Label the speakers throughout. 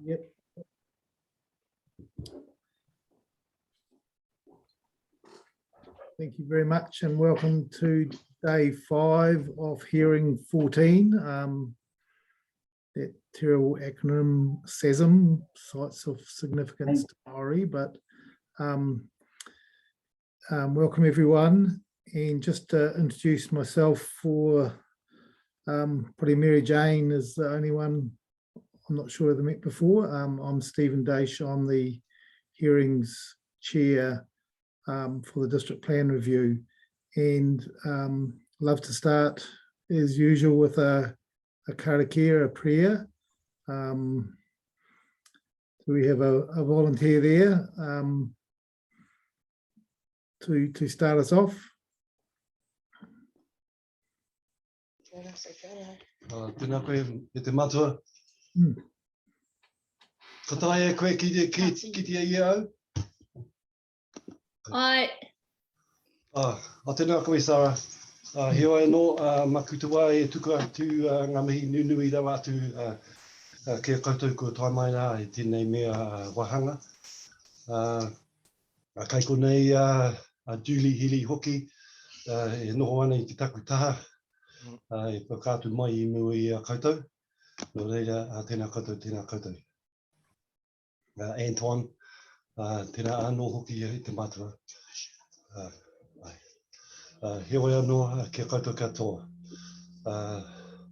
Speaker 1: Yep. Thank you very much and welcome to day 5 of hearing 14. That terrible acronym SESM, Sites of Significance to Maori, but welcome everyone. And just to introduce myself for probably Mary Jane is the only one I'm not sure I've met before. I'm Stephen Daish. I'm the hearings chair for the district plan review, and love to start as usual with a karakia, a prayer. So we have a volunteer there to start us off.
Speaker 2: Tēnā koe e te matua. Whataia e koe ki te ia au?
Speaker 3: Ai.
Speaker 2: Tēnā koe, Sarah. Heoi anō, makutua e tuku atu ngā mihi nunui rawa atu kia koutou kua tai mai rā e tēnei mea wahanga. Kai konei Julie Healy hoki e noho ana I te taku taha. E whakātu mai I nui koutou. Nō reira, tēnā koutou. Antoine, tēnā anō hoki I te matua. Heoi anō kia koutou katoa.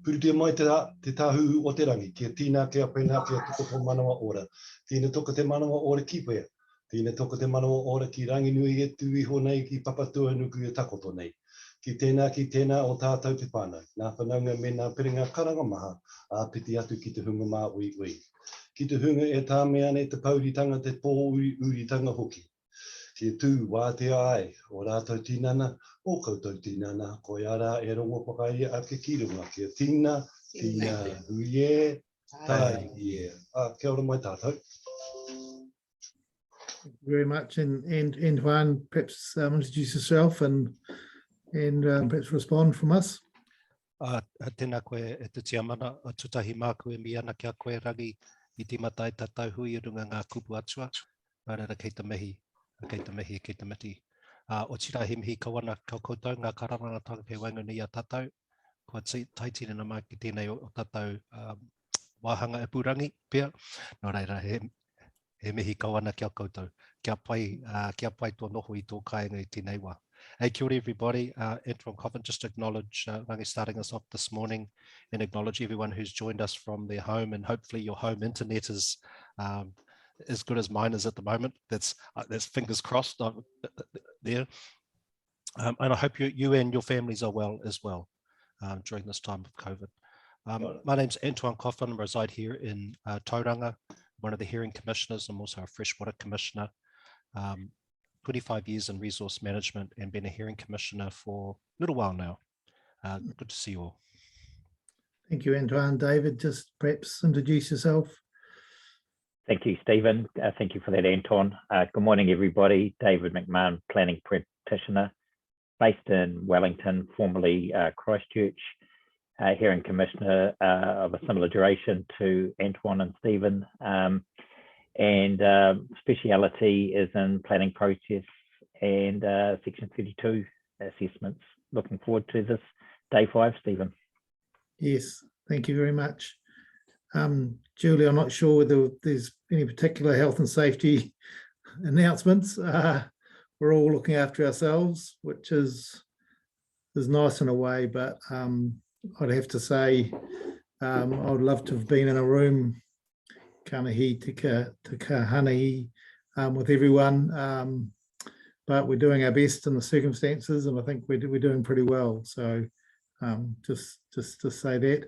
Speaker 2: Purutia mai te tāhu o te rangi, kia tīnā, kia pēnā, kia toko tō manawa ora. Tīna toka te manawa ora ki pēr. Tīna toka te manawa ora ki rangi nui e tui honei ki papatua nuku e takoto nei. Ki tēnā o tātou te whānau. Nā whanaunga me nā piringa karanga maha, piti atu ki te hunga mā ui. Ki te hunga e tā mea ne te pauritanga te pō uritanga hoki. Ki tū wā te ai, o rātou tinana, o koutou tinana, ko ara e rongo whakaia a ke kirunga. Kia tīna, huie, tai ie. Kia ora mai tātou.
Speaker 1: Thank you very much. And Juan, perhaps introduce yourself and perhaps respond from us.
Speaker 4: Tēnā koe e te tiamana, a tutahi māku e mi ana kia koe rangi I te matai tatau hui I runga ngā kupu atua. Rara kei te mihi, kei te miti. O tira he mihi kawana kau koutou, ngā kararanga tanga pe waingunui a tatau. Kua taitine na mai ki tēnei o tatau wāhanga e purangi pia. Nō reira, he mihi kawana kia koutou. Kia pai tō noho I tō kāinga I tēnei wā. Hey, kia ora everybody. Antoine Coffin, just acknowledge Rangi starting us off this morning and acknowledge everyone who's joined us from their home, and hopefully your home internet is as good as mine is at the moment. That's fingers crossed there. And I hope you and your families are well as well during this time of COVID. My name's Antoine Coffin. I reside here in Tauranga, one of the hearing commissioners. I'm also a freshwater commissioner. 25 years in resource management and been a hearing commissioner for a little while now. Good to see you all.
Speaker 1: Thank you, Antoine. David, just perhaps introduce yourself.
Speaker 5: Thank you, Stephen. Thank you for that, Anton. Good morning, everybody. David McMahon, planning practitioner, based in Wellington, formerly Christchurch, hearing commissioner of a similar duration to Antoine and Stephen. And speciality is in planning process and Section 32 assessments. Looking forward to this day 5, Stephen.
Speaker 1: Yes, thank you very much. Julie, I'm not sure whether there's any particular health and safety announcements. We're all looking after ourselves, which is nice in a way, but I'd have to say I would love to have been in a room kanahi te kahanahi with everyone, but we're doing our best in the circumstances, and I think we're doing pretty well. So just to say that.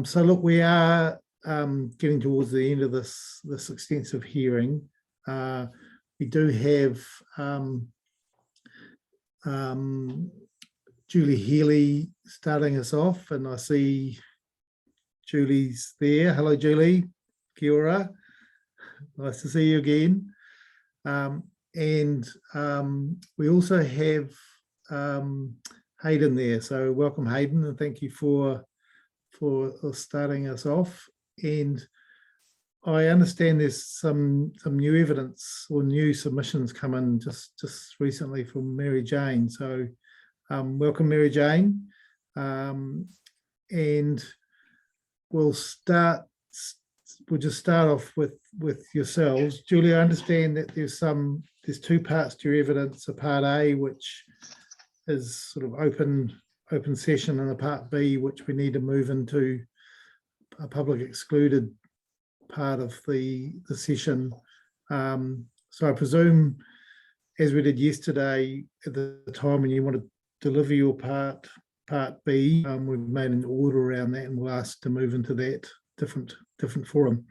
Speaker 1: So look, we are getting towards the end of this extensive hearing. We do have Julie Healy starting us off, and I see Julie's there. Hello, Julie. Kia ora. Nice to see you again. And we also have Hayden there. So welcome, Hayden, and thank you for starting us off. And I understand there's some new evidence or new submissions come in just recently from Mary Jane. So welcome, Mary Jane. And we'll just start off with yourselves. Julie, I understand that there's two parts to your evidence, a part A, which is sort of open session, and a part B, which we need to move into a public excluded part of the session. So I presume, as we did yesterday, at the time when you want to deliver your part B, we've made an order around that, and we'll ask to move into that different forum.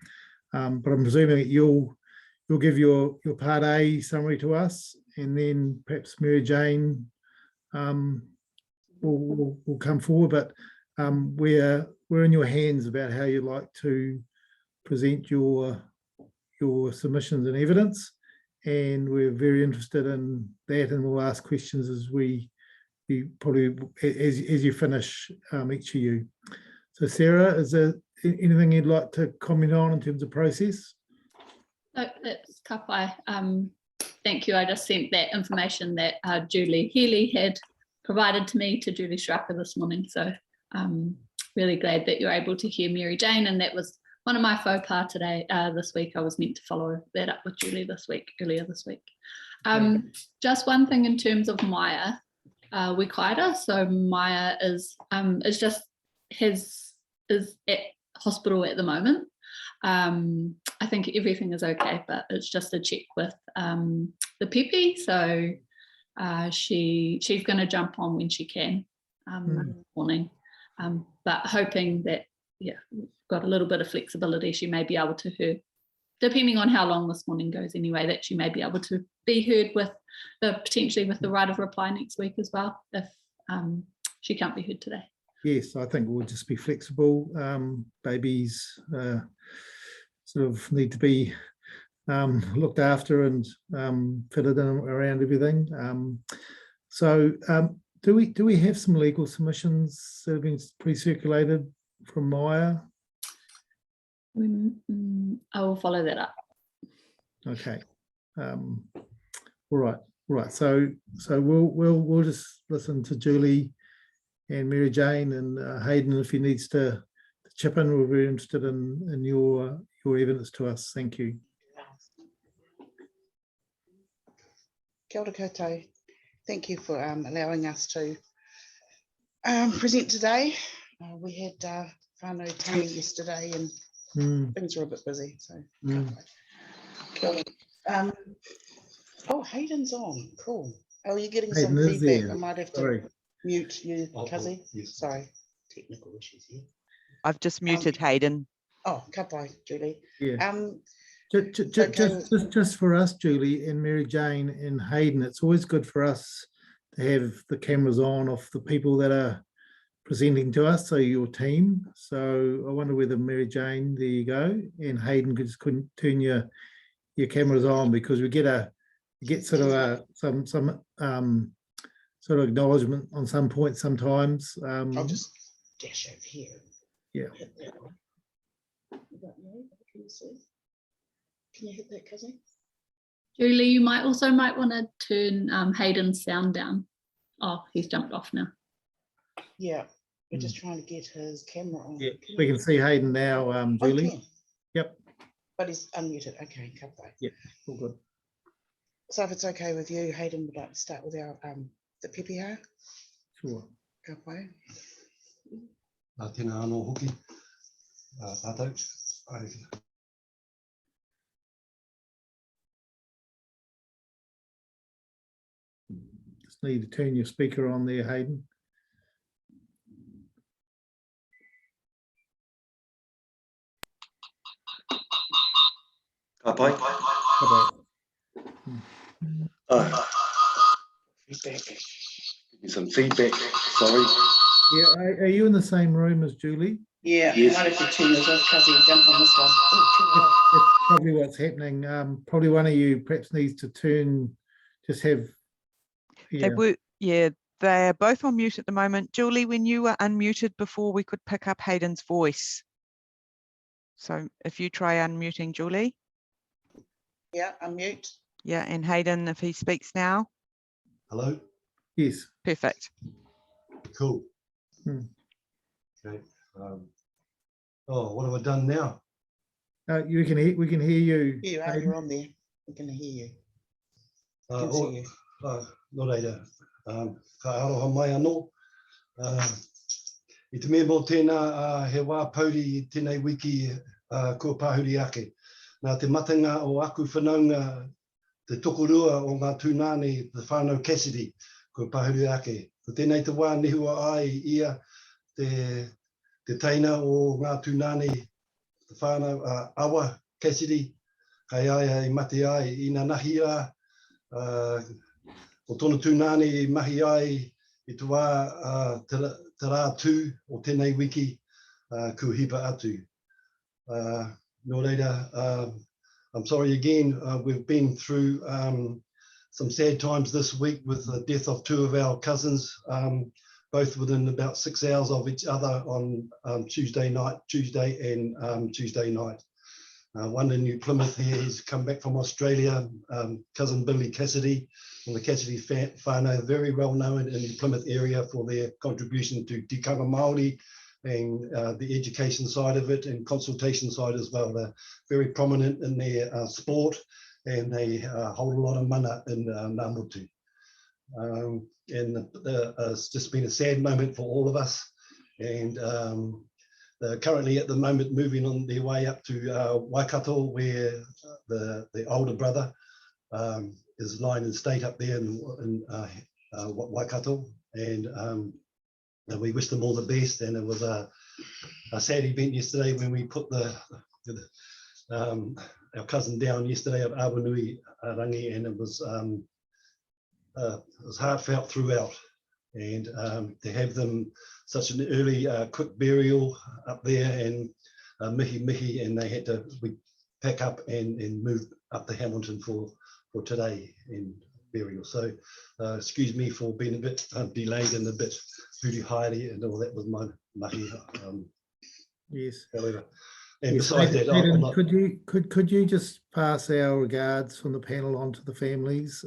Speaker 1: But I'm presuming that you'll give your part A summary to us, and then perhaps Mary Jane will come forward. But we're in your hands about how you like to present your submissions and evidence, and we're very interested in that, and we'll ask questions as as you finish, each of you. So Sarah, is there anything you'd like to comment on in terms of process?
Speaker 3: It's kapai. Thank you. I just sent that information that Julie Healy had provided to me to Julie Straka this morning. So really glad that you're able to hear Mary Jane, and that was one of my faux pas today, this week. I was meant to follow that up with Julie earlier this week. Just one thing in terms of Maya Wikaida. So Maya is at hospital at the moment. I think everything is okay, but it's just a check with the Pepe. So she's going to jump on when she can Monday morning. But hoping that, we've got a little bit of flexibility. She may be able to depending on how long this morning goes anyway, that she may be able to be heard with potentially with the right of reply next week as well, if she can't be heard today.
Speaker 1: Yes, I think we'll just be flexible. Babies sort of need to be looked after and fitted in around everything. So do we have some legal submissions that have been pre-circulated from Maya?
Speaker 3: I will follow that up.
Speaker 1: Okay. All right. So we'll just listen to Julie and Mary Jane, and Hayden, if he needs to chip in, we're very interested in your evidence to us. Thank you.
Speaker 6: Kia ora koutou. Thank you for allowing us to present today. We had whānau tangi yesterday, and things were a bit busy, so kia ora. Oh, Hayden's on. Cool. Oh, you're getting
Speaker 1: Hayden
Speaker 6: some
Speaker 1: is
Speaker 6: feedback.
Speaker 1: there.
Speaker 6: I might have to
Speaker 1: Sorry.
Speaker 6: mute you, Kazi.
Speaker 2: Yes.
Speaker 6: Sorry, technical issues here.
Speaker 7: I've just muted Hayden.
Speaker 6: Oh, ka pai, Julie.
Speaker 1: Yeah.
Speaker 6: Okay.
Speaker 1: Just for us, Julie and Mary Jane and Hayden, it's always good for us to have the cameras on of the people that are presenting to us, so your team. So I wonder whether Mary Jane, there you go, and Hayden couldn't turn your cameras on, because we get sort of some sort of acknowledgement on some points sometimes.
Speaker 6: I'll just dash over here.
Speaker 1: Yeah.
Speaker 6: Hit that one. Can you see? Can you hit that, Kazi?
Speaker 3: Julie, you might want to turn Hayden's sound down. Oh, he's jumped off now.
Speaker 6: Yeah, we're just trying to get his camera on.
Speaker 1: Yeah, we can see Hayden now, Julie.
Speaker 6: Okay.
Speaker 1: Yep.
Speaker 6: But he's unmuted. Okay, ka pai.
Speaker 1: Yep, all good.
Speaker 6: So if it's okay with you, Hayden would like to start with our the PPR.
Speaker 1: Sure.
Speaker 6: Ka pai.
Speaker 2: Tēnā anō hoki. Tātou.
Speaker 1: Just need to turn your speaker on there, Hayden.
Speaker 8: Ka pai.
Speaker 6: Feedback.
Speaker 8: Give me some feedback. Sorry.
Speaker 1: Yeah, are you in the same room as Julie?
Speaker 6: Yeah,
Speaker 8: Yes.
Speaker 6: might have to turn yours off, Kazi, and jump on this one. Oh,
Speaker 1: That's probably what's happening. Probably one of you perhaps needs to just have.
Speaker 7: Yeah. They're both on mute at the moment. Julie, when you were unmuted before, we could pick up Hayden's voice. So if you try unmuting Julie.
Speaker 6: Yeah, unmute.
Speaker 7: Yeah, and Hayden, if he speaks now.
Speaker 2: Hello?
Speaker 1: Yes.
Speaker 7: Perfect.
Speaker 2: Cool.
Speaker 1: Hmm.
Speaker 2: Okay. Oh, what have I done now?
Speaker 1: We can hear you.
Speaker 6: You are,
Speaker 1: Hayden.
Speaker 6: you're on there. We can hear you. Can
Speaker 2: Oh,
Speaker 6: see you.
Speaker 2: no reira. Ka aroha mai anō. I te mea mō tēnā he wā pauri I tēnei wiki kua pāhuri ake. Nā te matanga o aku whanaunga te tokorua o ngā tūnane, the whānau Cassidy, kua pāhuri ake. Ko tēnei te wā nihua ai ia te teina o ngā tūnane, te whānau awa Cassidy, kai ai I mate ai I nā nahi a, o tōna tūnane I mahi ai I te wā te rā tū o tēnei wiki kua hipa atu. Nō reira, I'm sorry again, we've been through some sad times this week with the death of two of our cousins, both within about 6 hours of each other on Tuesday night. One in New Plymouth here, he's come back from Australia, cousin Billy Cassidy, from the Cassidy whānau, very well known in the Plymouth area for their contribution to tikanga Maori and the education side of it and consultation side as well. They're very prominent in their sport and they hold a lot of mana in Ngā Motu. And it's just been a sad moment for all of us. And they're currently at the moment moving on their way up to Waikato, where the older brother is lying in state up there in Waikato. And we wish them all the best. And it was a sad event yesterday when we put our cousin down yesterday at Awanui Rangi, and it was heartfelt throughout. And to have them such an early quick burial up there and mihi, and they had to pack up and move up to Hamilton for today and burial. So excuse me for being a bit delayed and a bit huri haere and all that with my mahi.
Speaker 1: Yes.
Speaker 2: However, and
Speaker 1: Yes,
Speaker 2: besides that, I'm
Speaker 1: Hayden,
Speaker 2: not,
Speaker 1: could you just pass our regards from the panel on to the families?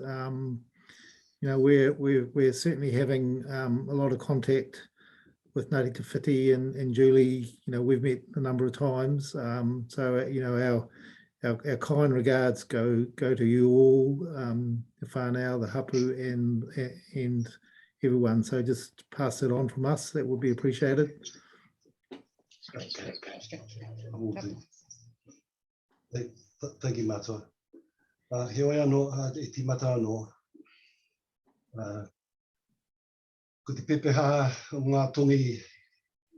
Speaker 1: You know, we're certainly having a lot of contact with Ngāti Te Whiti and Julie. You know, we've met a number of times. So you know, our kind regards go to you all, the whānau, the hapu, and everyone. So just pass it on from us. That would be appreciated.
Speaker 2: okay. I will do. Thank you, Matua. He oi anō, e timata anō. Ko te pepeha o ngā tongi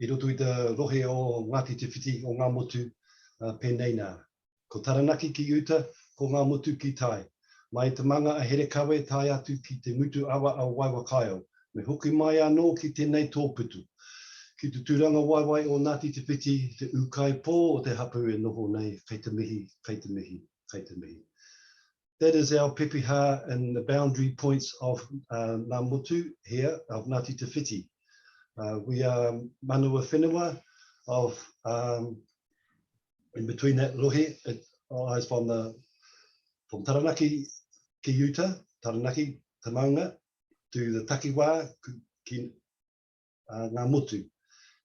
Speaker 2: I roto I te rohe o Ngāti Te Whiti o ngā motu pēnei nā. Ko taranaki ki uta, ko ngā motu ki tai. Mai te manga a here kawe tai atu ki te mutu awa a Waiwakaio. Me hoki mai anō ki tēnei tōputu. Ki te tūranga waiwai o Ngāti Te Whiti, te ukai pō o te hapu e noho nei, kei te mihi. That is our pepeha and the boundary points of Ngā Motu here, of Ngāti Te Whiti. We are manua whenua of, in between that rohe, it lies from Taranaki ki Uta, Taranaki te Maunga, to the Takiwā ki Ngā Motu.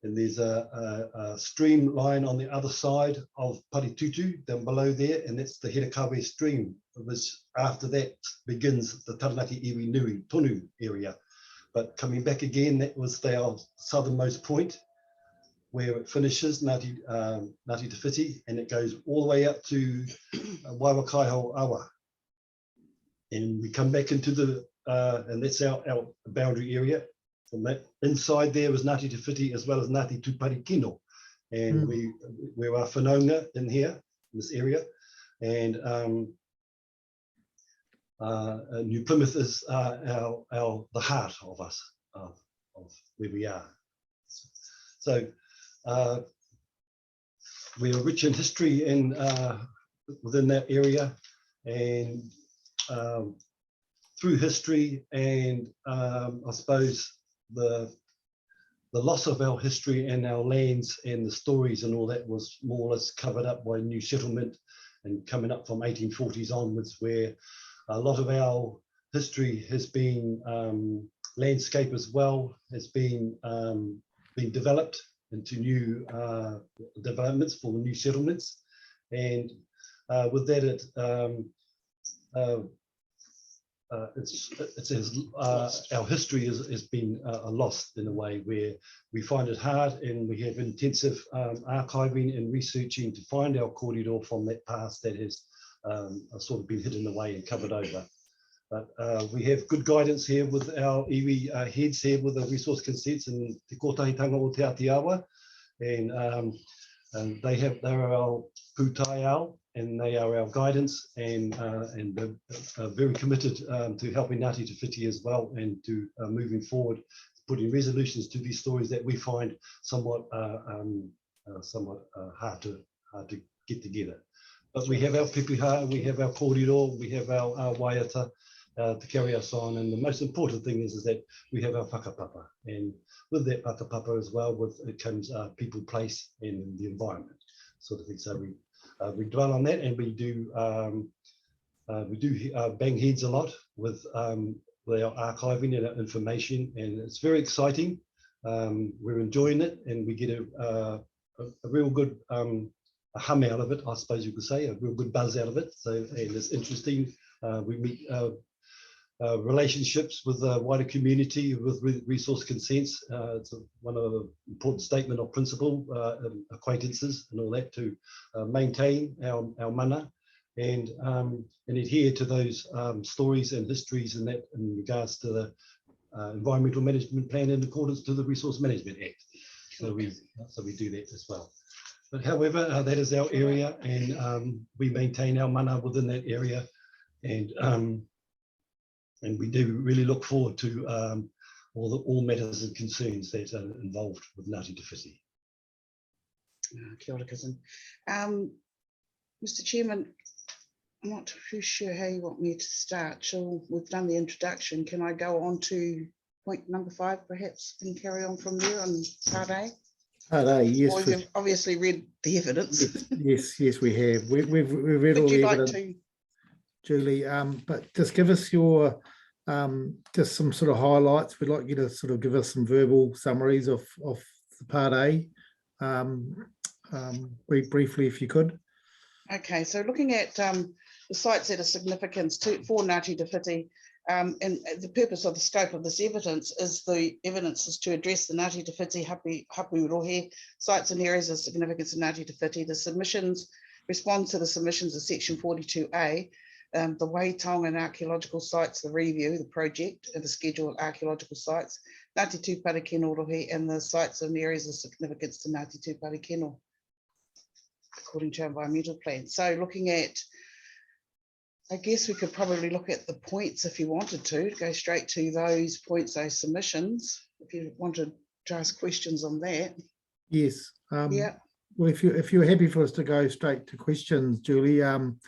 Speaker 2: And there's a stream line on the other side of Paritutu, down below there, and that's the Herekawe stream, which after that begins the Taranaki Iwi Nui, Tonu area. But coming back again, that was our southernmost point, where it finishes, Ngāti Te Whiti, and it goes all the way up to Waiwakaio Awa. And we come back into the, and that's our boundary area. From that inside there was Ngāti Te Whiti as well as Ngāti Tuparikino. And we are whanaunga in here, in this area. And New Plymouth is the heart of us, of where we are. So we are rich in history in within that area, and through history and I suppose the loss of our history and our lands and the stories and all that was more or less covered up by new settlement and coming up from 1840s onwards, where a lot of our history has been landscape as well, has been developed into new developments for new settlements. And with that, our history has been lost in a way where we find it hard, and we have intensive archiving and researching to find our kōrero from that past that has sort of been hidden away and covered over. But we have good guidance here with our iwi heads here with the resource consents and te kotahitanga o te Atiawa, and they are our pūtai ao, and they are our guidance, and very committed to helping Ngāti Te Whiti as well, and to moving forward, putting resolutions to these stories that we find somewhat hard to get together. But we have our pepeha, we have our kōrero, we have our waiata to carry us on, and the most important thing is that we have our whakapapa, and with that whakapapa as well, it comes people, place, and the environment sort of thing. So we dwell on that, and we do bang heads a lot with our archiving and our information, and it's very exciting. We're enjoying it, and we get a real good a hum out of it, I suppose you could say, a real good buzz out of it. So, and it's interesting. We meet relationships with the wider community with resource consents. It's one of the important statement of principle, acquaintances and all that, to maintain our mana and adhere to those stories and histories and that in regards to the environmental management plan in accordance to the Resource Management Act. So we do that as well. But however, that is our area, and we maintain our mana within that area, and we do really look forward to all matters and concerns that are involved with Ngāti Te Whiti.
Speaker 6: Kia ora, cousin. Mr. Chairman, I'm not too sure how you want me to start. So we've done the introduction. Can I go on to point number 5, perhaps, and carry on from there on part A?
Speaker 1: Part A, yes.
Speaker 6: Or you've obviously read the evidence.
Speaker 1: Yes, we have. We've read all the evidence, Julie. But just give us your just some sort of highlights. We'd like you to sort of give us some verbal summaries of the part A, briefly, if you could.
Speaker 6: Okay, so looking at the sites that are significant for Ngāti Te Whiti, and the purpose of the scope of this evidence is to address the Ngāti Te Whiti hapu rohe sites and areas of significance in Ngāti Te Whiti. The submissions respond to the submissions of section 42A, the Waitonga and archaeological sites, the review, the project, and the schedule of archaeological sites, Ngāti Tūpari Kino rohe, and the sites and areas of significance to Ngāti Tūpari Kino, according to our environmental plan. So looking at, I guess we could probably look at the points if you wanted to go straight to those points, those submissions, if you wanted to ask questions on that.
Speaker 1: Yes.
Speaker 6: Yeah.
Speaker 1: Well, if you're happy for us to go straight to questions, Julie, on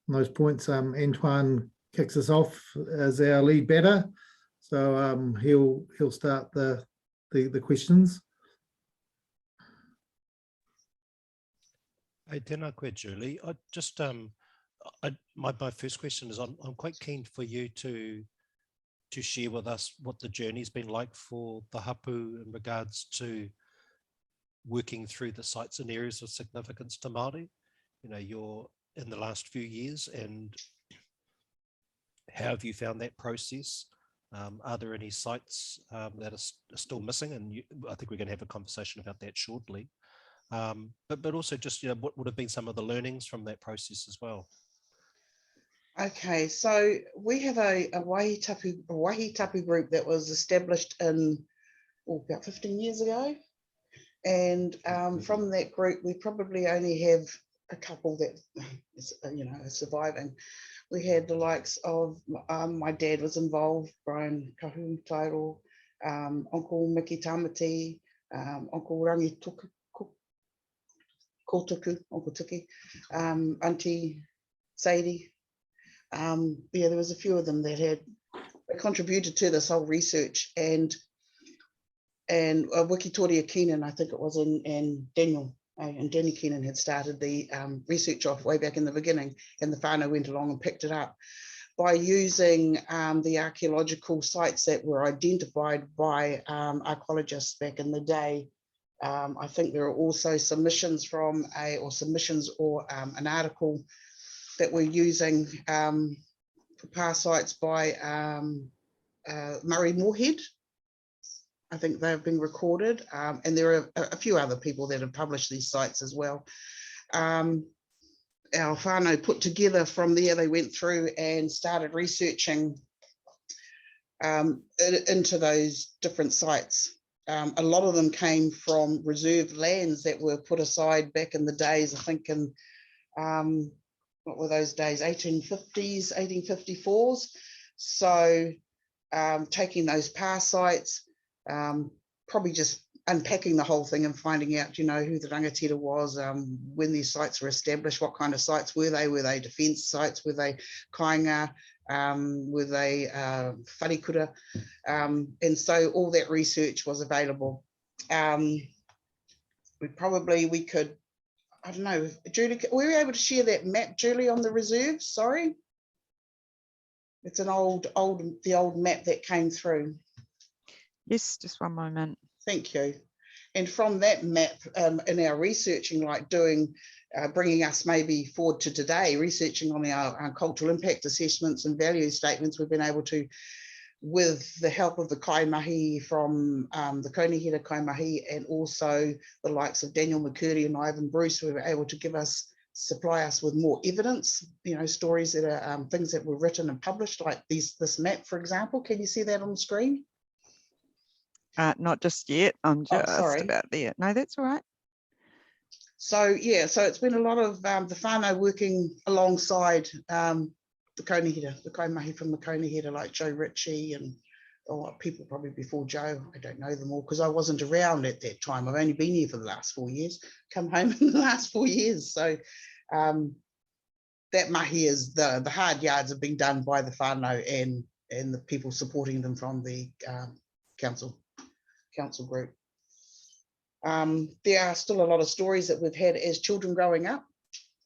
Speaker 1: those points, Antoine kicks us off as our lead batter, so he'll start the questions.
Speaker 4: Hey, tēnā koe, Julie. I just my first question is I'm quite keen for you to share with us what the journey's been like for the hapu in regards to working through the sites and areas of significance to Māori. You know, you're in the last few years, and how have you found that process? Are there any sites that are still missing? And I think we're going to have a conversation about that shortly. But also just, you know, what would have been some of the learnings from that process as well?
Speaker 6: Okay, so we have a wahitapu group that was established in about 15 years ago. And from that group, we probably only have a couple that are surviving. We had the likes of my dad was involved, Brian Kahutairo, Uncle Mickey Tamati, Uncle Rangi Kotuku, Uncle Tiki, Auntie Sadie. There was a few of them that had contributed to this whole research, and Wikitoria Keenan, I think it was, and Daniel. And Danny Keenan had started the research off way back in the beginning, and the whānau went along and picked it up by using the archaeological sites that were identified by archaeologists back in the day. I think there are also submissions from an article that we're using for past sites by Murray Moorhead. I think they've been recorded, and there are a few other people that have published these sites as well. Our whānau put together from there, they went through and started researching into those different sites. A lot of them came from reserved lands that were put aside back in the days, I think in, what were those days, 1850s, 1854s. So taking those past sites, probably just unpacking the whole thing and finding out, you know, who the rangatira was, when these sites were established, what kind of sites were they? Were they defence sites? Were they kāinga? Were they wharikura? And so all that research was available. We could, I don't know, Julie, were we able to share that map, Julie, on the reserves? Sorry. It's an the old map that came through.
Speaker 7: Yes, just one moment.
Speaker 6: Thank you. And from that map, in our researching, like doing, bringing us maybe forward to today, researching on our cultural impact assessments and value statements, we've been able to, with the help of the kaimahi from the Konehira kaimahi, and also the likes of Daniel McCurdy and Ivan Bruce, we were able to supply us with more evidence, you know, stories that are things that were written and published, like this map, for example. Can you see that on the screen?
Speaker 7: Not just yet. I'm just
Speaker 6: sorry.
Speaker 7: about there. No, that's all right.
Speaker 6: So yeah, so it's been a lot of the whānau working alongside the Konehira, the kaimahi from the Konehira, like Joe Ritchie and people probably before Joe. I don't know them all because I wasn't around at that time. I've only been here for the last 4 years, come home in the last 4 years. So that mahi is the hard yards have been done by the whānau and the people supporting them from the council group. There are still a lot of stories that we've had as children growing up.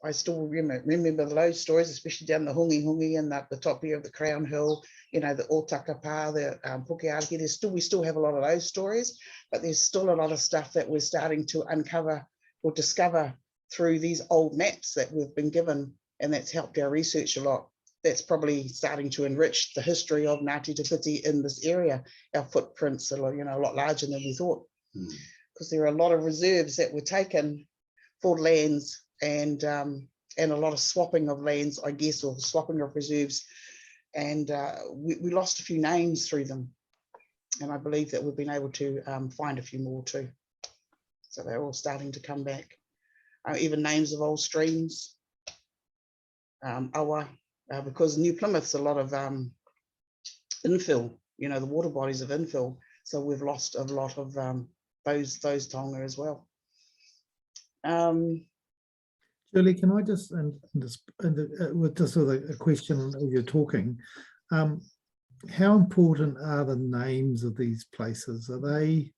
Speaker 6: I still remember those stories, especially down the Hungi and the top here of the Crown Hill, you know, the Otakapa, the Pukeariki. We still have a lot of those stories, but there's still a lot of stuff that we're starting to uncover or discover through these old maps that we've been given, and that's helped our research a lot. That's probably starting to enrich the history of Ngāti Te Whiti in this area. Our footprints are, you know, a lot larger than we thought, because there are a lot of reserves that were taken for lands, and a lot of swapping of lands, I guess, or swapping of reserves, and we lost a few names through them, and I believe that we've been able to find a few more too. So they're all starting to come back. Even names of old streams, awa. Because New Plymouth's a lot of infill, you know, the water bodies of infill. So we've lost a lot of those tonga as well.
Speaker 1: Julie, can I just, with just sort of a question as you're talking, how important are the names of these places? Are they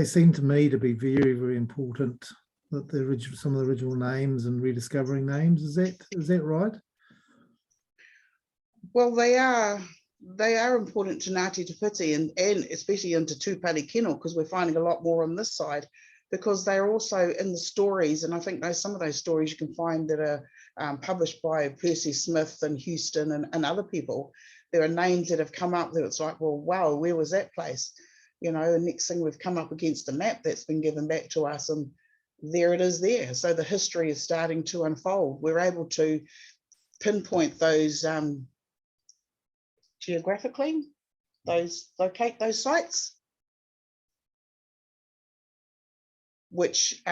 Speaker 1: seem to me to be very, very important, that some of the original names and rediscovering names. Is that right?
Speaker 6: Well, they are important to Ngāti Te Whiti and especially into Tūpari Kino, because we're finding a lot more on this side, because they're also in the stories, and I think some of those stories you can find that are published by Percy Smith and Houston and other people. There are names that have come up that it's like, well, wow, where was that place? You know, the next thing we've come up against a map that's been given back to us, and there it is there. So the history is starting to unfold. We're able to pinpoint those geographically, locate those sites, which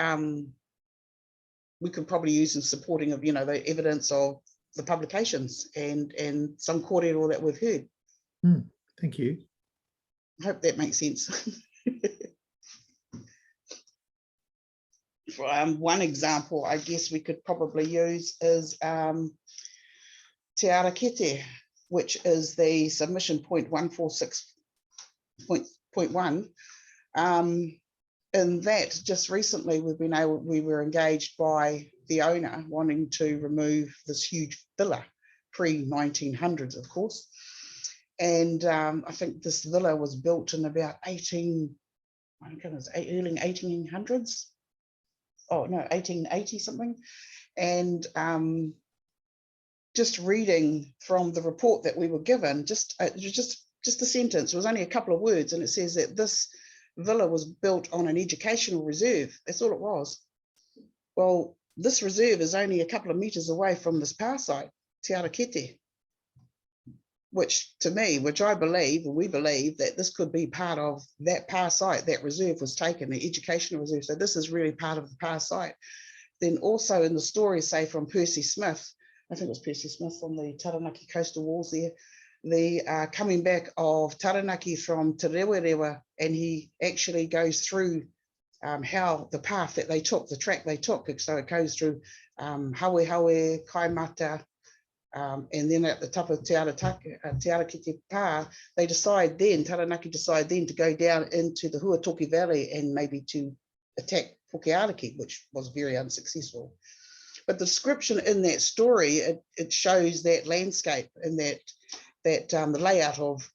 Speaker 6: we could probably use in supporting of, you know, the evidence of the publications and some kōrero that we've heard.
Speaker 1: Thank you.
Speaker 6: I hope that makes sense. One example I guess we could probably use is Te Arakete, which is the submission point 146 1.1. In that, just recently, we were engaged by the owner wanting to remove this huge villa, pre-1900s, of course. And I think this villa was built in about early 1800s. Oh no, 1880 something. And just reading from the report that we were given, just a sentence, it was only a couple of words, and it says that this villa was built on an educational reserve. That's all it was. Well, this reserve is only a couple of meters away from this power site, Te Arakete, which I believe, or we believe, that this could be part of that power site. That reserve was taken, the educational reserve. So this is really part of the power site. Then also in the story, say from Percy Smith, I think it was Percy Smith on the Taranaki coastal walls there, the coming back of Taranaki from Te Rewa, and he actually goes through how the path that they took, the track they took. So it goes through Hawe, Kaimata, and then at the top of Te Arakete Pa, they decide then, Taranaki decide then to go down into the Huatoki Valley and maybe to attack Pukeariki, which was very unsuccessful. But the description in that story, it shows that landscape and that the layout of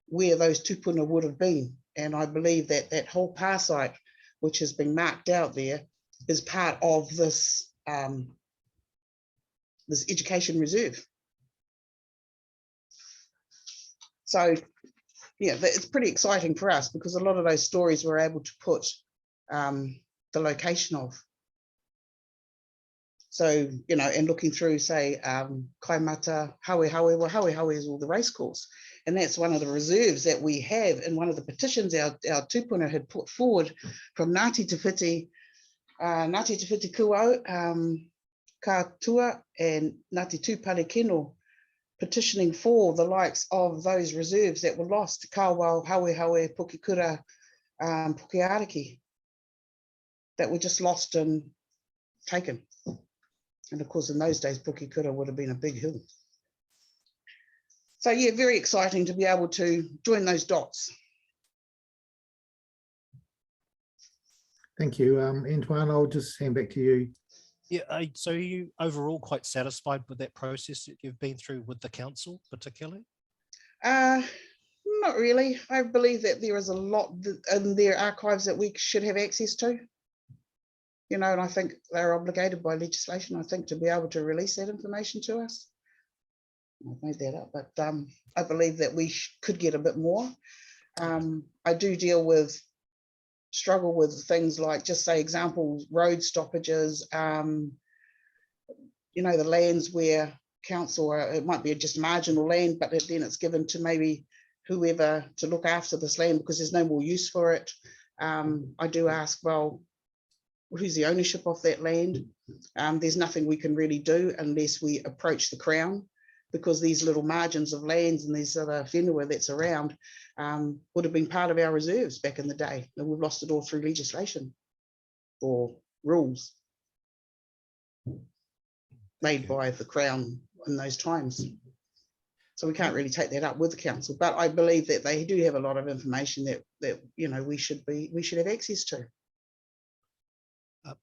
Speaker 6: where those tupuna would have been. And I believe that that whole power site, which has been marked out there, is part of this this education reserve. So yeah, it's pretty exciting for us because a lot of those stories we're able to put the location of. So, you know, and looking through, say, Kaimata, Hawe, Hawe is all the race course. And that's one of the reserves that we have in one of the petitions our tupuna had put forward from Ngāti Te Whiti Kuo, Kātua, and Ngāti Tūpare Kino, petitioning for the likes of those reserves that were lost, Kāwau, Hawe, Pukekura, Pukeariki, that were just lost and taken. And of course, in those days, Pukekura would have been a big hill. So yeah, very exciting to be able to join those dots.
Speaker 1: Thank you. Antoine, I'll just hand back to you.
Speaker 4: Yeah, so are you overall quite satisfied with that process that you've been through with the council particularly?
Speaker 6: Not really. I believe that there is a lot in their archives that we should have access to. You know, and I think they're obligated by legislation, I think, to be able to release that information to us. I've made that up, but I believe that we could get a bit more. I do struggle with things like, just say examples, road stoppages, you know, the lands where council, it might be just marginal land, but then it's given to maybe whoever to look after this land because there's no more use for it. I do ask, well, who's the ownership of that land? There's nothing we can really do unless we approach the Crown, because these little margins of lands and these other whenua that's around would have been part of our reserves back in the day. And we've lost it all through legislation or rules made by the Crown in those times. So we can't really take that up with the council, but I believe that they do have a lot of information that you know we should have access to.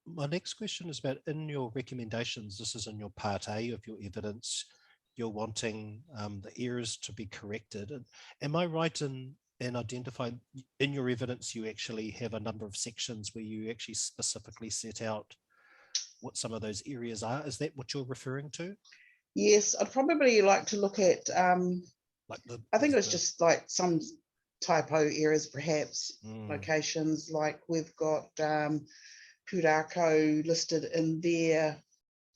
Speaker 4: My next question is about, in your recommendations, this is in your part A of your evidence, you're wanting the errors to be corrected. And am I right in identifying in your evidence, you actually have a number of sections where you actually specifically set out what some of those areas are? Is that what you're referring to?
Speaker 6: Yes, I'd probably like to look at,
Speaker 4: like
Speaker 6: I think it was just like some typo errors, perhaps, locations, like we've got Purako listed in there.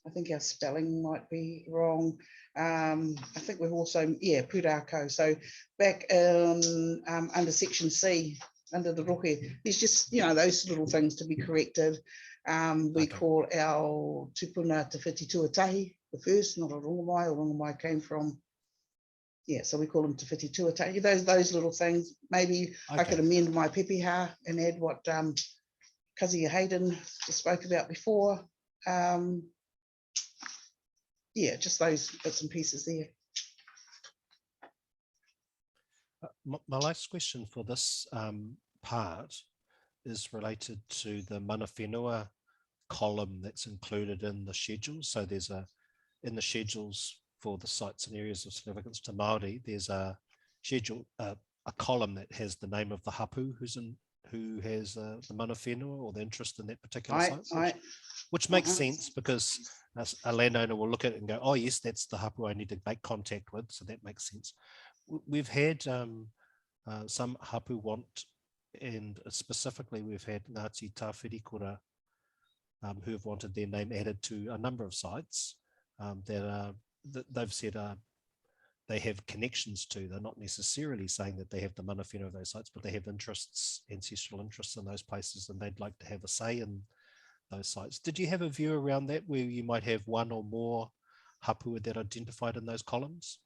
Speaker 6: I think our spelling might be wrong. I think we've also, yeah, Purako. So back in under section C, under the rohe, there's just, you know, those little things to be corrected. We call our tupuna Te Whiti Tuatahi, the first, not a Rongamai. Or Rongamai came from, yeah, so we call them Te Whiti Tuatahi. Those little things. Maybe I could amend my pepeha and add what Kazi Hayden just spoke about before. Yeah, just those bits and pieces there.
Speaker 4: My last question for this part is related to the mana whenua column that's included in the schedules. So there's in the schedules for the sites and areas of significance to Maori, there's a schedule, a column that has the name of the hapu who has the mana whenua or the interest in that particular site, which makes sense because a landowner will look at it and go, oh yes, that's the hapu I need to make contact with, so that makes sense. We've had some hapu want, and specifically we've had Ngāti Tāwhirikura who have wanted their name added to a number of sites that they've said they have connections to. They're not necessarily saying that they have the mana whenua of those sites, but they have interests, ancestral interests in those places, and they'd like to have a say in those sites. Did you have a view around that where you might have one or more hapu that identified in those columns?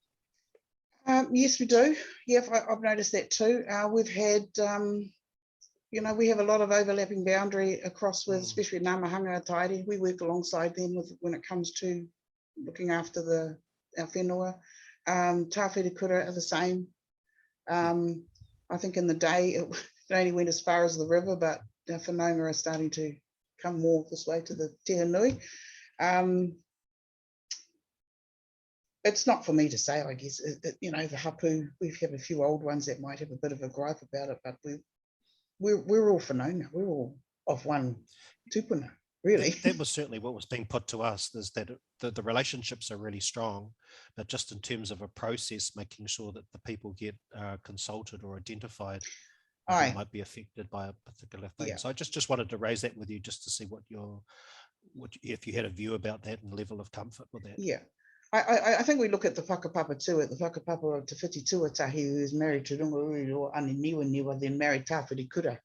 Speaker 6: Yes, we do. Yeah, I've noticed that too. We've had, you know, we have a lot of overlapping boundary across with, especially Ngā Mahanga Tairi. We work alongside them with when it comes to looking after our whenua. Tāwhirikura are the same. I think in the day it only went as far as the river, but our whanaunga are starting to come more this way to the Te Nui. It's not for me to say, I guess. You know, the hapu, we have a few old ones that might have a bit of a gripe about it, but we're all whanaunga. We're all of one tupuna, really.
Speaker 4: That was certainly what was being put to us, is that the relationships are really strong, but just in terms of a process, making sure that the people get consulted or identified who might be affected by a particular thing. Yeah. So I just wanted to raise that with you just to see if you had a view about that and level of comfort with that.
Speaker 6: Yeah. I think we look at the whakapapa too, at the whakapapa of Te Whiti Tuatahi, who is married to Rongouri or Ani Niwa, then married Tāwhirikura.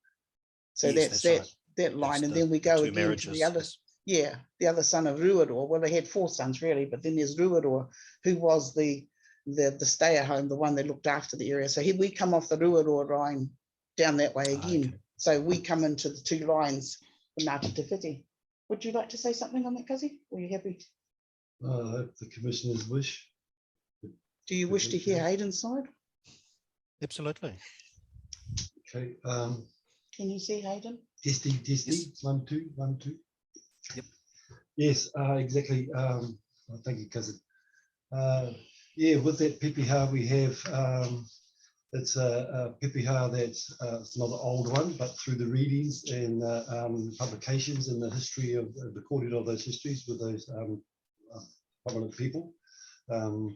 Speaker 6: So yes, that's that line. That's and then we go again to the other, the other son of Ruaroa. Well, they had 4 sons really, but then there's Ruaroa, who was the stay at home, the one that looked after the area. So we come off the Ruaroa line down that way again. Okay. So we come into the 2 lines for Ngāti Te Whiti. Would you like to say something on that, Kazi? Or are you happy?
Speaker 2: I hope the commissioners wish.
Speaker 6: Do you wish to hear Hayden's side?
Speaker 4: Absolutely.
Speaker 2: Okay.
Speaker 6: Can you see Hayden?
Speaker 2: Testing. Yes. 1, 2, 1, 2. Yep. Yes, exactly. Thank you, cousin. Yeah, with that pepeha we have, it's a pepeha that's it's not an old one, but through the readings and publications and the history of the recording of those histories with those prominent people. Our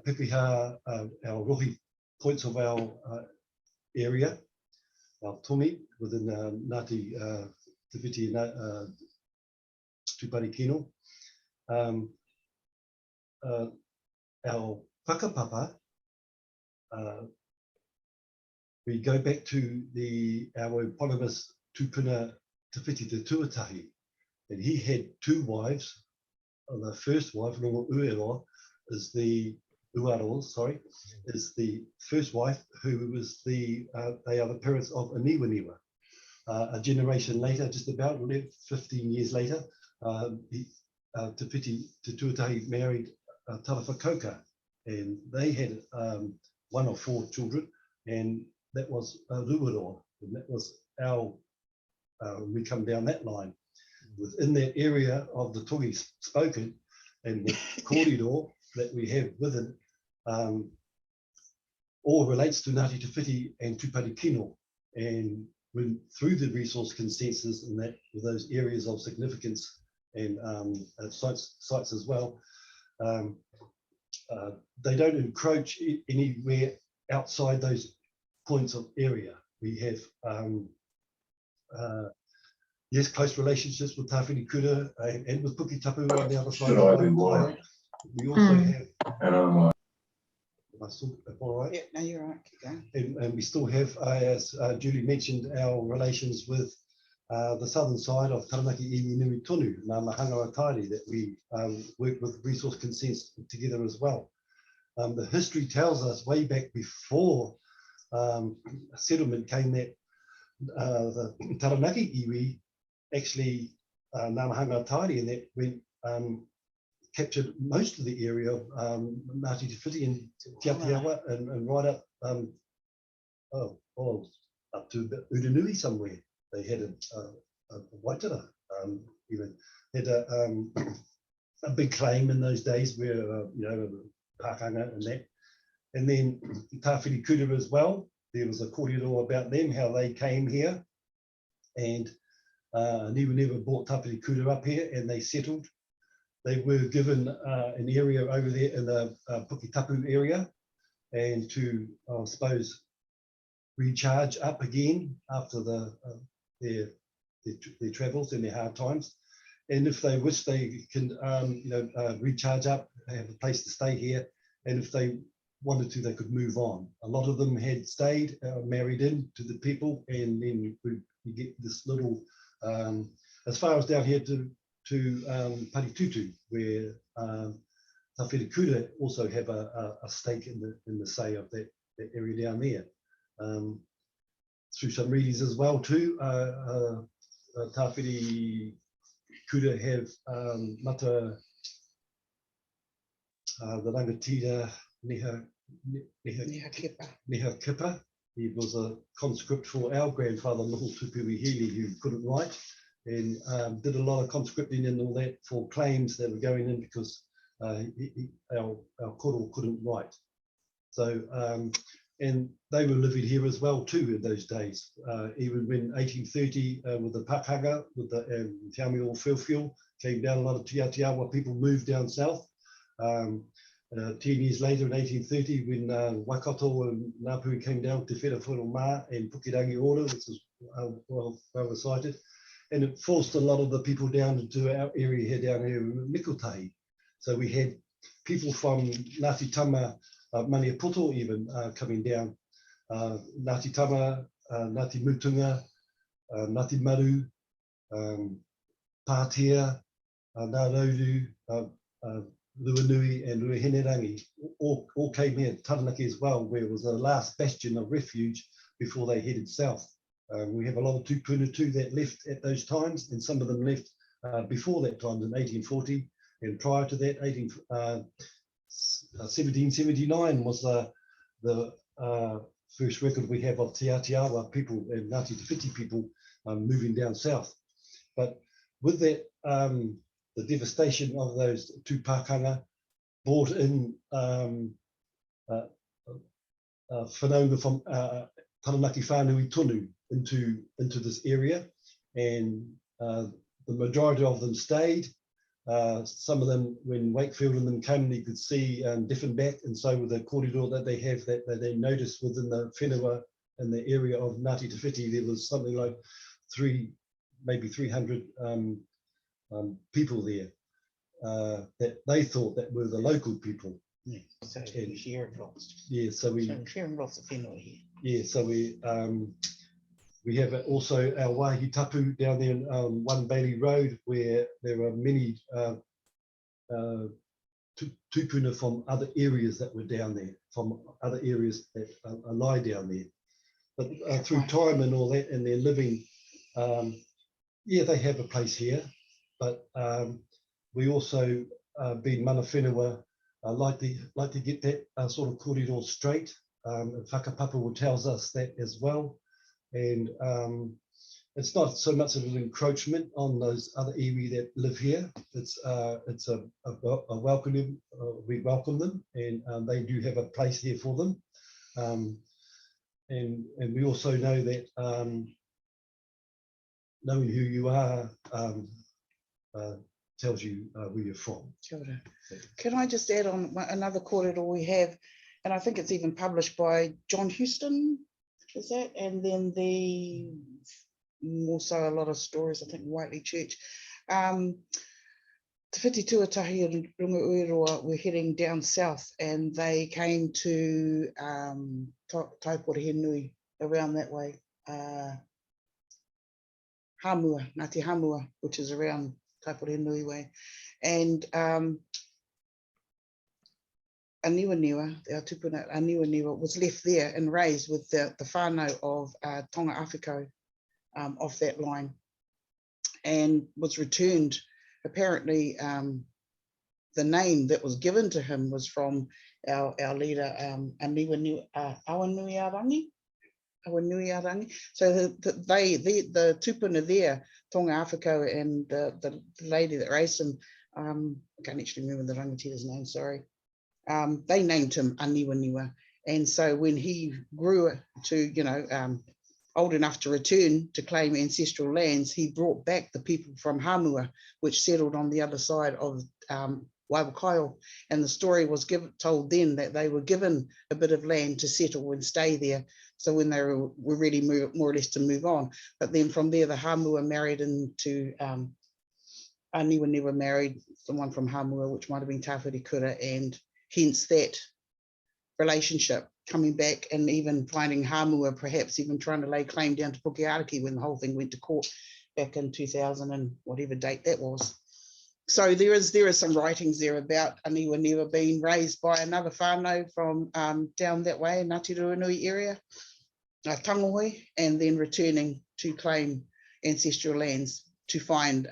Speaker 2: pepeha, our rohi points of our area, our tomi within Ngāti Te Whiti Tupari Kino. Our whakapapa, we go back to our eponymous tupuna Te Whiti Te Tuatahi, and he had 2 wives. The first wife, Rongo Ueroa, is the first wife, who was they are the parents of Aniwa. A generation later, just about 15 years later, Te Whiti Te Tuatahi married Talawhakoka, and they had 1 or 4 children, and that was Ruaroa, and that was our, we come down that line. Within that area of the Togi spoken and the kōrero that we have within, all relates to Ngāti Te Whiti and Tupari Kino, and when through the resource consensus and that with those areas of significance and sites as well, they don't encroach anywhere outside those points of area. We have yes, close relationships with Tāwhirikura and with Puketapu on the other side of the line. We also have. All right.
Speaker 6: Yeah, no, you're right. Keep going.
Speaker 2: And we still have, as Julie mentioned, our relations with the southern side of Taranaki Iwi Nui Tonu, Ngā Mahanga Tairi, that we work with resource consents together as well. The history tells us way back before settlement came that the Taranaki Iwi actually Ngā Mahanga Tairi, and that went captured most of the area of Ngāti Te Whiti and Te Atiawa and right up up to Uranui somewhere. They had a waitara, even had a big claim in those days where, pakanga and that. And then Tāwhiri Kura as well. There was a kōrero about them, how they came here. And Niwa brought Tāwhiri Kura up here and they settled. They were given an area over there in the Puketapu area, and to, I suppose, recharge up again after their travels and their hard times. And if they wish, they can recharge up, have a place to stay here, and if they wanted to, they could move on. A lot of them had stayed, married in to the people, and then we get this little, as far as down here to Paritutu, where Tāwhiri Kura also have a stake in the say of that area down there. Through some readings as well too, Tāwhiri Kura have mata the rangatira Neha Kipa. He was a conscript for our grandfather, Noho Tupuhi Healy, who couldn't write, and did a lot of conscripting and all that for claims that were going in because our koro couldn't write. So, and they were living here as well too in those days. Even when 1830 with the pakanga, with the Te Amigo Whiwhiu came down, a lot of Te Atiawa people moved down south. 10 years later in 1830, when Waikato and Ngāpuhi came down to Whenawhānau and Pukerangi Ora, which is well recited, and it forced a lot of the people down into our area here down here in Mikotai. So we had people from Ngāti Tama, Maniapoto even coming down, Ngāti Tama, Ngāti Mutunga, Ngāti Maru, Pātea, Ngārauru, Ruanui and Ruahenerangi all came here, Taranaki as well, where it was the last bastion of refuge before they headed south. We have a lot of tupuna too that left at those times, and some of them left before that time in 1840, and prior to that 1779 was the first record we have of Te Atiawa people and Ngāti Te Whiti people moving down south. But with that, the devastation of those two pakanga brought in whanaunga from Taranaki whānui tonu into this area, and the majority of them stayed. Some of them, when Wakefield and them came, you could see different back, and so with the kōrero that they have, that they noticed within the whenua in the area of Ngāti Te Whiti, there was something like maybe 300 people there that they thought that were the local people.
Speaker 6: Yeah, so sharing lots.
Speaker 2: Yeah, so we
Speaker 6: sharing lots of whenua here.
Speaker 2: Yeah, so we have also our wāhi tapu down there in One Bailey Road, where there are many tupuna from other areas that were down there, from other areas that lie down there. But through time and all that, and their living, yeah, they have a place here. But we also, being mana whenua, like to get that sort of kōrero straight. Whakapapawa tells us that as well. And it's not so much of an encroachment on those other iwi that live here. It's a welcome. We welcome them, and they do have a place here for them. And we also know that knowing who you are tells you where you're from.
Speaker 6: Kia ora. Can I just add on another kōrero we have, and I think it's even published by John Houston, is that? And then also a lot of stories, I think, Whiteley Church. Te Whiti Tuatahi and Runga Ueroa were heading down south, and they came to Taipori Henui around that way. Hamua, Ngāti Hamua, which is around Taipori Henui way. And a niwa, our tupuna, a niwa was left there and raised with the whānau of Tonga Awhiko off that line, and was returned apparently the name that was given to him was from our leader, Awanuiarangi. So the tupuna there, Tonga Awhakau, and the lady that raised him, I can't actually remember the rangatia's name, sorry. They named him Aniwaniwa. And so when he grew to, old enough to return to claim ancestral lands, he brought back the people from Hamua, which settled on the other side of Waiwakaio. And the story was told then that they were given a bit of land to settle and stay there. So when they were ready more or less to move on. But then from there, the Hamua married into Aniwaniwa married someone from Hamua, which might have been Tawhiri Kura, and hence that relationship coming back and even finding Hamua perhaps even trying to lay claim down to Pukeariki when the whole thing went to court back in 2000 and whatever date that was. So there is some writings there about Aniwaniwa being raised by another whānau from down that way in Ngāti Ruanui area, Tangohoi, and then returning to claim ancestral lands to find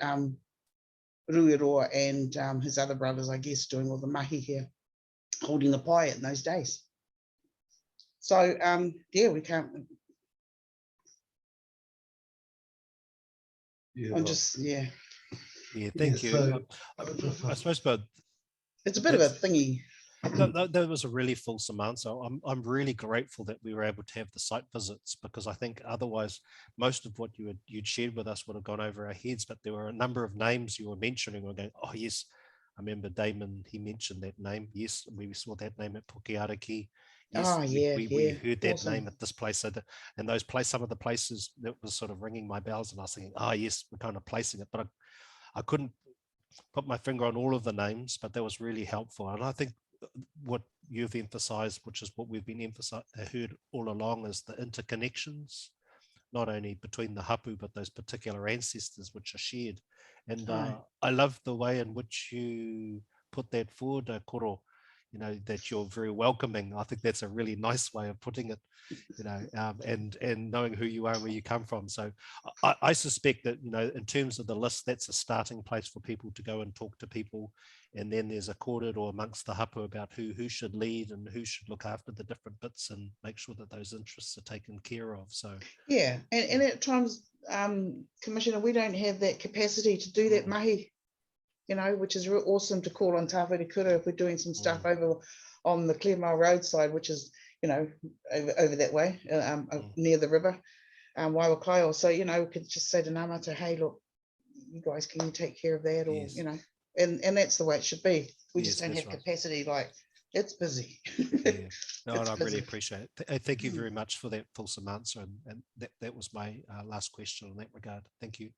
Speaker 6: Ruiroa and his other brothers, I guess, doing all the mahi here, holding the pie in those days. So yeah, we can't.
Speaker 2: Yeah,
Speaker 6: I'm just
Speaker 4: Yeah, thank you.
Speaker 2: So,
Speaker 4: I suppose, but
Speaker 6: it's a bit of a thingy.
Speaker 4: that was a really fulsome answer. I'm really grateful that we were able to have the site visits, because I think otherwise most of what you'd shared with us would have gone over our heads. But there were a number of names you were mentioning. We're going, oh yes, I remember Damon. He mentioned that name. Yes, we saw that name at Pukeariki. Yes, we heard that
Speaker 6: awesome.
Speaker 4: name at this place. So and those some of the places that was sort of ringing my bells, and I was thinking, oh yes, we're kind of placing it, but I couldn't put my finger on all of the names, but that was really helpful. And I think what you've emphasized, which is what we've been heard all along, is the interconnections, not only between the hapu, but those particular ancestors which are shared. And I love the way in which you put that forward, Koro, that you're very welcoming. I think that's a really nice way of putting it, and knowing who you are and where you come from. So I suspect that, in terms of the list, that's a starting place for people to go and talk to people. And then there's a kōrero amongst the hapu about who should lead and who should look after the different bits and make sure that those interests are taken care of. So
Speaker 6: yeah, and at times, Commissioner, we don't have that capacity to do that mahi, which is real awesome to call on Tawhiri Kura if we're doing some stuff over on the Claremore roadside, which is, over that way, near the river, Waiwakaio. So, we could just say to Namata, hey, look, you guys, can you take care of that? Or,
Speaker 4: yes.
Speaker 6: And that's the way it should be. We
Speaker 4: Yes,
Speaker 6: just don't have
Speaker 4: right.
Speaker 6: capacity, like, it's busy.
Speaker 4: Yeah. No, and I
Speaker 6: busy.
Speaker 4: really appreciate it. Thank you very much for that fulsome answer. And that was my last question in that regard. Thank you.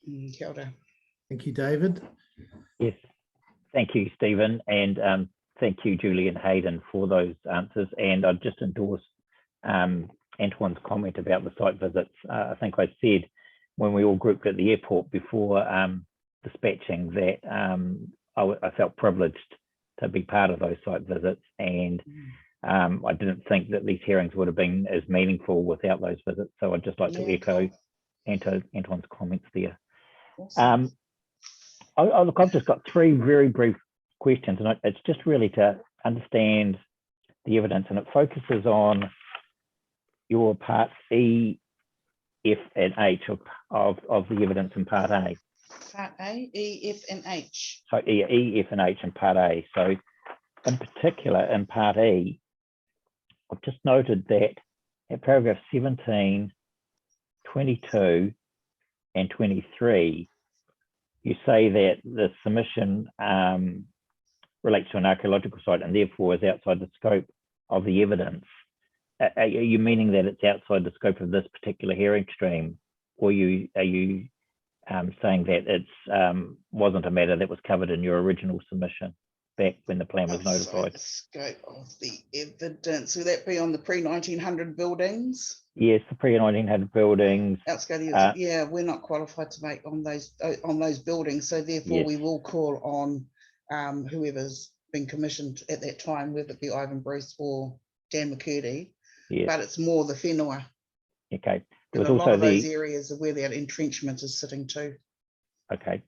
Speaker 6: Kia ora.
Speaker 1: Thank you, David.
Speaker 5: Yes, thank you, Stephen, and thank you, Julie and Hayden, for those answers. And I'd just endorse Antoine's comment about the site visits. I think I said when we all grouped at the airport before dispatching that I felt privileged to be part of those site visits, and I didn't think that these hearings would have been as meaningful without those visits. So I'd just like to echo Antoine's comments there.
Speaker 6: Awesome.
Speaker 5: Look, I've just got three very brief questions, and it's just really to understand the evidence, and it focuses on your part E, F, and H of the evidence in part A.
Speaker 6: Part A, E, F, and H.
Speaker 5: So E, F, and H in part A. So in particular, in part E, I've just noted that at paragraph 17, 22, and 23, you say that the submission relates to an archaeological site and therefore is outside the scope of the evidence. Are you meaning that it's outside the scope of this particular hearing stream, or are you saying that it's wasn't a matter that was covered in your original submission back when the plan was notified?
Speaker 6: The scope of the evidence, will that be on the pre-1900 buildings?
Speaker 5: Yes, the pre-1900 buildings.
Speaker 6: Yeah, we're not qualified to make on those buildings, so therefore
Speaker 5: yes.
Speaker 6: We will call on whoever's been commissioned at that time, whether it be Ivan Bruce or Dan McCurdy.
Speaker 5: Yes.
Speaker 6: But it's more the whenua.
Speaker 5: Okay.
Speaker 6: And a lot of those areas are where that entrenchment is sitting too.
Speaker 5: Okay.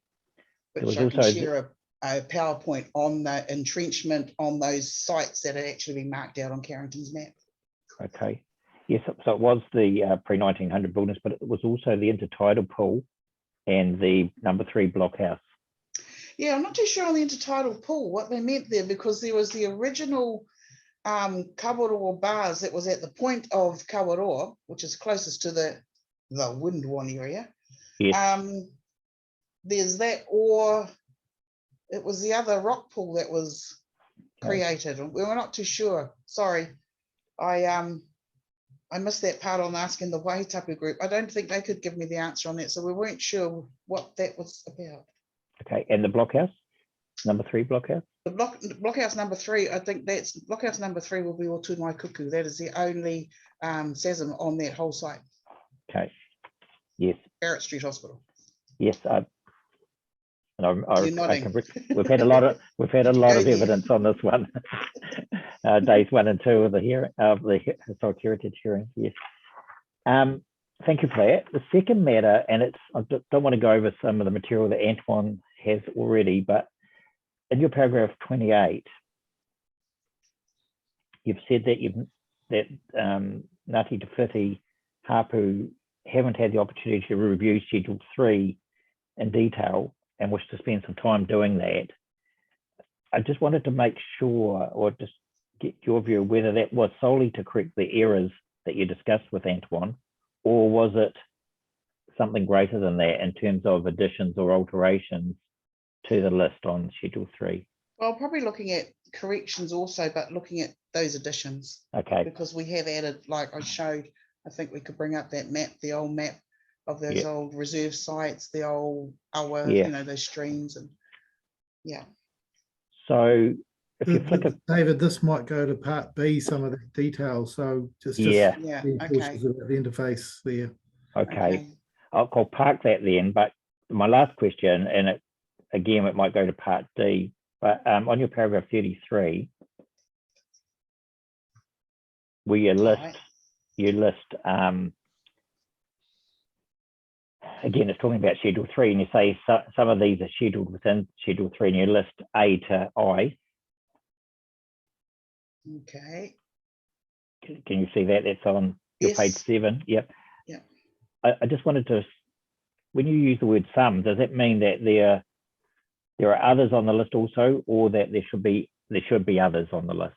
Speaker 6: Which I can share a PowerPoint on the entrenchment on those sites that had actually been marked out on Carrington's map.
Speaker 5: Okay. Yes, so it was the pre-1900 buildings, but it was also the intertidal pool and the number 3 blockhouse.
Speaker 6: Yeah, I'm not too sure on the intertidal pool what they meant there, because there was the original Kawaroa bars that was at the point of Kawaroa, which is closest to the Windwan area.
Speaker 5: Yes.
Speaker 6: There's that, or it was the other rock pool that was created. We were not too sure. Sorry, I missed that part on asking the Waitapu group. I don't think they could give me the answer on that, so we weren't sure what that was about.
Speaker 5: Okay, and the blockhouse, number 3 blockhouse?
Speaker 6: The blockhouse number 3, I think that's blockhouse number 3 will be Otunai Kuku. That is the only SASM on that whole site.
Speaker 5: Okay. Yes.
Speaker 6: Barrett Street Hospital.
Speaker 5: Yes. And
Speaker 6: You're nodding.
Speaker 5: we've had a lot of
Speaker 6: there?
Speaker 5: evidence on this one. Days 1 and 2 of the historic heritage hearing. Yes. Thank you for that. The second matter, and I don't want to go over some of the material that Antoine has already, but in your paragraph 28, you've said that Ngāti Te Whiti Hapu haven't had the opportunity to review Schedule 3 in detail and wish to spend some time doing that. I just wanted to make sure, or just get your view, whether that was solely to correct the errors that you discussed with Antoine, or was it something greater than that in terms of additions or alterations to the list on Schedule 3?
Speaker 6: Well, probably looking at corrections also, but looking at those additions.
Speaker 5: Okay.
Speaker 6: Because we have added, like I showed, I think we could bring up that map, the old map of those old reserve sites, the old awa, you know, those streams, and
Speaker 5: So if you flick it,
Speaker 1: David, this might go to part B, some of the details. So just
Speaker 6: okay.
Speaker 1: About the interface there.
Speaker 5: Okay. I'll park that then. But my last question, and it might go to part D, but on your paragraph 33, where you list again, it's talking about Schedule 3, and you say some of these are scheduled within Schedule 3, and you list A to I.
Speaker 6: Okay.
Speaker 5: Can you see that? That's on your page 7. Yep.
Speaker 6: Yeah.
Speaker 5: I just wanted to, when you use the word some, does that mean that there are others on the list also, or that there should be others on the list?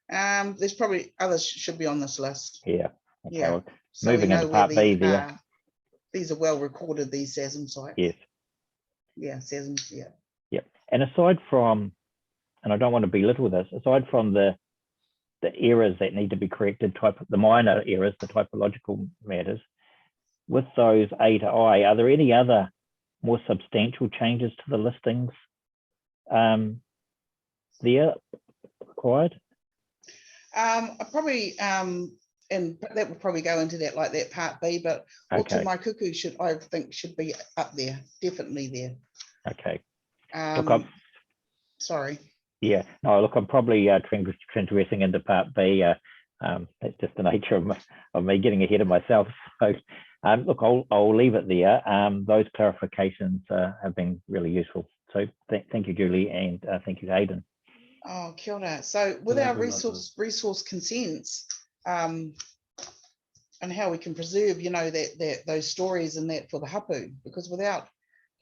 Speaker 6: There's probably others should be on this list.
Speaker 5: Yeah. Okay.
Speaker 6: Yeah.
Speaker 5: Well,
Speaker 6: So
Speaker 5: moving into part B there.
Speaker 6: These are well recorded, these SASM sites.
Speaker 5: Yes.
Speaker 6: Yeah, SASMs, yeah.
Speaker 5: Yep. And aside from, and I don't want to belittle this, aside from the errors that need to be corrected, the minor errors, the typological matters, with those A to I, are there any other more substantial changes to the listings there required?
Speaker 6: Probably, and that would probably go into that, like that part B, but
Speaker 5: Okay.
Speaker 6: my cuckoo I think should be up there, definitely there.
Speaker 5: Okay.
Speaker 6: Look, sorry.
Speaker 5: Yeah, no, look, I'm probably transgressing into part B. That's just the nature of me getting ahead of myself. So, look, I'll leave it there. Those clarifications have been really useful. So thank you, Julie, and thank you, Aidan.
Speaker 6: Oh, kia ora. So with our resource consents, and how we can preserve, you know, that those stories and that for the hapu, because without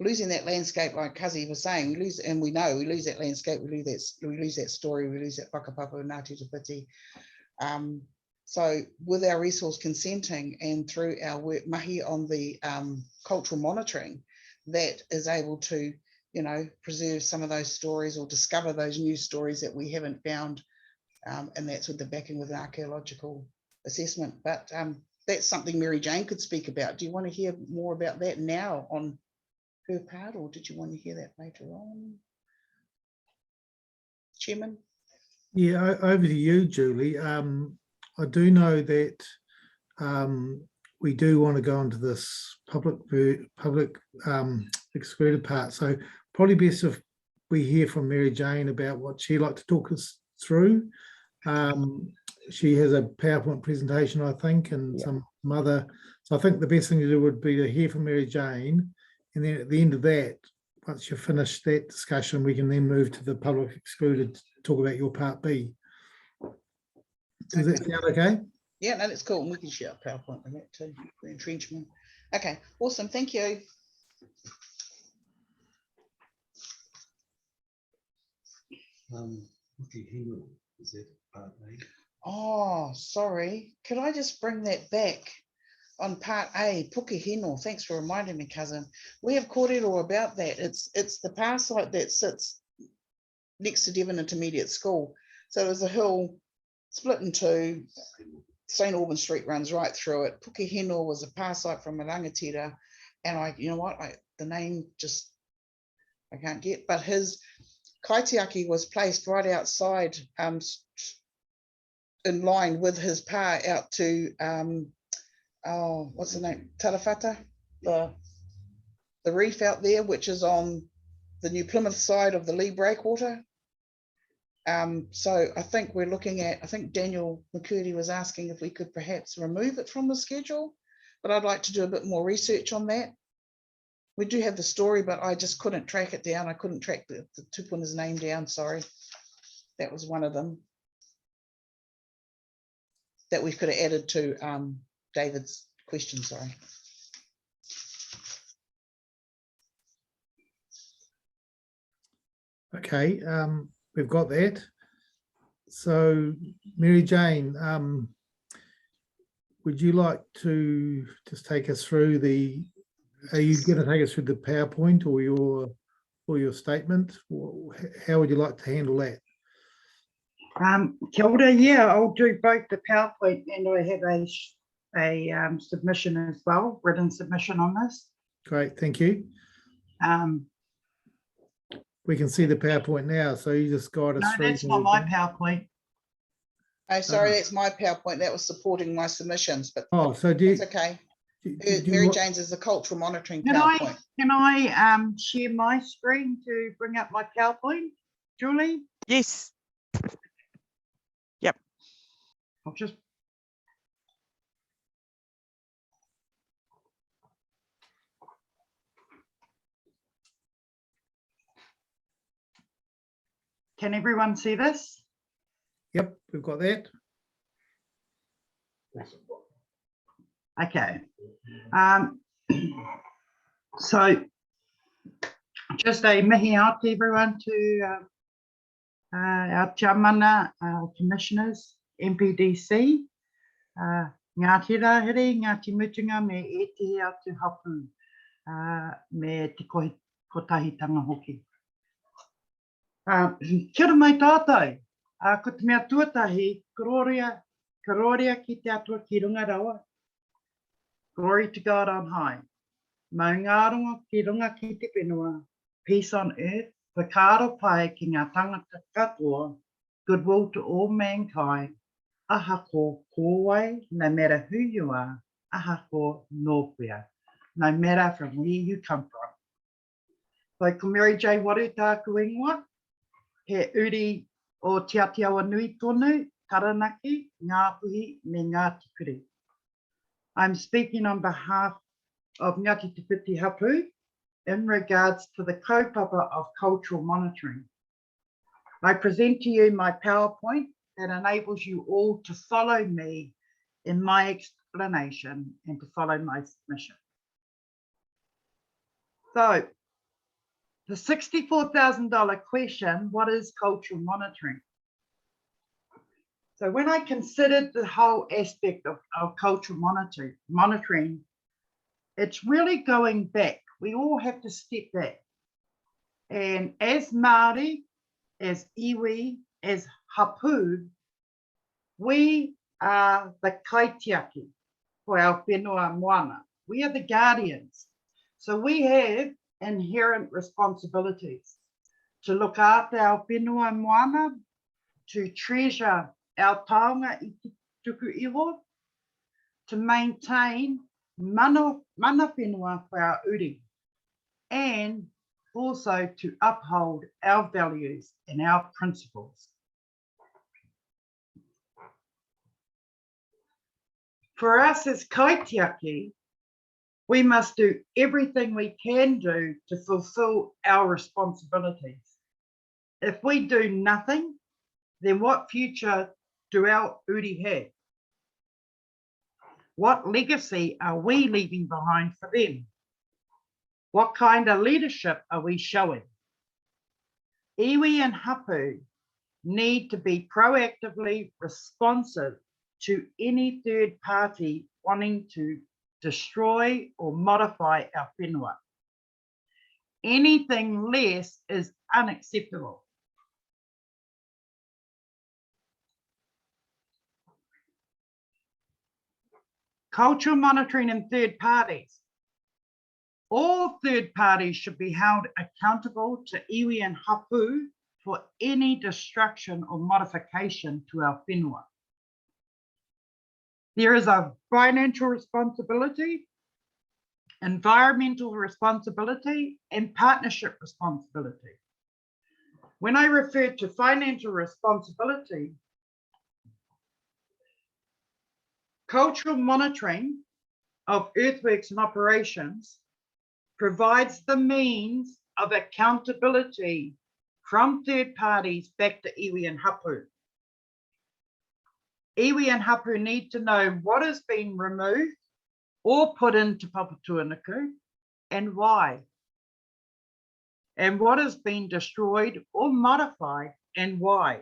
Speaker 6: losing that landscape, like Kazi was saying, we lose that landscape, we lose that story, we lose that whakapapa Ngāti Te Whiti. So with our resource consenting and through our work mahi on the cultural monitoring, that is able to, you know, preserve some of those stories or discover those new stories that we haven't found, and that's with the backing with an archaeological assessment. But that's something Mary Jane could speak about. Do you want to hear more about that now on her part, or did you want to hear that later on? Chairman?
Speaker 1: Yeah, over to you, Julie. I do know that we do want to go into this public excluded part. So probably best if we hear from Mary Jane about what she'd like to talk us through. She has a PowerPoint presentation, I think, and some other. So I think the best thing to do would be to hear from Mary Jane, and then at the end of that, once you've finished that discussion, we can then move to the public excluded to talk about your part B. Does that sound okay?
Speaker 6: Yeah, no, that's cool. And we can share a PowerPoint on that too, the entrenchment. Okay, awesome. Thank you.
Speaker 2: Puki hino, is that part A?
Speaker 6: Oh, sorry. Could I just bring that back on part A, Puki hino? Thanks for reminding me, cousin. We have kōrero about that. It's the power site that sits next to Devon Intermediate School. So there's a hill split in two. St. Alban Street runs right through it. Puki hino was a power site from Rangatira. And you know what, the name just, I can't get, but his kaitiaki was placed right outside, in line with his pa out to, what's the name, Tarawhata, the reef out there, which is on the New Plymouth side of the Lee breakwater. So I think we're looking at, I think Daniel McCurdy was asking if we could perhaps remove it from the schedule, but I'd like to do a bit more research on that. We do have the story, but I just couldn't track it down. I couldn't track the tupuna's name down, sorry. That was one of them that we could have added to David's question, sorry.
Speaker 1: Okay, we've got that. So Mary Jane, would you like to just take us through the, are you going to take us through the PowerPoint or your statement? How would you like to handle that?
Speaker 9: Kia ora, yeah, I'll do both the PowerPoint and I have a submission as well, written submission on this.
Speaker 1: Great, thank you. We can see the PowerPoint now, so you just guide us
Speaker 9: No,
Speaker 1: through.
Speaker 9: that's not my PowerPoint.
Speaker 6: Oh, sorry, that's my PowerPoint. That was supporting my submissions, but
Speaker 1: Oh, so do you,
Speaker 6: it's okay.
Speaker 1: do you
Speaker 6: Mary
Speaker 1: want-
Speaker 6: Jane's is the cultural monitoring
Speaker 9: Can
Speaker 6: PowerPoint.
Speaker 9: I share my screen to bring up my PowerPoint, Julie?
Speaker 7: Yes. Yep.
Speaker 9: I'll just. Can everyone see this?
Speaker 1: Yep, we've got that.
Speaker 9: Okay. So just a mihi out to everyone, to our Tiamana commissioners, MPDC, Ngāti Rāhere, Ngāti Mutunga, me e te atu hapu, me te kotahitanga hoki. Kia ora mai tātou, ko te mea tuatahi, karoria ki te atua ki runga rawa. Glory to God on high. Mai ngā runga ki runga ki te whenua, peace on earth, whakaaro pai ki ngā tangata katoa, goodwill to all mankind, aha ko kōwai, no matter who you are, aha ko nōpea, no matter from where you come from. Whai ko Mary J. Waru tāku ingoa, he uri o Te Atiawa Nui tonu, Taranaki, Ngāpuhi, me Ngāti Kuri. I'm speaking on behalf of Ngāti Te Piti Hapu in regards to the kaupapa of cultural monitoring. I present to you my PowerPoint that enables you all to follow me in my explanation and to follow my submission. So, the $64,000 question, what is cultural monitoring? So when I considered the whole aspect of cultural monitoring, it's really going back. We all have to step back. And as Maori, as iwi, as hapu, we are the kaitiaki for our whenua moana. We are the guardians. So we have inherent responsibilities to look after our whenua moana, to treasure our taonga i te tuku iho, to maintain mana whenua for our uri, and also to uphold our values and our principles. For us as kaitiaki, We must do everything we can do to fulfill our responsibilities. If we do nothing, then what future do our uri have? What legacy are we leaving behind for them? What kind of leadership are we showing? Iwi and hapu need to be proactively responsive to any third party wanting to destroy or modify our whenua. Anything less is unacceptable. Cultural monitoring and third parties. All third parties should be held accountable to iwi and hapu for any destruction or modification to our whenua. There is a financial responsibility, environmental responsibility, and partnership responsibility. When I refer to financial responsibility, cultural monitoring of earthworks and operations provides the means of accountability from third parties back to iwi and hapu. Iwi and hapu need to know what has been removed or put into Papatūānuku and why, and what has been destroyed or modified and why.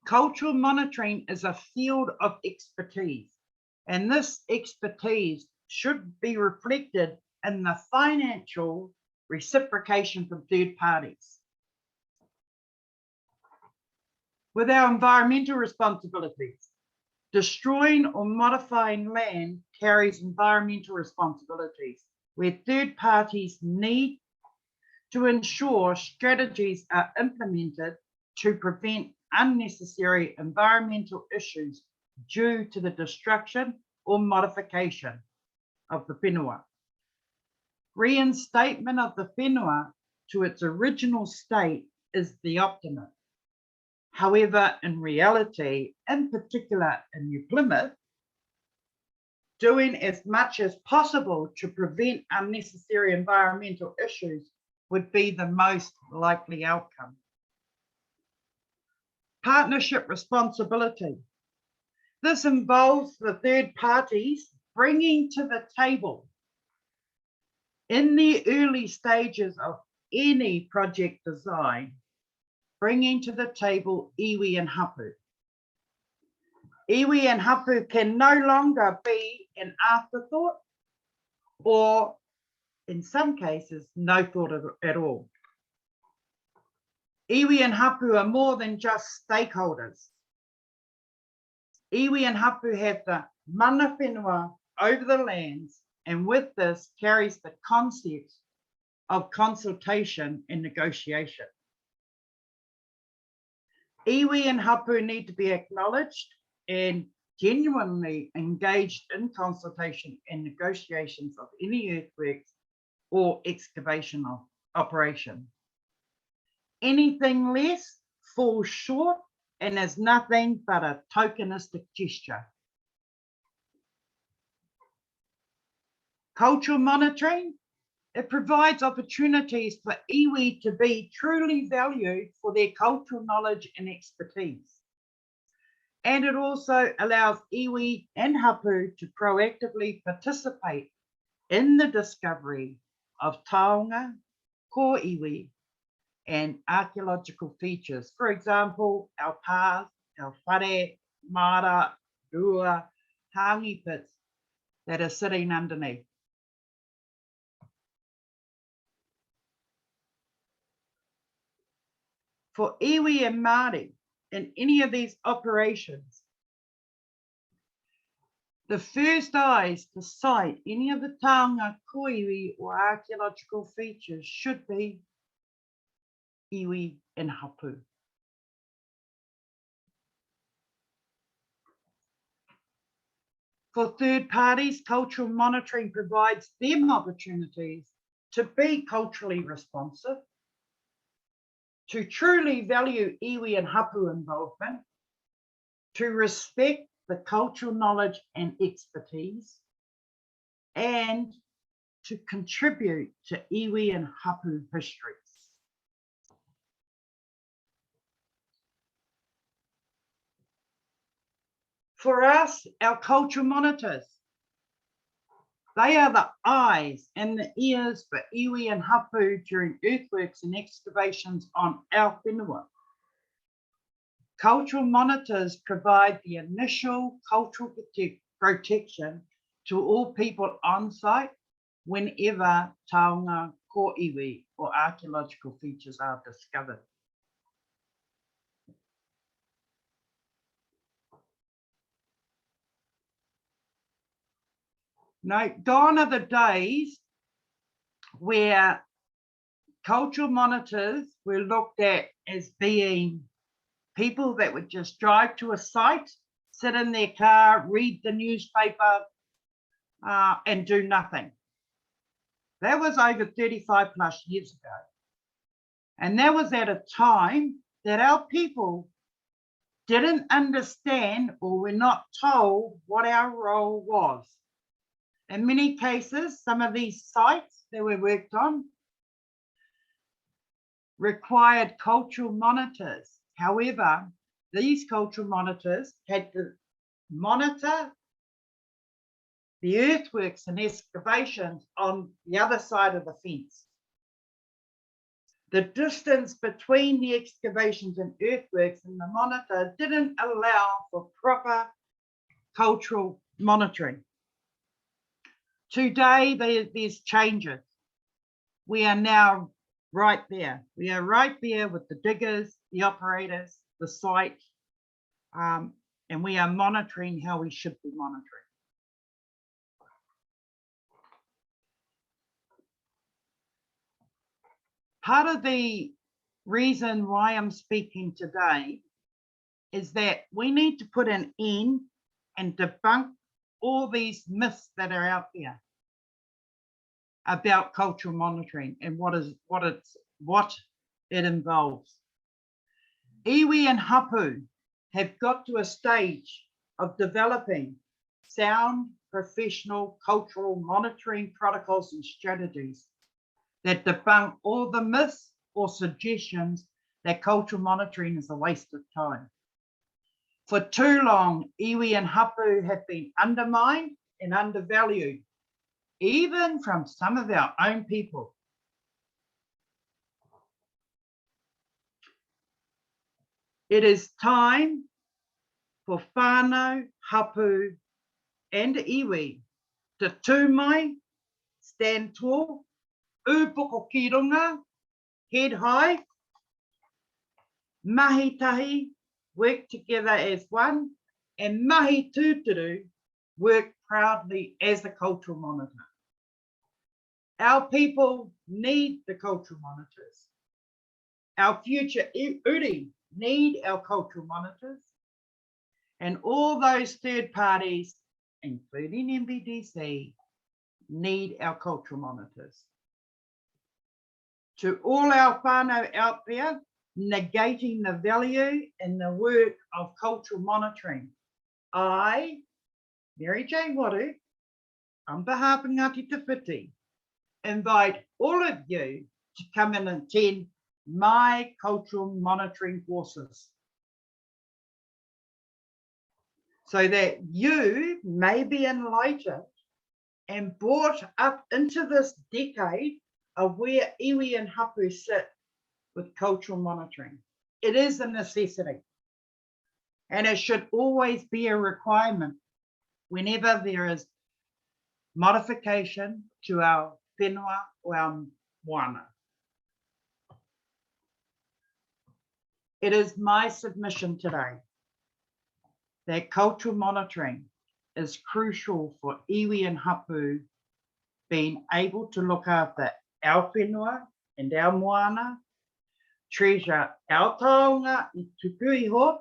Speaker 9: Cultural monitoring is a field of expertise, and this expertise should be reflected in the financial reciprocation from third parties. With our environmental responsibilities, destroying or modifying land carries environmental responsibilities, where third parties need to ensure strategies are implemented to prevent unnecessary environmental issues due to the destruction or modification of the whenua. Reinstatement of the whenua to its original state is the optimum. However, in reality, in particular in New Plymouth, doing as much as possible to prevent unnecessary environmental issues would be the most likely outcome. Partnership responsibility. This involves the third parties bringing to the table in the early stages of any project design, bringing to the table iwi and hapu. Iwi and hapu can no longer be an afterthought, or in some cases, no thought at all. Iwi and hapu are more than just stakeholders. Iwi and hapu have the mana whenua over the lands, and with this carries the concept of consultation and negotiation. Iwi and hapu need to be acknowledged and genuinely engaged in consultation and negotiations of any earthworks or excavation operation. Anything less falls short and is nothing but a tokenistic gesture. Cultural monitoring, it provides opportunities for iwi to be truly valued for their cultural knowledge and expertise. And it also allows iwi and hapu to proactively participate in the discovery of taonga, ko iwi, and archaeological features. For example, our path, our whare, mara, rua, hangi pits that are sitting underneath. For iwi and Māori in any of these operations, the first eyes to sight any of the taonga, ko iwi, or archaeological features should be iwi and hapu. For third parties, cultural monitoring provides them opportunities to be culturally responsive, to truly value iwi and hapu involvement, to respect the cultural knowledge and expertise, and to contribute to iwi and hapu histories. For us, our cultural monitors, they are the eyes and the ears for iwi and hapu during earthworks and excavations on our whenua. Cultural monitors provide the initial cultural protection to all people on site whenever taonga ko iwi or archaeological features are discovered. Now, gone are the days where cultural monitors were looked at as being people that would just drive to a site, sit in their car, read the newspaper, and do nothing. That was over 35 plus years ago. And that was at a time that our people didn't understand or were not told what our role was. In many cases, some of these sites that we worked on required cultural monitors. However, these cultural monitors had to monitor the earthworks and excavations on the other side of the fence. The distance between the excavations and earthworks and the monitor didn't allow for proper cultural monitoring. Today, there's changes. We are now right there. We are right there with the diggers, the operators, the site, and we are monitoring how we should be monitoring. Part of the reason why I'm speaking today is that we need to put an end and debunk all these myths that are out there about cultural monitoring and what it involves. Iwi and hapu have got to a stage of developing sound, professional, cultural monitoring protocols and strategies that debunk all the myths or suggestions that cultural monitoring is a waste of time. For too long, iwi and hapu have been undermined and undervalued, even from some of our own people. It is time for whānau, hapu, and iwi to tū mai, stand tall, upoko ki runga, head high, mahi tahi, work together as one, and mahi tūturu, work proudly as a cultural monitor. Our people need the cultural monitors. Our future uri need our cultural monitors, and all those third parties, including MBDC, need our cultural monitors. To all our whānau out there, negating the value and the work of cultural monitoring, I, Mary J. Waru, on behalf of Ngāti Te Whiti, invite all of you to come and attend my cultural monitoring courses so that you may be enlightened and brought up into this decade of where iwi and hapu sit with cultural monitoring. It is a necessity, and it should always be a requirement whenever there is modification to our whenua or our moana. It is my submission today that cultural monitoring is crucial for iwi and hapu being able to look after our whenua and our moana, treasure our taonga I tuku iho,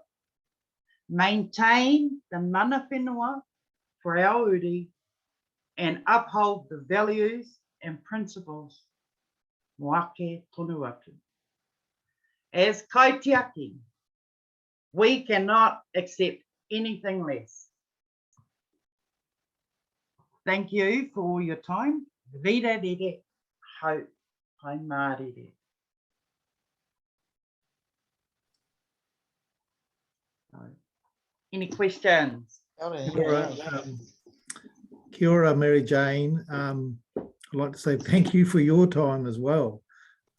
Speaker 9: maintain the mana whenua for our uri, and uphold the values and principles moake tonu atu. As kaitiaki, we cannot accept anything less. thank you for your time. Rira rere, hau, hai mārere. So, any questions?
Speaker 1: Kia ora, kia ora, Mary Jane. I'd like to say thank you for your time as well.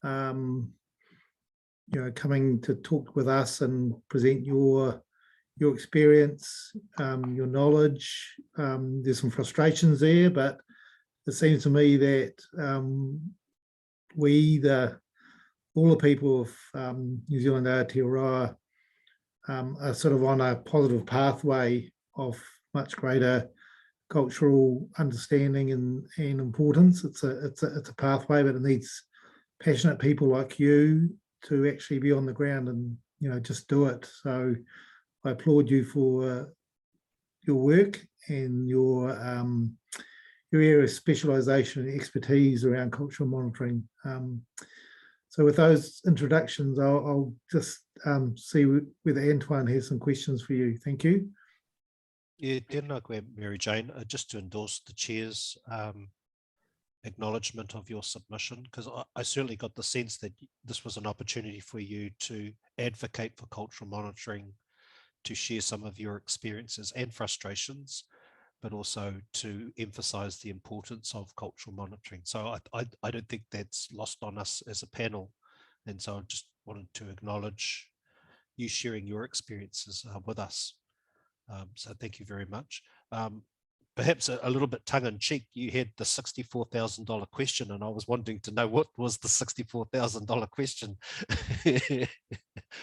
Speaker 1: You know, coming to talk with us and present your experience, your knowledge. There's some frustrations there, but it seems to me that all the people of New Zealand Aotearoa are sort of on a positive pathway of much greater cultural understanding and importance. It's a pathway, but it needs passionate people like you to actually be on the ground and, you know, just do it. So I applaud you for your work and your area of specialisation and expertise around cultural monitoring. So with those introductions, I'll just see whether Antoine has some questions for you. Thank you.
Speaker 4: Yeah, tēnā koe, Mary Jane. Just to endorse the chair's acknowledgement of your submission, because I certainly got the sense that this was an opportunity for you to advocate for cultural monitoring, to share some of your experiences and frustrations, but also to emphasize the importance of cultural monitoring. So I don't think that's lost on us as a panel. And so I just wanted to acknowledge you sharing your experiences with us. So thank you very much. Perhaps a little bit tongue-in-cheek, you had the $64,000 question, and I was wanting to know what was the $64,000 question.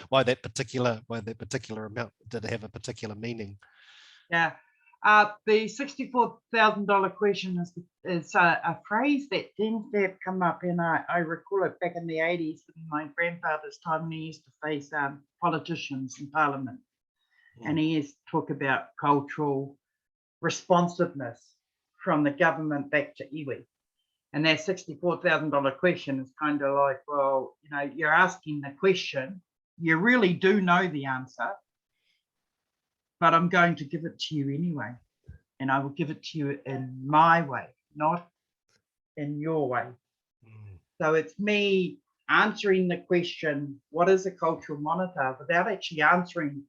Speaker 4: Why that particular amount? Did it have a particular meaning?
Speaker 9: Yeah, the $64,000 question is a phrase that tends to have come up, and I recall it back in the 80s in my grandfather's time when he used to face politicians in Parliament, and he used to talk about cultural responsiveness from the government back to iwi. And that $64,000 question is kind of like, well, you know, you're asking the question, you really do know the answer, but I'm going to give it to you anyway. And I will give it to you in my way, not in your way. So it's me answering the question, what is a cultural monitor, without actually answering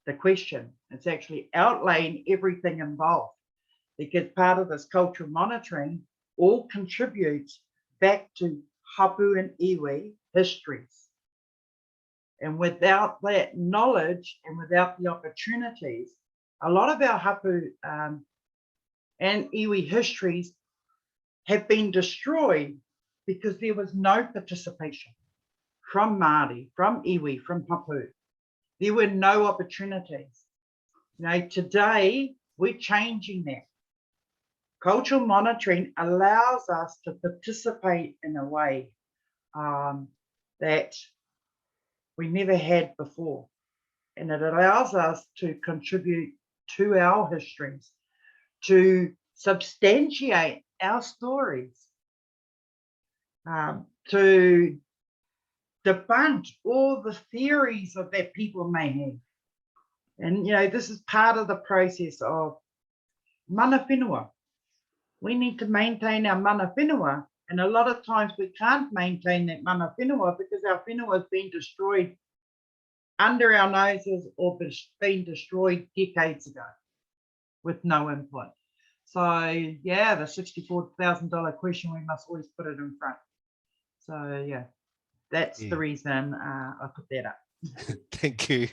Speaker 9: the question. It's actually outlaying everything involved, because part of this cultural monitoring all contributes back to hapu and iwi histories. And without that knowledge and without the opportunities, a lot of our hapu and iwi histories have been destroyed because there was no participation from Māori, from iwi, from hapu. There were no opportunities. You know, today we're changing that. Cultural monitoring allows us to participate in a way that we never had before. And it allows us to contribute to our histories, to substantiate our stories, to debunk all the theories that people may have. And, you know, this is part of the process of mana whenua. We need to maintain our mana whenua, and a lot of times we can't maintain that mana whenua because our whenua has been destroyed under our noses or been destroyed decades ago with no input. So, yeah, the $64,000 question, we must always put it in front. So, yeah. That's the reason I put that up.
Speaker 4: Thank you.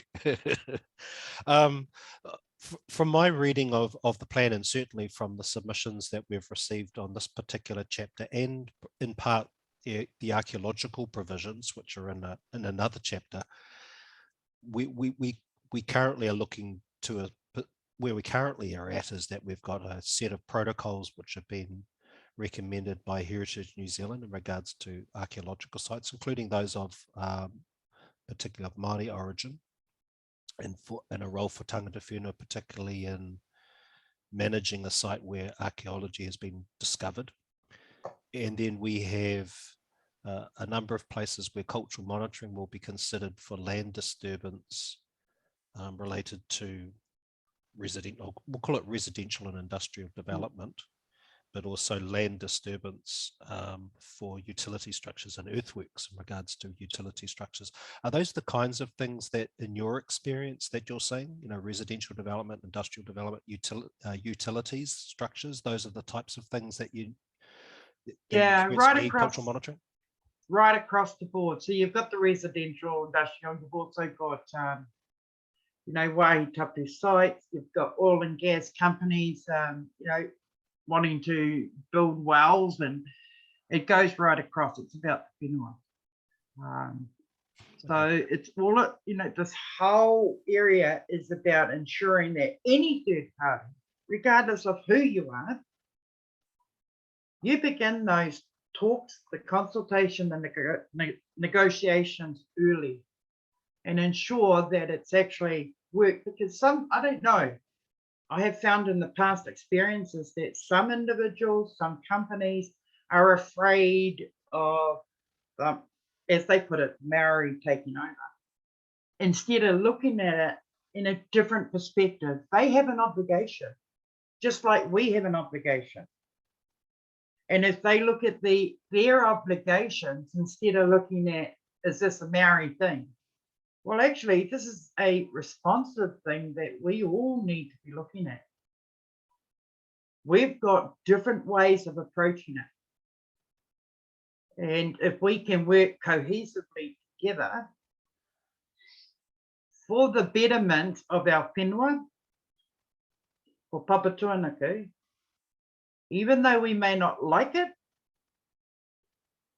Speaker 4: From my reading of the plan, and certainly from the submissions that we've received on this particular chapter, and in part the archaeological provisions, which are in another chapter, we currently are looking to where we currently are at is that we've got a set of protocols which have been recommended by Heritage New Zealand in regards to archaeological sites, including those of particularly of Maori origin, and a role for tangata whenua, particularly in managing a site where archaeology has been discovered. And then we have a number of places where cultural monitoring will be considered for land disturbance related to we'll call it residential and industrial development. but also land disturbance for utility structures and earthworks in regards to utility structures. Are those the kinds of things that, in your experience, that you're seeing? You know, residential development, industrial development, utilities structures. Those are the types of things that you.
Speaker 9: Yeah, right across
Speaker 4: cultural monitoring.
Speaker 9: Right across the board. So you've got the residential, industrial. You've also got you know, Wahitapu sites. You've got oil and gas companies, you know, wanting to build wells, and it goes right across. It's about the whenua. So it's all, you know, this whole area is about ensuring that any third party, regardless of who you are, you begin those talks, the consultation and the negotiations early, and ensure that it's actually work. Because some, I don't know, I have found in the past experiences that some individuals, some companies are afraid of, as they put it, Maori taking over. Instead of looking at it in a different perspective, they have an obligation, just like we have an obligation. And if they look at their obligations instead of looking at, is this a Maori thing? Well, actually, this is a responsive thing that we all need to be looking at. We've got different ways of approaching it. And if we can work cohesively together for the betterment of our whenua, for Papatūānuku, even though we may not like it,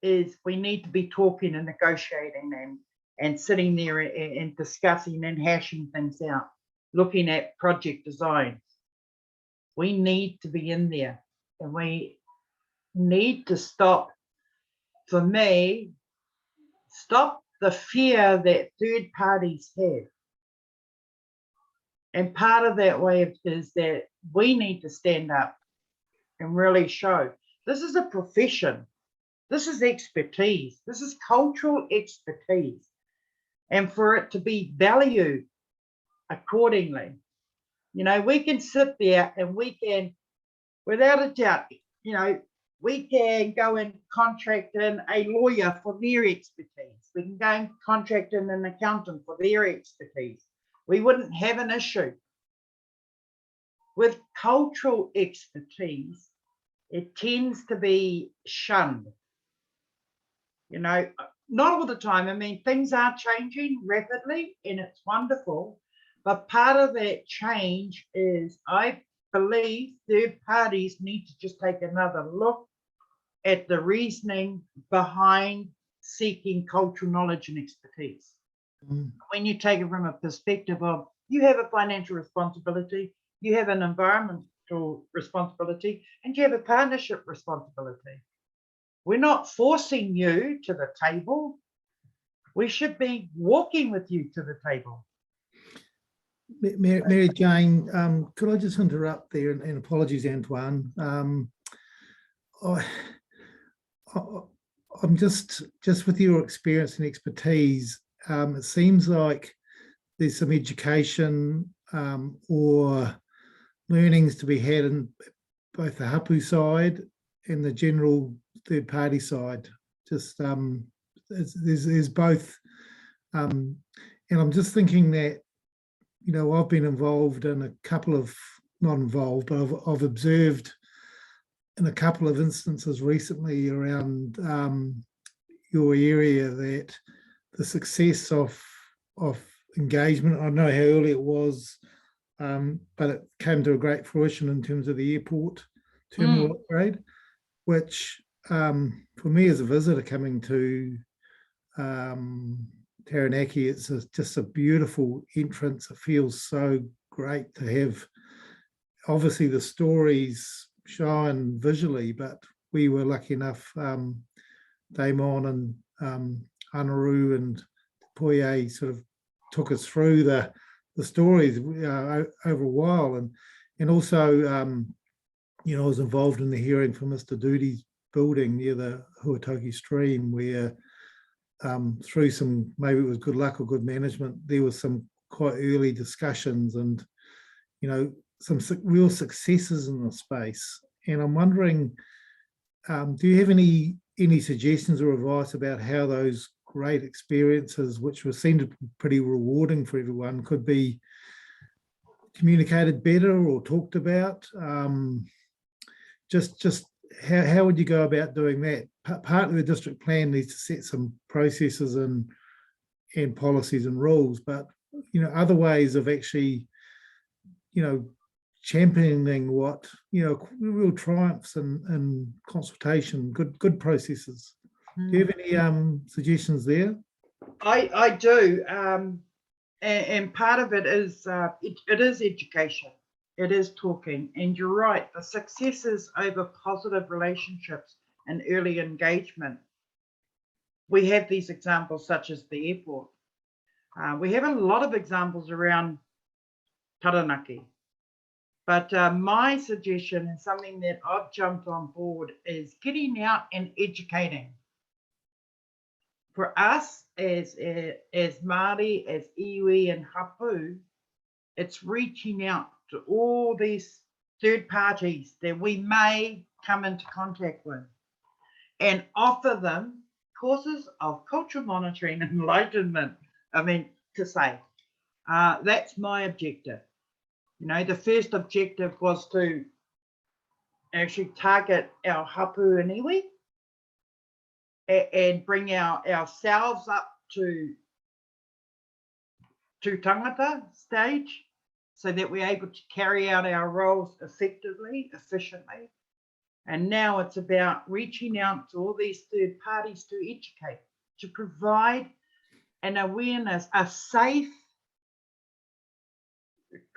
Speaker 9: is we need to be talking and negotiating and sitting there and discussing and hashing things out, looking at project designs. We need to be in there, and we need to stop, for me, stop the fear that third parties have. And part of that way is that we need to stand up and really show this is a profession, this is expertise, this is cultural expertise, and for it to be valued accordingly. You know, we can sit there and we can, without a doubt, you know, we can go and contract in a lawyer for their expertise. We can go and contract in an accountant for their expertise. We wouldn't have an issue. With cultural expertise, it tends to be shunned. You know, not all the time. I mean, things are changing rapidly and it's wonderful. But part of that change is, I believe, third parties need to just take another look at the reasoning behind seeking cultural knowledge and expertise. When you take it from a perspective of, you have a financial responsibility, you have an environmental responsibility, and you have a partnership responsibility. We're not forcing you to the table. We should be walking with you to the table.
Speaker 1: Mary Jane, could I just interrupt there, and apologies, Antoine. I'm just with your experience and expertise, it seems like there's some education or learnings to be had in both the hapu side and the general third party side. Just there's both, and I'm just thinking that, you know, I've been involved in a couple of, not involved, but I've observed in a couple of instances recently around your area that the success of engagement, I don't know how early it was, but it came to a great fruition in terms of the airport terminal upgrade, which for me as a visitor coming to Taranaki, it's just a beautiful entrance. It feels so great to have, obviously the stories shine visually, but we were lucky enough, Damon and Anaru and Poye sort of took us through the stories over a while, and also you know, I was involved in the hearing for Mr. Doodie's building near the Huatoki stream, where through some, maybe it was good luck or good management, there was some quite early discussions and, you know, some real successes in the space. And I'm wondering, do you have any suggestions or advice about how those great experiences, which were seemed to be pretty rewarding for everyone, could be communicated better or talked about? Just how would you go about doing that? Partly the district plan needs to set some processes and policies and rules, but other ways of actually championing what real triumphs and consultation, good processes. Do you have any suggestions there?
Speaker 9: I do, and part of it is it is education. It is talking, and you're right. The successes over positive relationships and early engagement. We have these examples, such as the airport. We have a lot of examples around Taranaki. But my suggestion, and something that I've jumped on board, is getting out and educating. For us as Maori, as iwi and hapu, it's reaching out to all these third parties that we may come into contact with and offer them courses of cultural monitoring and enlightenment. I mean, to say, that's my objective. The first objective was to actually target our hapu and iwi and bring ourselves up to tangata stage so that we're able to carry out our roles effectively, efficiently. And now it's about reaching out to all these third parties to educate, to provide an awareness, a safe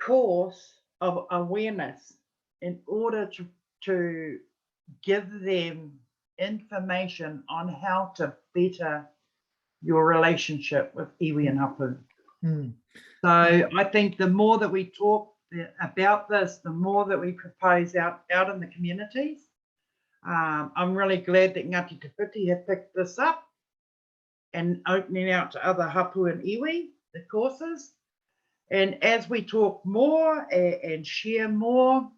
Speaker 9: course of awareness in order to give them information on how to better your relationship with iwi and hapu. So I think the more that we talk about this, the more that we propose out in the communities. I'm really glad that Ngāti Te Whiti have picked this up and opening out to other hapu and iwi, the courses. And as we talk more and share more,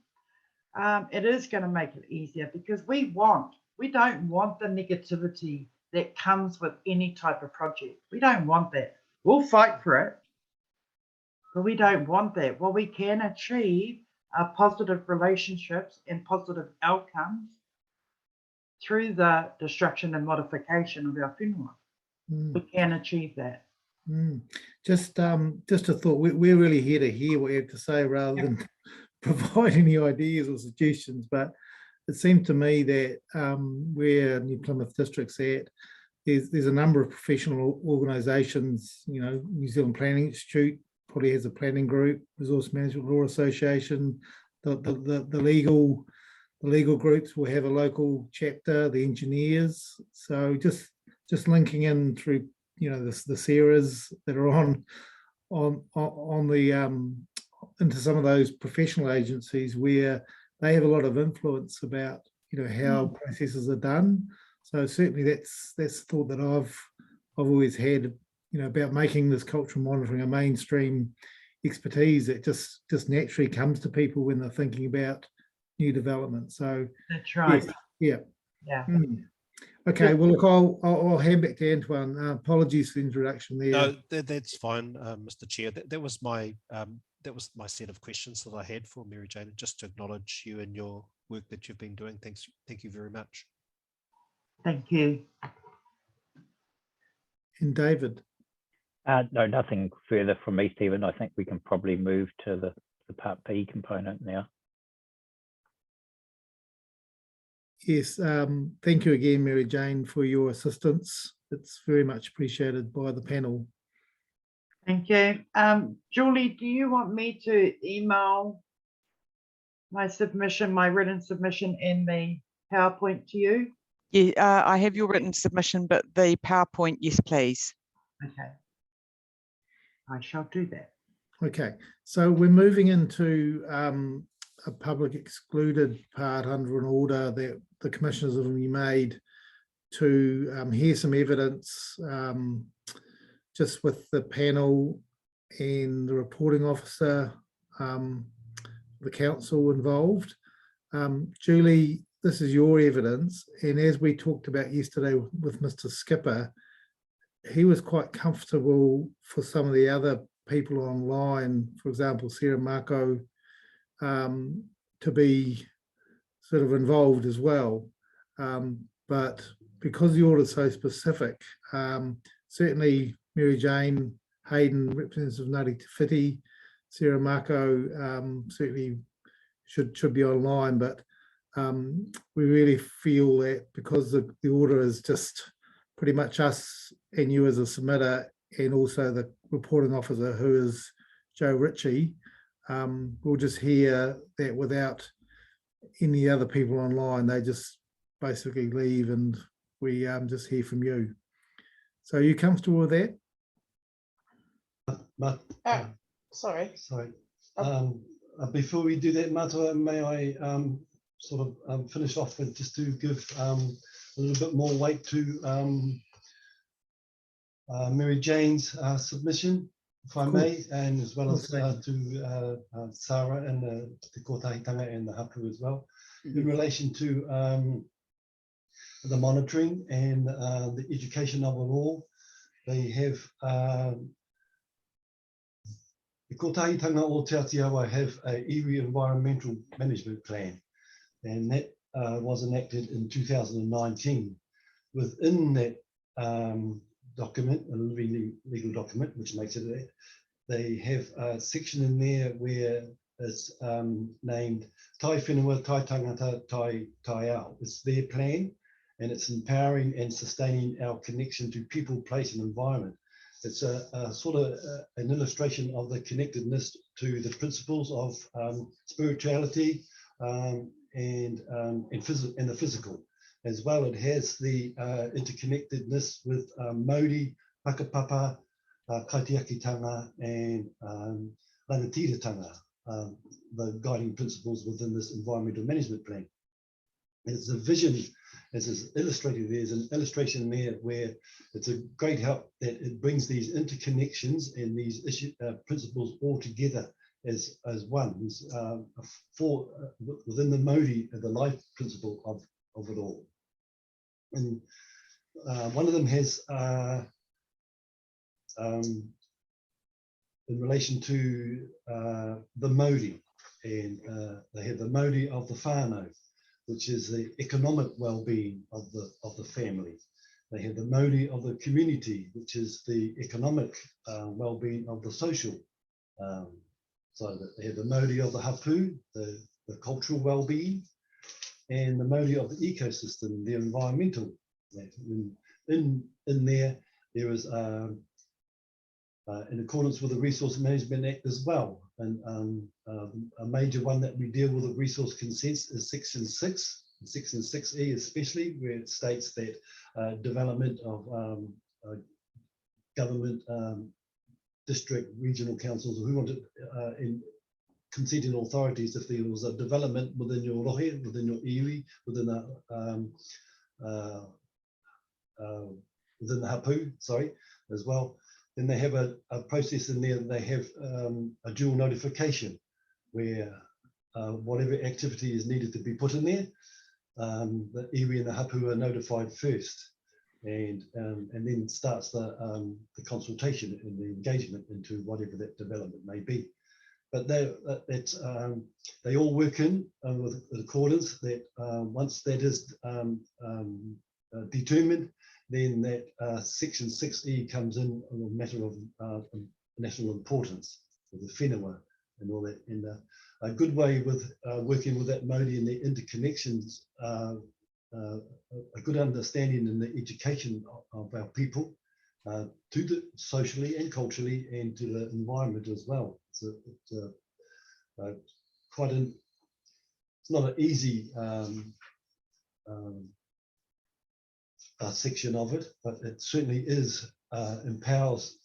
Speaker 9: it is going to make it easier, because we don't want the negativity that comes with any type of project. We don't want that. We'll fight for it, but we don't want that. What we can achieve are positive relationships and positive outcomes through the destruction and modification of our whenua. We can achieve that.
Speaker 1: Just a thought. We're really here to hear what you have to say rather than provide any ideas or suggestions. But it seemed to me that where New Plymouth District's at, there's a number of professional organisations. New Zealand Planning Institute probably has a planning group, Resource Management Law Association, the legal groups will have a local chapter, the engineers. So just linking in through the SERAs that are on the into some of those professional agencies where they have a lot of influence about how processes are done. So certainly that's the thought that I've always had about making this cultural monitoring a mainstream expertise that just naturally comes to people when they're thinking about new development. So
Speaker 9: that's right.
Speaker 1: Yes, yeah. Okay, well, look, I'll hand back to Antoine. Apologies for the introduction there.
Speaker 4: No, that's fine, Mr. Chair. That was my set of questions that I had for Mary Jane, just to acknowledge you and your work that you've been doing. Thank you very much.
Speaker 9: Thank you.
Speaker 1: And David?
Speaker 5: No, nothing further from me, Stephen. I think we can probably move to the Part B component now.
Speaker 1: Yes, thank you again, Mary Jane, for your assistance. It's very much appreciated by the panel.
Speaker 9: Thank you. Julie, do you want me to email my submission, my written submission in the PowerPoint to you?
Speaker 7: Yeah, I have your written submission, but the PowerPoint, yes, please.
Speaker 9: Okay. I shall do that.
Speaker 1: Okay, so we're moving into a public excluded part under an order that the commissioners have made to hear some evidence just with the panel and the reporting officer, the council involved. Julie, this is your evidence. And as we talked about yesterday with Mr. Skipper, he was quite comfortable for some of the other people online, for example, Sarah Marco, to be sort of involved as well. But because the order is so specific, certainly Mary Jane Hayden, representative of Ngāti Te Whiti, Sarah Marco certainly should be online, but we really feel that because the order is just pretty much us and you as a submitter, and also the reporting officer, who is Joe Ritchie, we'll just hear that without any other people online. They just basically leave and we just hear from you. So are you comfortable with that?
Speaker 6: Sorry.
Speaker 2: Sorry. Before we do that, Matua, may I sort of finish off with just to give a little bit more weight to Mary Jane's submission, if I may, and as well as to Sarah and the kotahitanga and the hapu as well, in relation to the monitoring and the education of it all. They have the kotahitanga o Te Atiawa have a iwi environmental management plan, and that was enacted in 2019. Within that document, a living legal document, which makes it that, they have a section in there where it's named Tai Whenua, Tai Tangata, Tai Ao. It's their plan, and it's empowering and sustaining our connection to people, place and environment. It's a sort of an illustration of the connectedness to the principles of spirituality and the physical. As well, it has the interconnectedness with Maori, Pakapapa, Kaitiakitanga, and Rangatiratanga, the guiding principles within this environmental management plan. It's a vision, as is illustrated. There's an illustration there where it's a great help that it brings these interconnections and these principles all together as one. There's within the Maori, the life principle of it all. And one of them has, in relation to the Maori, and they have the Maori of the whānau, which is the economic well-being of the family. They have the Maori of the community, which is the economic well-being of the social. So that they have the Maori of the hapu, the cultural well-being, and the Maori of the ecosystem, the environmental. In there is in accordance with the Resource Management Act as well. And a major one that we deal with resource consents is Section 6, Section 6E especially, where it states that development of government, district, regional councils, or who wanted in consenting authorities, if there was a development within your rohe, within your iwi, within the hapu, sorry, as well, then they have a process in there that they have a dual notification where whatever activity is needed to be put in there, the iwi and the hapu are notified first, and then starts the consultation and the engagement into whatever that development may be. But they all work in with accordance that once that is determined, then that Section 6E comes in on a matter of national importance for the whenua and all that. And a good way with working with that Maori and the interconnections, a good understanding in the education of our people, to the socially and culturally, and to the environment as well. It's quite an, it's not an easy section of it, but it certainly is empowers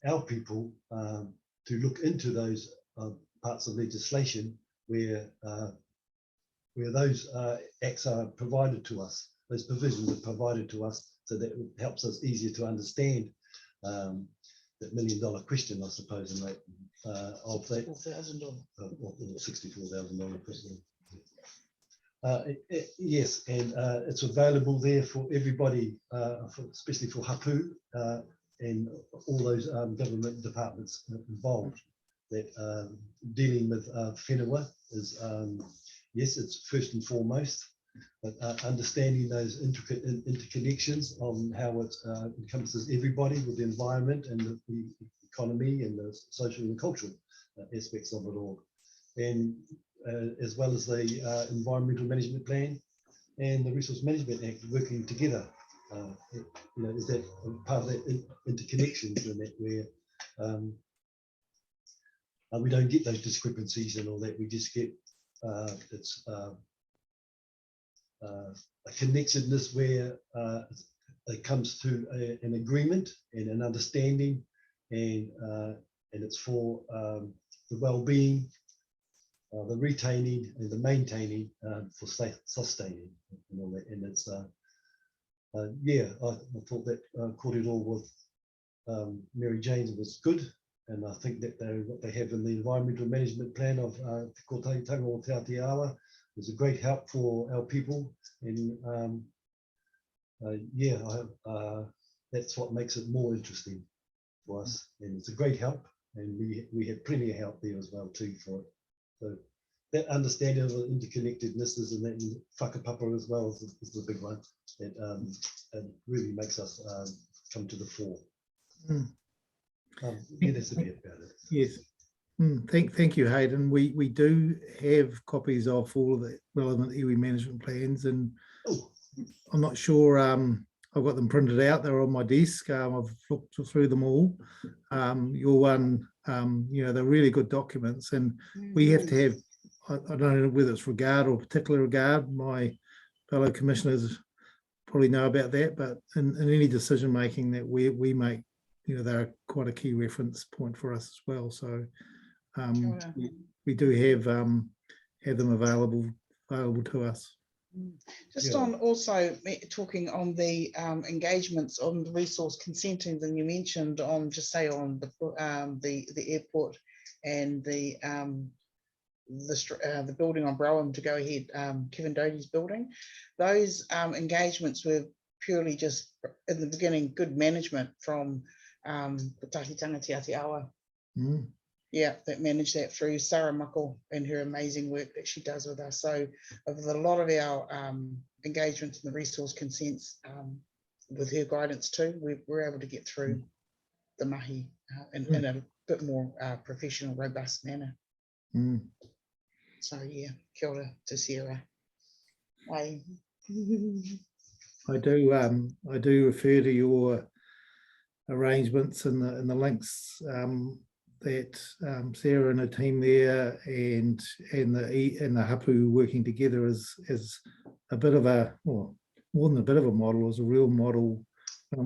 Speaker 2: our people to look into those parts of legislation where those acts are provided to us, those provisions are provided to us, so that it helps us easier to understand that $1 million question, I suppose, and that of that $64,000 question. Yes, and it's available there for everybody, especially for hapu and all those government departments involved. That dealing with whenua is, yes, it's first and foremost, but understanding those intricate interconnections on how it encompasses everybody with the environment and the economy and the social and cultural aspects of it all. And as well as the Environmental Management Plan and the Resource Management Act working together. Is that part of that interconnections and that where we don't get those discrepancies and all that. We just get it's a connectedness where it comes to an agreement and an understanding, and it's for the well-being, the retaining and the maintaining for sustaining and all that. And it's yeah, I thought that corridor with Mary Jane's was good, and I think that what they have in the environmental management plan of Te Kotaitanga o Te Aotearoa is a great help for our people. And yeah, that's what makes it more interesting for us, and it's a great help, and we have plenty of help there as well too for it. So that understanding of the interconnectedness is, and that whakapapa as well is the big one that really makes us come to the fore. Yeah, that's a bit about it.
Speaker 1: Yes. Thank you, Hayden. We do have copies of all of the relevant iwi management plans, and I'm not sure I've got them printed out. They're on my desk. I've looked through them all. Your one, they're really good documents, and we have to have, I don't know whether it's regard or particular regard. My fellow commissioners probably know about that, but in any decision making that we make, they're quite a key reference point for us as well. So we do have them available to us.
Speaker 6: Just on also talking on the engagements on the resource consenting that you mentioned on, just say on the airport and the building on Brougham to go ahead, Kevin Doty's building. Those engagements were purely just in the beginning good management from the Tahitanga Te Aotearoa. Yeah, that managed that through Sarah Muckle and her amazing work that she does with us. So with a lot of our engagements in the resource consents, with her guidance too, we're able to get through the mahi in a bit more professional, robust manner. So yeah, kia ora to Sarah. I
Speaker 1: do refer to your arrangements and the links that Sarah and her team there and the hapu working together is a bit of a, well, more than a bit of a model, is a real model when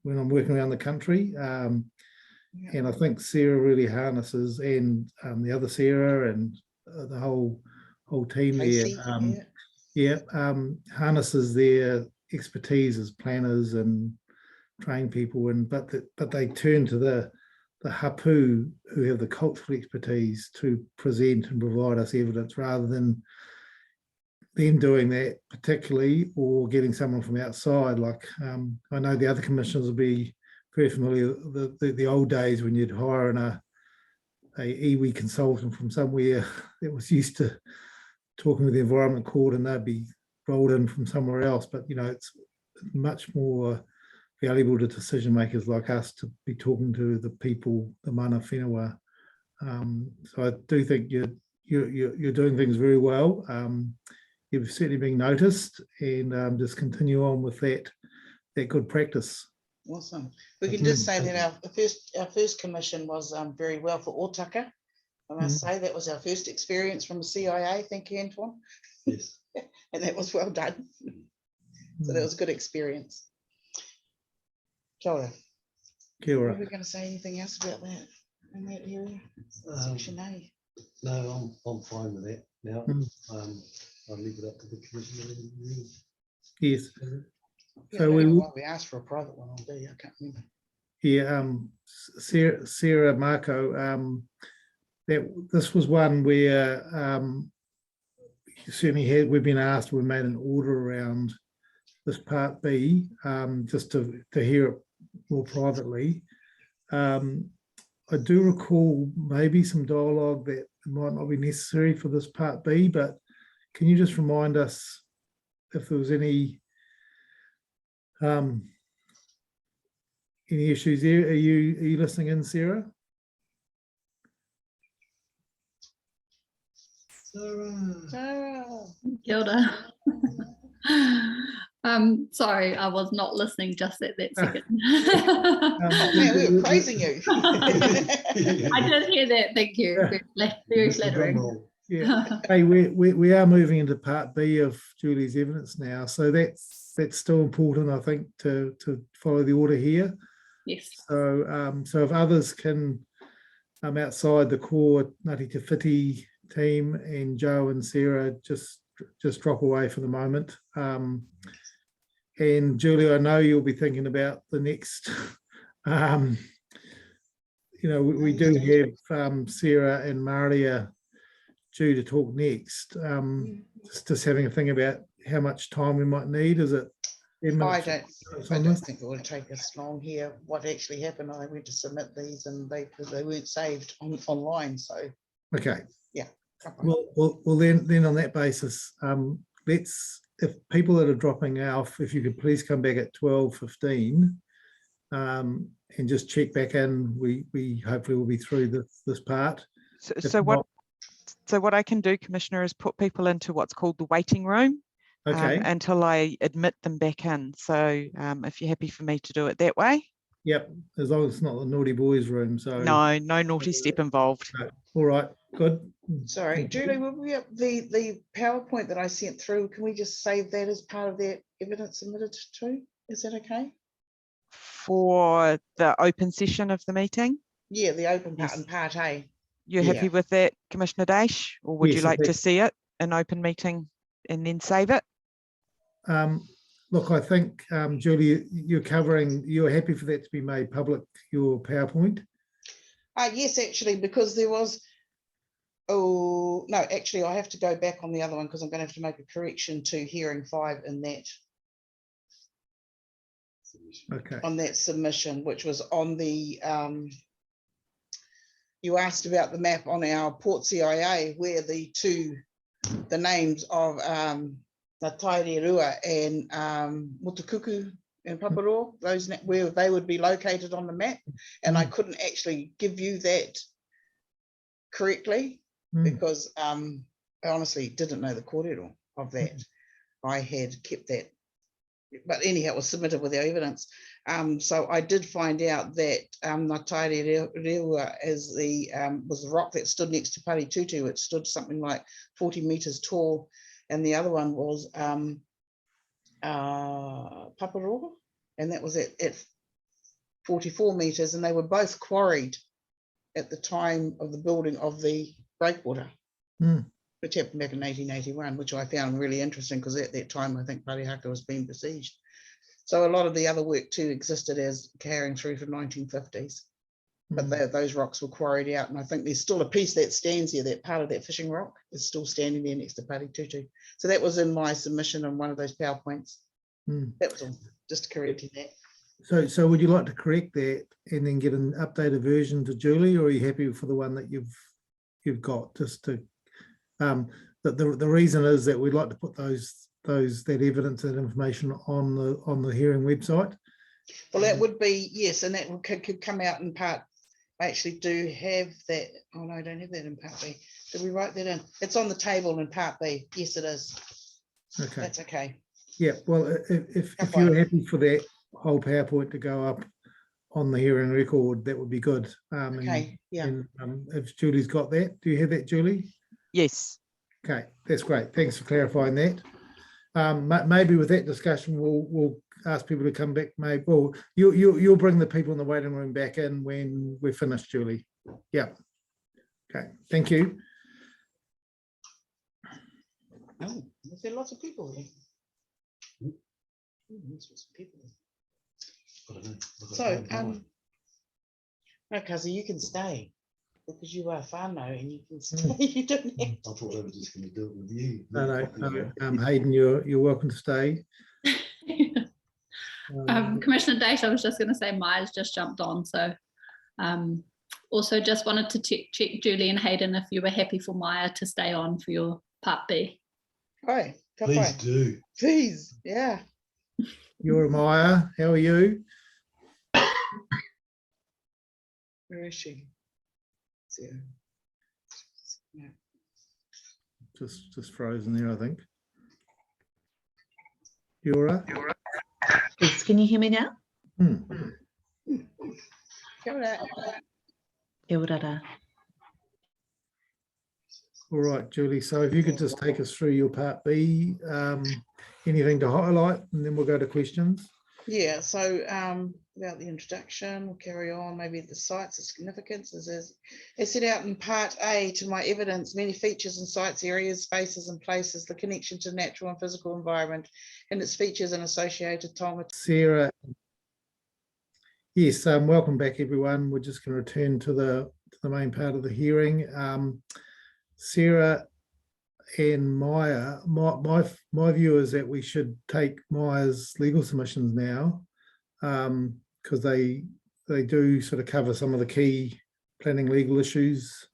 Speaker 1: I'm working around the country. And I think Sarah really harnesses, and the other Sarah and the whole team there, harnesses their expertise as planners and train people, but they turn to the hapu who have the cultural expertise to present and provide us evidence, rather than them doing that particularly or getting someone from outside. Like I know the other commissioners will be very familiar with the old days when you'd hire a iwi consultant from somewhere that was used to talking with the Environment Court, and they'd be rolled in from somewhere else. But it's much more valuable to decision makers like us to be talking to the people, the mana whenua. So I do think you're doing things very well. You've certainly been noticed, and just continue on with that good practice.
Speaker 6: Awesome. We can just say that our first commission was very well for Otaka. I must say that was our first experience from the CIA. Thank you, Antoine.
Speaker 2: Yes.
Speaker 6: And that was well done. So that was a good experience. Kia ora.
Speaker 1: Kia ora.
Speaker 6: Are we going to say anything else about that in that area? Section A.
Speaker 2: No, I'm fine with that now. I'll leave it up to the commissioner.
Speaker 1: Yes.
Speaker 6: Yeah,
Speaker 1: So
Speaker 6: we asked for a private one all day. I can't remember.
Speaker 1: Yeah, Sarah Marco, that this was one where certainly we've been asked, we made an order around this part B, just to hear it more privately. I do recall maybe some dialogue that might not be necessary for this part B, but can you just remind us if there was any issues there? Are you listening in, Sarah?
Speaker 6: Sarah.
Speaker 3: Kia ora. Sorry, I was not listening just at that second.
Speaker 6: Oh man, we were praising you.
Speaker 3: I did hear that. Thank you. Very flattering.
Speaker 1: Yeah. Hey, we are moving into part B of Julie's evidence now, so that's still important, I think, to follow the order here.
Speaker 3: Yes.
Speaker 1: So so if others can, outside the core Ngāti Te Whiti team and Joe and Sarah, just drop away for the moment. And Julie, I know you'll be thinking about the next. You know, we do have Sarah and Maria due to talk next. Just having a think about how much time we might need. Is it 10 minutes?
Speaker 6: I don't think it will take us long here. What actually happened, I went to submit these and they weren't saved online. So
Speaker 1: Okay.
Speaker 6: yeah.
Speaker 1: Well, then on that basis, if people that are dropping off, if you could please come back at 12:15 and just check back in. We hopefully will be through this part.
Speaker 7: So what I can do, Commissioner, is put people into what's called the waiting room.
Speaker 1: Okay.
Speaker 7: Until I admit them back in. So if you're happy for me to do it that way.
Speaker 1: Yep, as long as it's not the naughty boys room. So
Speaker 7: no naughty step involved.
Speaker 1: No. All right, good.
Speaker 6: Sorry, Julie, will we the PowerPoint that I sent through, can we just save that as part of the evidence submitted too? Is that okay?
Speaker 7: For the open session of the meeting?
Speaker 6: Yeah, the open part in part A.
Speaker 7: You're happy with that, Commissioner Dash? Or would you like to see it in open meeting and then save it?
Speaker 1: Look, I think, Julie, you're happy for that to be made public, your PowerPoint?
Speaker 6: Yes, actually, because there was, no, actually, I have to go back on the other one because I'm going to have to make a correction to hearing 5 in that.
Speaker 1: Okay.
Speaker 6: On that submission, which was on the, you asked about the map on our Port CIA where the names of the Tairerua and Motukuku and Paparoa, those where they would be located on the map, and I couldn't actually give you that correctly because I honestly didn't know the kōrero of that. I had kept that, but anyhow, it was submitted with our evidence. So I did find out that the Tairerua is was the rock that stood next to Paritutu. It stood something like 40 meters tall. And the other one was Paparoa, and that was at 44 meters, and they were both quarried at the time of the building of the breakwater, which happened back in 1881, which I found really interesting because at that time I think Parihaka was being besieged. So a lot of the other work too existed as carrying through from 1950s. But those rocks were quarried out, and I think there's still a piece that stands here, that part of that fishing rock is still standing there next to Paritutu. So that was in my submission on one of those PowerPoints. That was all, just correcting that.
Speaker 1: So would you like to correct that and then get an updated version to Julie, or are you happy for the one that you've got? Just to the reason is that we'd like to put that evidence and information on the hearing website.
Speaker 6: Well, that would be, yes, and that could come out in part. I actually do have that. Oh no, I don't have that in part B. Did we write that in? It's on the table in part B. Yes, it is.
Speaker 1: Okay.
Speaker 6: That's okay.
Speaker 1: Yeah, well, if you're happy for that whole PowerPoint to go up on the hearing record, that would be good.
Speaker 6: Okay, yeah.
Speaker 1: And if Julie's got that, do you have that, Julie?
Speaker 7: Yes.
Speaker 1: Okay, that's great. Thanks for clarifying that. Maybe with that discussion, we'll ask people to come back. Maybe, well, you'll bring the people in the waiting room back in when we're finished, Julie. Yeah. Okay. Thank you.
Speaker 6: Oh, there's been lots of people here. There's lots of people. So, no, Kazi, you can stay. because you are whānau and you can stay. You don't have
Speaker 2: I thought they were just going to do it with you.
Speaker 1: No, Hayden, you're welcome to stay.
Speaker 3: Commissioner Date, I was just going to say Maya's just jumped on, so also just wanted to check Julie and Hayden if you were happy for Maya to stay on for your part B.
Speaker 6: Right,
Speaker 2: Please do.
Speaker 6: please, yeah.
Speaker 1: You're Maya, how are you?
Speaker 6: Where is she? Yeah.
Speaker 1: Just frozen there, I think. You're
Speaker 10: Yes, can you hear me now?
Speaker 6: Kia ora.
Speaker 10: Kia ora.
Speaker 1: all right, Julie. So if you could just take us through your part B, anything to highlight, and then we'll go to questions.
Speaker 6: Yeah, so about the introduction, we'll carry on, maybe the sites of significance as set out in part A to my evidence, many features and sites, areas, spaces and places, the connection to natural and physical environment and its features and associated time.
Speaker 1: Sarah, yes, welcome back everyone. We're just going to return to the main part of the hearing. Sarah and Maya, my view is that we should take Maya's legal submissions now, because they do sort of cover some of the key planning legal issues.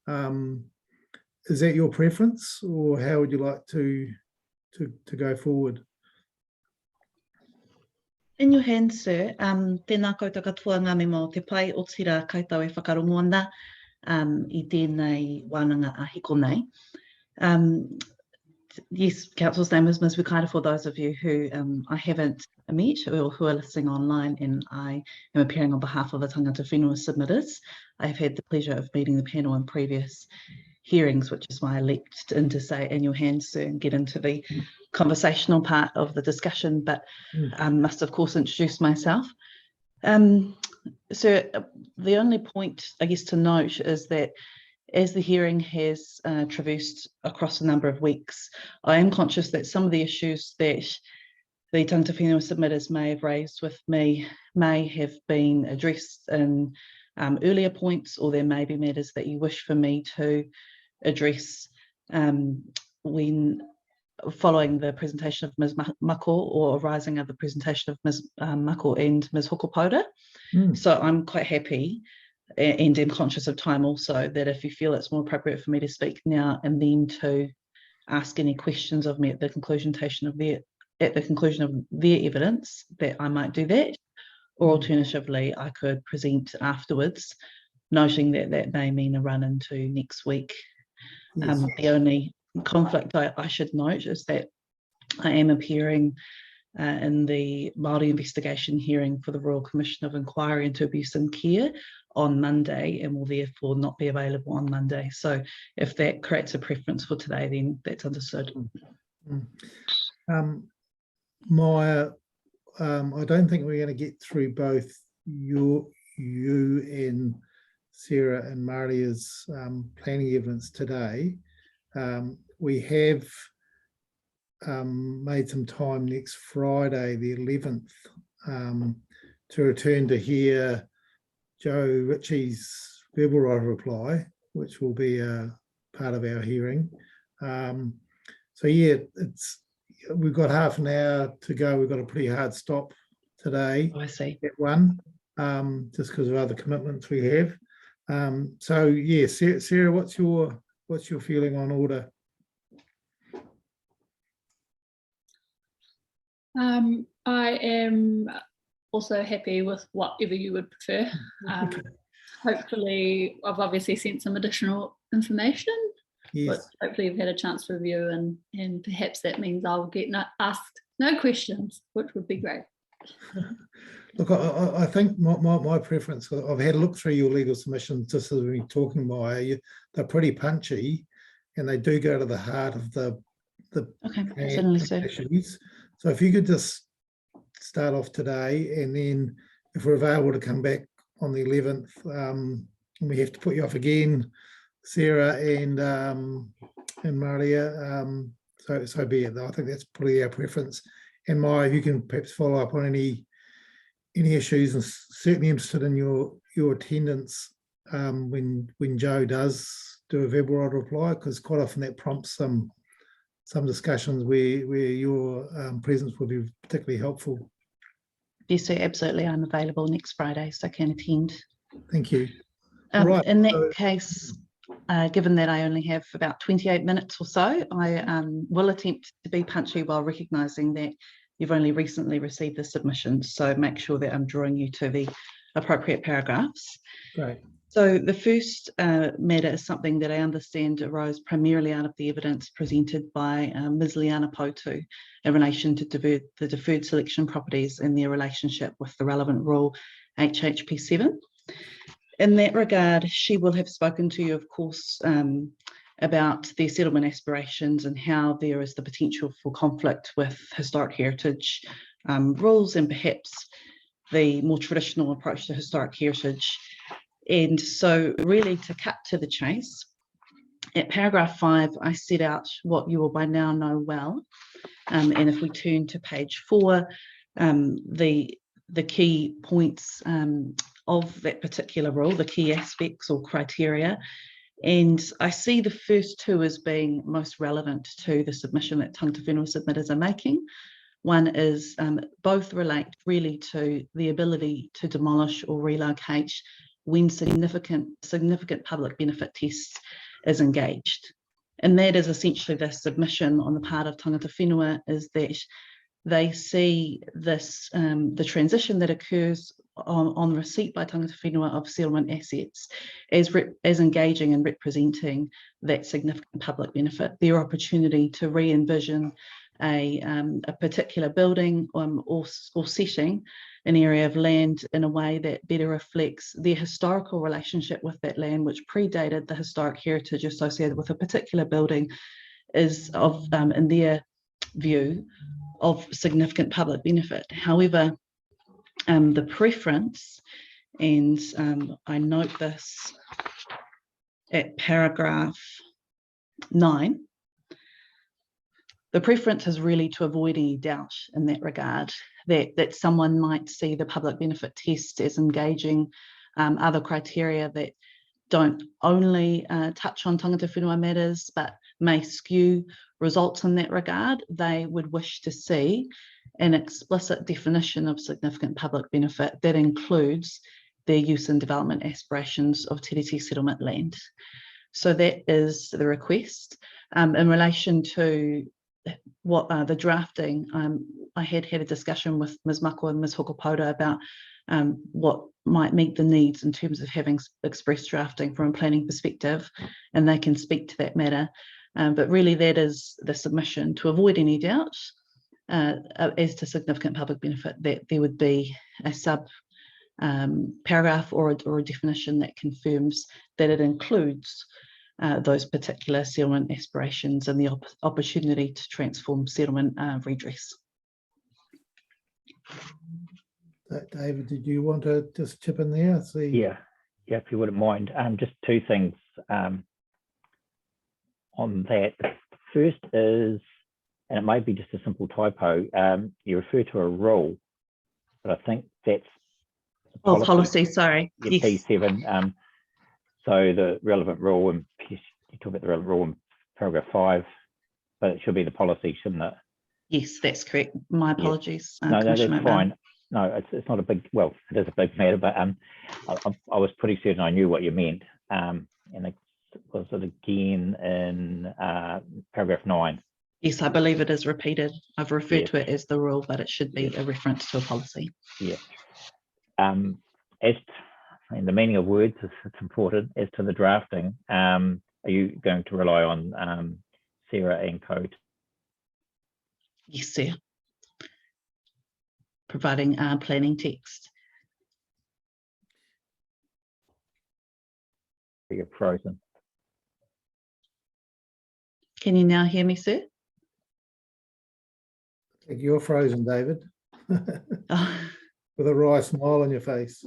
Speaker 1: Is that your preference, or how would you like to go forward?
Speaker 10: In your hands, sir. Tēnā koutou katoa ngā me mō te pai o tira kaitau e whakarongo ana I tēnei wānanga a hiko nei. Yes, Council's name is Ms. Wikaira for those of you who I haven't met or who are listening online, and I am appearing on behalf of the tangata whenua submitters. I've had the pleasure of meeting the panel in previous hearings, which is why I leaped in to say in your hands, sir, and get into the conversational part of the discussion, but must of course introduce myself. So the only point I guess to note is that as the hearing has traversed across a number of weeks, I am conscious that some of the issues that the tangata whenua submitters may have raised with me may have been addressed in earlier points, or there may be matters that you wish for me to address when following the presentation of Ms. Mako, or arising of the presentation of Ms. Mako and Ms. Hokopoda. So I'm quite happy and am conscious of time also, that if you feel it's more appropriate for me to speak now and then to ask any questions of me at the conclusion of their evidence, that I might do that, or alternatively I could present afterwards, noting that that may mean a run into next week. Yes. The only conflict I should note is that I am appearing in the Maori investigation hearing for the Royal Commission of Inquiry into Abuse and Care on Monday, and will therefore not be available on Monday. So if that creates a preference for today, then that's understood.
Speaker 1: Maya, I don't think we're going to get through both you and Sarah and Maria's planning evidence today. We have made some time next Friday, the 11th, to return to hear Joe Ritchie's verbal right of reply, which will be a part of our hearing. So yeah, we've got half an hour to go. We've got a pretty hard stop today.
Speaker 10: I see.
Speaker 1: At 1, just because of other commitments we have. So yeah, Sarah, what's your feeling on order?
Speaker 3: I am also happy with whatever you would prefer. Hopefully, I've obviously sent some additional information,
Speaker 1: yes,
Speaker 3: which hopefully you've had a chance to review, and perhaps that means I'll get asked no questions, which would be great.
Speaker 1: Look, I think my preference, I've had a look through your legal submissions just as we've been talking, Maya. They're pretty punchy, and they do go to the heart of the issues. So if you could just start off today, and then if we're available to come back on the 11th, and we have to put you off again, Sarah and Maria, so be it. I think that's probably our preference. And Maya, you can perhaps follow up on any issues, and certainly interested in your attendance when Joe does do a verbal right of reply, because quite often that prompts some discussions where your presence will be particularly helpful.
Speaker 10: Yes, sir, absolutely. I'm available next Friday, so I can attend.
Speaker 1: Thank you. Right.
Speaker 10: In that case, given that I only have about 28 minutes or so, I will attempt to be punchy while recognising that you've only recently received the submissions. So make sure that I'm drawing you to the appropriate paragraphs.
Speaker 1: Great. So
Speaker 10: the first matter is something that I understand arose primarily out of the evidence presented by Ms. Liana Potu in relation to the deferred selection properties and their relationship with the relevant rule HHP 7. In that regard, she will have spoken to you, of course, about their settlement aspirations and how there is the potential for conflict with historic heritage rules and perhaps the more traditional approach to historic heritage. And so really to cut to the chase, at paragraph 5, I set out what you will by now know well. And if we turn to page 4, the key points of that particular rule, the key aspects or criteria. And I see the first 2 as being most relevant to the submission that tangata whenua submitters are making. One is both relate really to the ability to demolish or relocate when significant public benefit tests is engaged. And that is essentially the submission on the part of tangata whenua, is that they see this, the transition that occurs on receipt by tangata whenua of settlement assets as engaging and representing that significant public benefit, their opportunity to re-envision a particular building or setting, an area of land in a way that better reflects their historical relationship with that land, which predated the historic heritage associated with a particular building, is of, in their view, of significant public benefit. However, the preference, and I note this at paragraph 9, the preference is really to avoid any doubt in that regard, that someone might see the public benefit test as engaging other criteria that don't only touch on tangata whenua matters, but may skew results in that regard. They would wish to see an explicit definition of significant public benefit that includes their use and development aspirations of tiriti settlement land. So that is the request. In relation to what the drafting, I had a discussion with Ms. Mako and Ms. Hokopoda about what might meet the needs in terms of having express drafting from a planning perspective, and they can speak to that matter. But really that is the submission, to avoid any doubt as to significant public benefit, that there would be a sub paragraph or a definition that confirms that it includes those particular settlement aspirations and the opportunity to transform settlement redress.
Speaker 1: David, did you want to just chip in there?
Speaker 5: Yeah, if you wouldn't mind. Just 2 things on that. First is, and it may be just a simple typo, you refer to a rule, but I think that's
Speaker 10: policy, sorry.
Speaker 5: Yes. P7. So the relevant rule, and you talk about the relevant rule in paragraph 5, but it should be the policy, shouldn't it?
Speaker 10: Yes, that's correct. My apologies.
Speaker 5: Yeah. No, that's fine. No, it's not a big, well, it is a big matter, but I was pretty certain I knew what you meant. And it was it again in paragraph 9.
Speaker 10: Yes, I believe it is repeated. I've referred to it as the rule, but it should be a reference to a policy.
Speaker 5: Yeah. And the meaning of words is important. As to the drafting, are you going to rely on Sarah and Code?
Speaker 10: Yes, sir. Providing planning text.
Speaker 5: You're frozen.
Speaker 10: Can you now hear me, sir?
Speaker 1: You're frozen, David. With a wry smile on your face.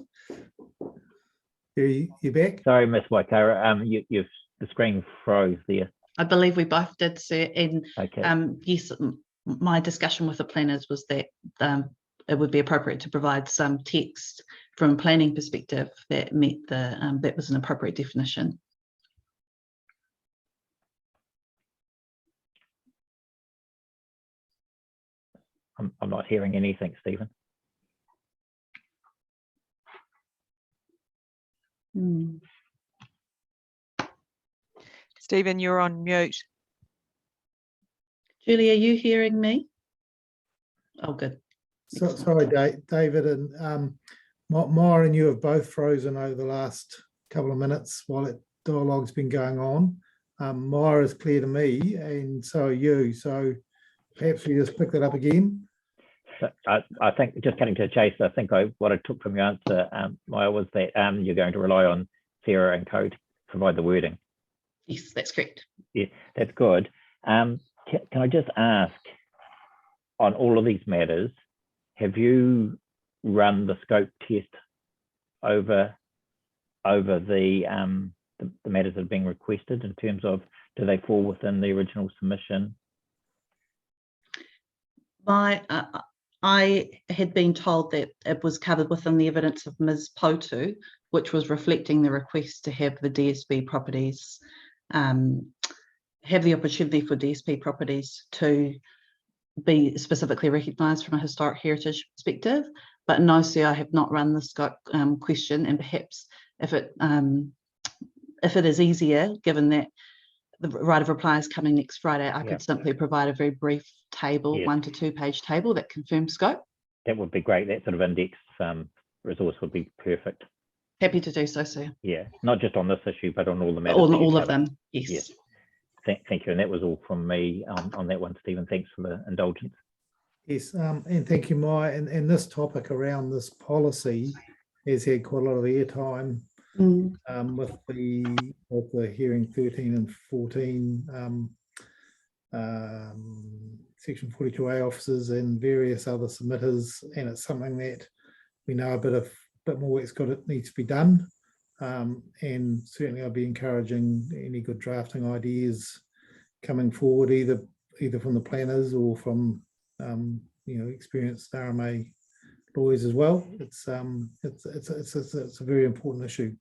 Speaker 1: You back?
Speaker 5: Sorry, Miss Waitara. You've the screen froze there.
Speaker 10: I believe we both did, sir. And
Speaker 5: okay.
Speaker 10: Yes, my discussion with the planners was that it would be appropriate to provide some text from a planning perspective that met the that was an appropriate definition.
Speaker 5: I'm not hearing anything, Stephen.
Speaker 7: Stephen, you're on mute.
Speaker 10: Julie, are you hearing me? Oh, good.
Speaker 1: So, sorry, David and Maori and you have both frozen over the last couple of minutes while that dialogue's been going on. Maori is clear to me, and so are you. So perhaps we just pick that up again.
Speaker 5: So I think, just cutting to the chase, I think what I took from your answer, Maya, was that you're going to rely on Sarah and Co to provide the wording.
Speaker 10: Yes, that's correct.
Speaker 5: Yeah, that's good. Can I just ask, on all of these matters, have you run the scope test over the matters that are being requested in terms of, do they fall within the original submission?
Speaker 10: I had been told that it was covered within the evidence of Ms. Potu, which was reflecting the request to have the DSB properties, have the opportunity for DSB properties to be specifically recognised from a historic heritage perspective. But no, sir, I have not run the scope question, and perhaps if it is easier, given that the right of reply is coming next Friday, I could simply provide a very brief table, 1 to 2 page table that confirms scope.
Speaker 5: That would be great. That sort of index resource would be perfect.
Speaker 10: Happy to do so, sir.
Speaker 5: Yeah, not just on this issue, but on all the matters.
Speaker 10: All of them, yes.
Speaker 5: Yes. Thank you. And that was all from me on that one, Stephen. Thanks for the indulgence. Yes,
Speaker 1: and thank you, Maya. And this topic around this policy has had quite a lot of airtime with the hearing 13 and 14 section 42A officers and various other submitters, and it's something that we know a bit more work's needs to be done. And certainly I'll be encouraging any good drafting ideas coming forward, either from the planners or from experienced RMA lawyers as well. It's a very important issue.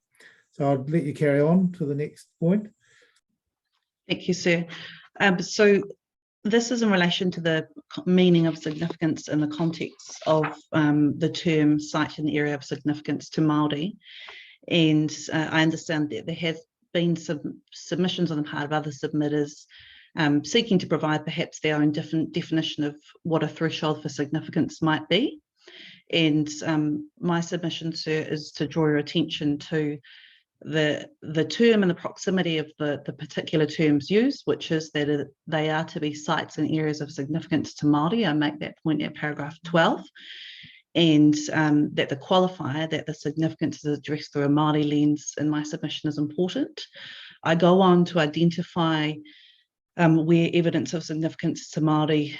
Speaker 1: So I'll let you carry on to the next point.
Speaker 10: Thank you, sir. So this is in relation to the meaning of significance in the context of the term site in the area of significance to Māori. And I understand that there have been some submissions on the part of other submitters seeking to provide perhaps their own different definition of what a threshold for significance might be. And my submission, sir, is to draw your attention to the term and the proximity of the particular terms used, which is that they are to be sites and areas of significance to Māori. I make that point at paragraph 12. And that the qualifier, that the significance is addressed through a Māori lens in my submission is important. I go on to identify where evidence of significance to Māori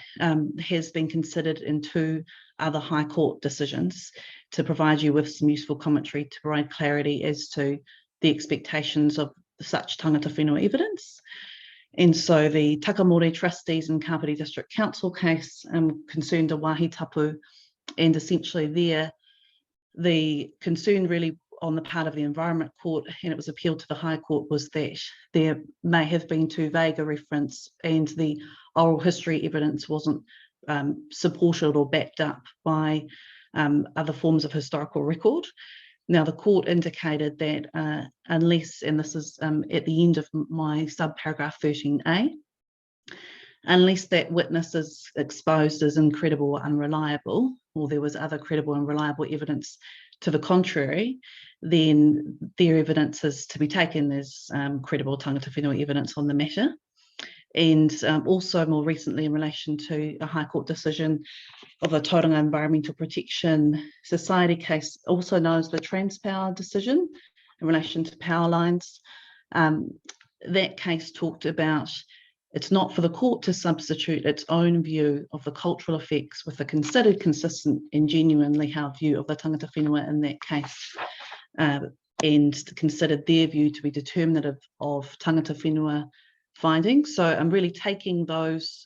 Speaker 10: has been considered in 2 other High Court decisions to provide you with some useful commentary to provide clarity as to the expectations of such tangata whenua evidence. And so the Takamori Trustees and Kapiti District Council case concerned a wāhi tapu, and essentially there, the concern really on the part of the Environment Court, and it was appealed to the High Court, was that there may have been too vague a reference and the oral history evidence wasn't supported or backed up by other forms of historical record. Now, the court indicated that unless, and this is at the end of my subparagraph 13A, unless that witness is exposed as incredible or unreliable, or there was other credible and reliable evidence to the contrary, then their evidence is to be taken as credible tangata whenua evidence on the matter. And also more recently in relation to a High Court decision of the Tauranga Environmental Protection Society case, also known as the Transpower decision in relation to power lines. That case talked about it's not for the court to substitute its own view of the cultural effects with a considered, consistent and genuinely held view of the tangata whenua in that case, and considered their view to be determinative of tangata whenua findings. So I'm really taking those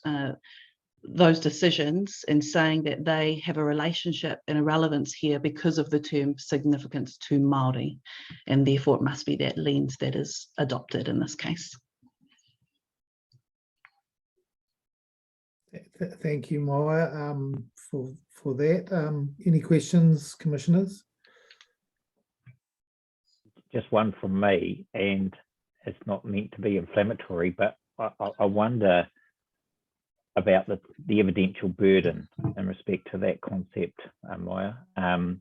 Speaker 10: those decisions and saying that they have a relationship and a relevance here because of the term significance to Māori, and therefore it must be that lens that is adopted in this case.
Speaker 1: Thank you, Maya, for that. Any questions, commissioners?
Speaker 5: Just one from me, and it's not meant to be inflammatory, but I wonder about the evidential burden in respect to that concept, Maya. I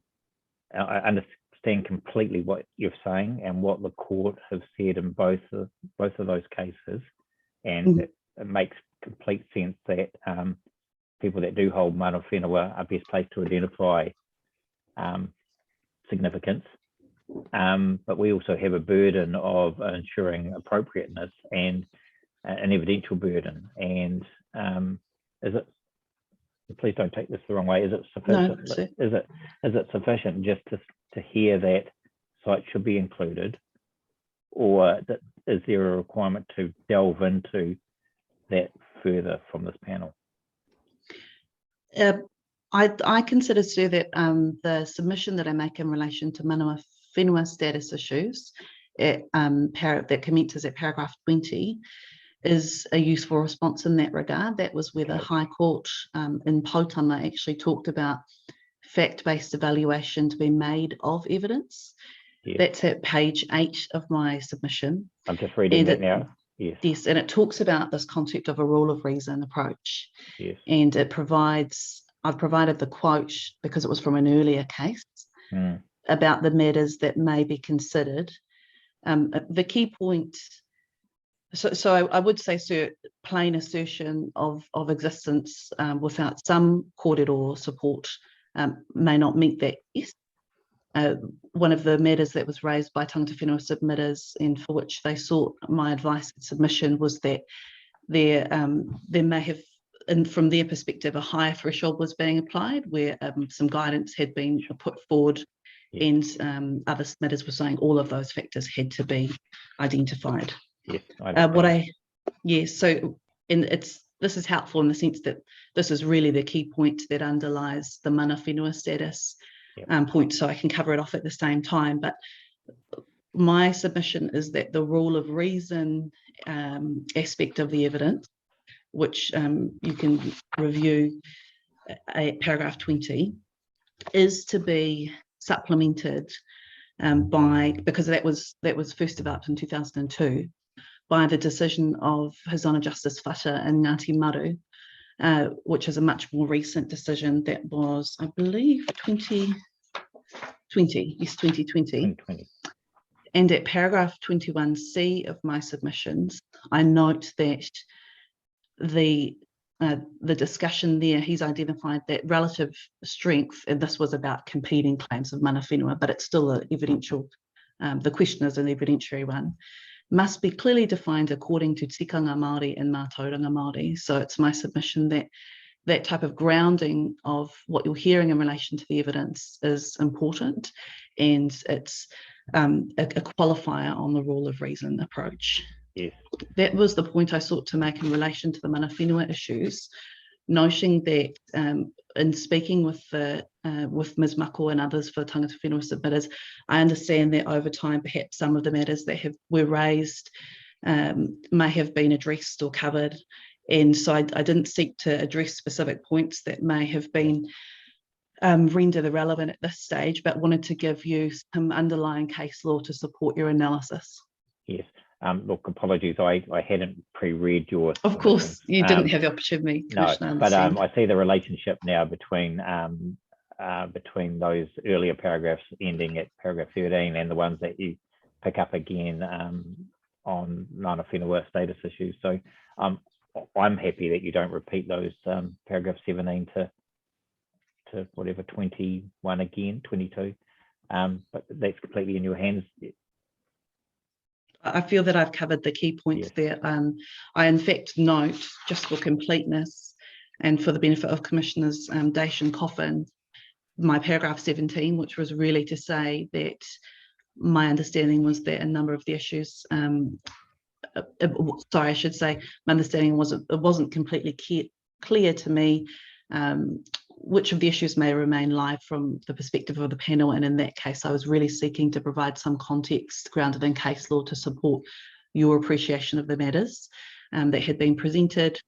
Speaker 5: understand completely what you're saying and what the court have said in both of those cases, and it makes complete sense that people that do hold mana whenua are best placed to identify significance. But we also have a burden of ensuring appropriateness and an evidential burden. And is it? Please don't take this the wrong way. Is it sufficient?
Speaker 10: No,
Speaker 5: is it sufficient just to hear that sites should be included, or is there a requirement to delve into that further from this panel?
Speaker 10: I consider, Sue, that the submission that I make in relation to mana whenua status issues that commences at paragraph 20 is a useful response in that regard. That was where the High Court in Potama actually talked about fact-based evaluation to be made of evidence. Yes. That's at page 8 of my submission.
Speaker 5: I'm just reading that now. Yes.
Speaker 10: Yes, and it talks about this concept of a rule of reason approach.
Speaker 5: Yes.
Speaker 10: And it provides, I've provided the quote because it was from an earlier case about the matters that may be considered. The key point, so I would say, sir, plain assertion of existence without some kōrero support may not meet that. Yes. One of the matters that was raised by tangata whenua submitters and for which they sought my advice and submission was that there may have, and from their perspective, a higher threshold was being applied where some guidance had been put forward. Yes. And other submitters were saying all of those factors had to be identified. Yes, so this is helpful in the sense that this is really the key point that underlies the mana whenua status point, so I can cover it off at the same time. But my submission is that the rule of reason aspect of the evidence, which you can review at paragraph 20, is to be supplemented because that was first developed in 2002 by the decision of His Honour Justice Whata and Ngāti Maru, which is a much more recent decision that was, I believe, 2020. Yes, 2020. And at paragraph 21C of my submissions, I note that the discussion there, he's identified that relative strength, and this was about competing claims of mana whenua, but it's still an evidential, the question is an evidentiary one, must be clearly defined according to tikanga Māori and mātauranga Māori. So it's my submission that that type of grounding of what you're hearing in relation to the evidence is important, and it's a qualifier on the rule of reason approach.
Speaker 5: Yes.
Speaker 10: That was the point I sought to make in relation to the mana whenua issues, noting that in speaking with Ms. Mako and others for tangata whenua submitters, I understand that over time perhaps some of the matters that were raised may have been addressed or covered, and so I didn't seek to address specific points that may have been rendered irrelevant at this stage, but wanted to give you some underlying case law to support your analysis.
Speaker 5: Yes. Look, apologies, I hadn't pre-read your.
Speaker 10: Of course, you didn't have the opportunity.
Speaker 5: No, but I see the relationship now between those earlier paragraphs ending at paragraph 13 and the ones that you pick up again on mana whenua status issues. So I'm happy that you don't repeat those paragraph 17 to whatever 21 again, 22. But that's completely in your hands.
Speaker 10: I feel that I've covered the key points there. I in fact note, just for completeness and for the benefit of Commissioners Daish and Coffin, my paragraph 17, which was really to say that my understanding was that a number of the issues, sorry, I should say, my understanding was it wasn't completely clear to me which of the issues may remain live from the perspective of the panel. And in that case, I was really seeking to provide some context grounded in case law to support your appreciation of the matters that had been presented.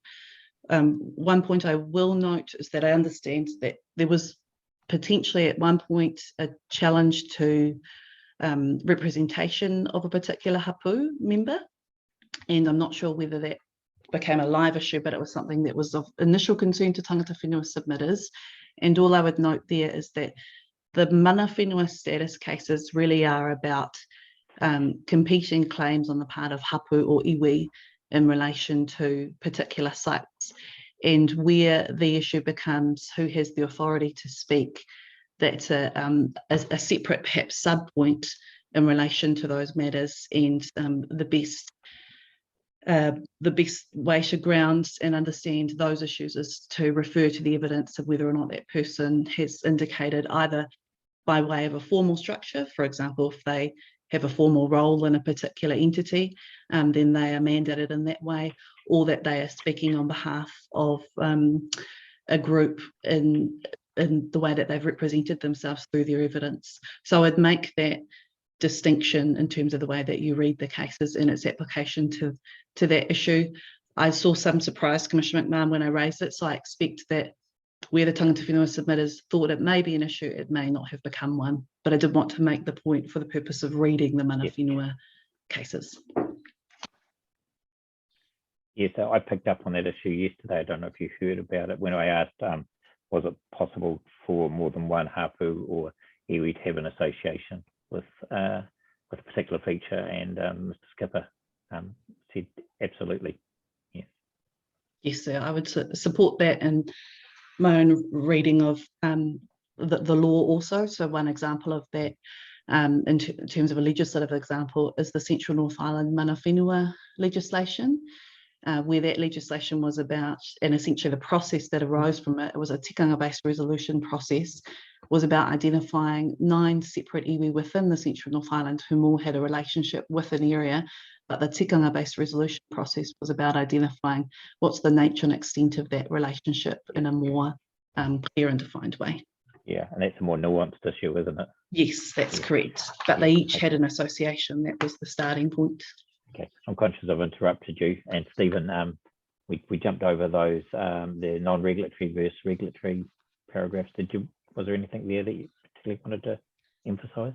Speaker 10: One point I will note is that I understand that there was potentially at one point a challenge to representation of a particular hapu member. And I'm not sure whether that became a live issue, but it was something that was of initial concern to tangata whenua submitters. And all I would note there is that the mana whenua status cases really are about competing claims on the part of hapu or iwi in relation to particular sites. And where the issue becomes who has the authority to speak, that's a separate perhaps sub-point in relation to those matters, and the best way to ground and understand those issues is to refer to the evidence of whether or not that person has indicated, either by way of a formal structure, for example, if they have a formal role in a particular entity, then they are mandated in that way, or that they are speaking on behalf of a group in the way that they've represented themselves through their evidence. So I'd make that distinction in terms of the way that you read the cases and its application to that issue. I saw some surprise, Commissioner McMahon, when I raised it, so I expect that where the tangata whenua submitters thought it may be an issue, it may not have become one. But I did want to make the point for the purpose of reading the mana whenua cases.
Speaker 5: Yeah, so I picked up on that issue yesterday. I don't know if you heard about it when I asked, was it possible for more than one hapu or iwi to have an association with a particular feature, and Mr. Skipper said absolutely. Yeah.
Speaker 10: Yes, sir. I would support that in my own reading of the law also. So one example of that in terms of a legislative example is the Central North Island mana whenua legislation, where that legislation was about, and essentially the process that arose from it, it was a tikanga-based resolution process, was about identifying 9 separate iwi within the Central North Island who all had a relationship with an area, but the tikanga-based resolution process was about identifying what's the nature and extent of that relationship in a more clear and defined way.
Speaker 5: Yeah, and that's a more nuanced issue, isn't it?
Speaker 10: Yes, that's correct. But they each had an association. That was the starting point.
Speaker 5: Okay, I'm conscious I've interrupted you. And Stephen, we jumped over those, the non-regulatory versus regulatory paragraphs. Was there anything there that you particularly wanted to emphasise?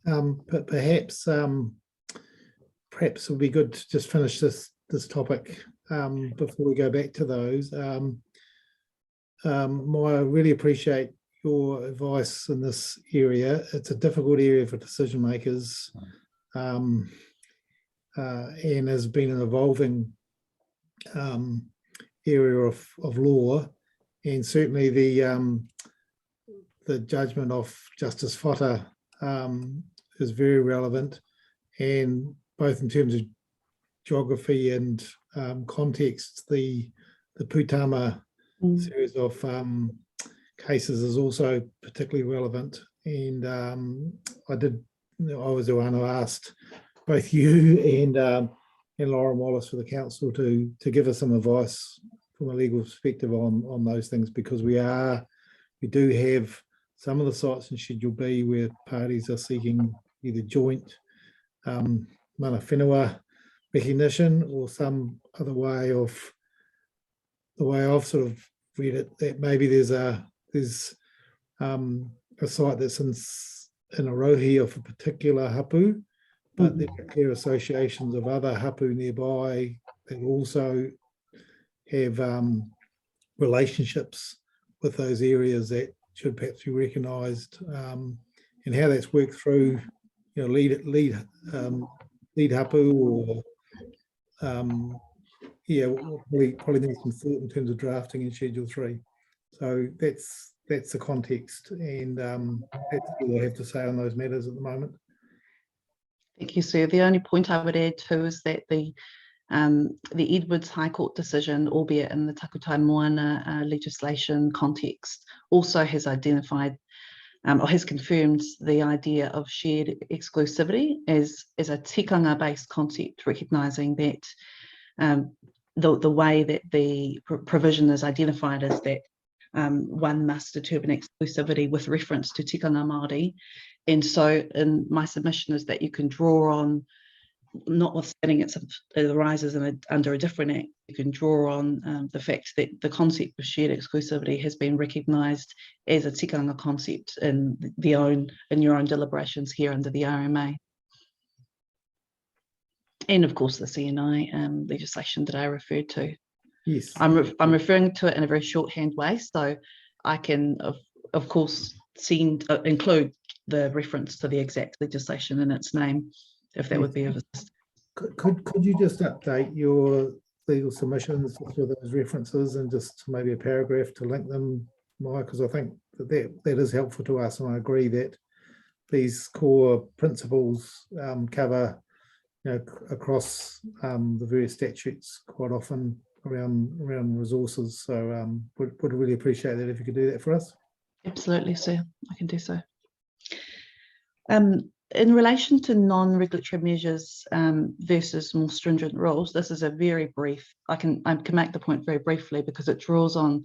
Speaker 1: But perhaps it would be good to just finish this topic before we go back to those. I really appreciate your advice in this area. It's a difficult area for decision makers, and has been an evolving area of law, and certainly the judgment of Justice Fota is very relevant, and both in terms of geography and context, the Putama series of cases is also particularly relevant. And I was the one who asked both you and Lauren Wallace for the council to give us some advice from a legal perspective on those things, because we do have some of the sites in Schedule B where parties are seeking either joint mana whenua recognition or some other way of, the way I've sort of read it, that maybe there's a site that's in a rohi of a particular hapu, but there are clear associations of other hapu nearby that also have relationships with those areas that should perhaps be recognised, and how that's worked through, lead hapu, or probably need some thought in terms of drafting in Schedule 3. So that's the context, and that's all I have to say on those matters at the moment.
Speaker 10: Thank you, sir. The only point I would add too is that the Edwards High Court decision, albeit in the Takutai Moana legislation context, also has identified or has confirmed the idea of shared exclusivity as a tikanga-based concept, recognising that the way that the provision is identified is that one must determine exclusivity with reference to tikanga Māori. And so in my submission is that you can draw on, notwithstanding it arises under a different act, you can draw on the fact that the concept of shared exclusivity has been recognised as a tikanga concept in your own deliberations here under the RMA. And of course the CNI legislation that I referred to.
Speaker 1: Yes.
Speaker 10: I'm referring to it in a very shorthand way, so I can of course include the reference to the exact legislation in its name, if that would be of assistance.
Speaker 1: Could you just update your legal submissions with those references and just maybe a paragraph to link them, Mike? Because I think that is helpful to us, and I agree that these core principles cover, across the various statutes quite often around resources. So would really appreciate that if you could do that for us.
Speaker 10: Absolutely, sir. I can do so. In relation to non-regulatory measures versus more stringent rules, this is a very brief, I can make the point very briefly because it draws on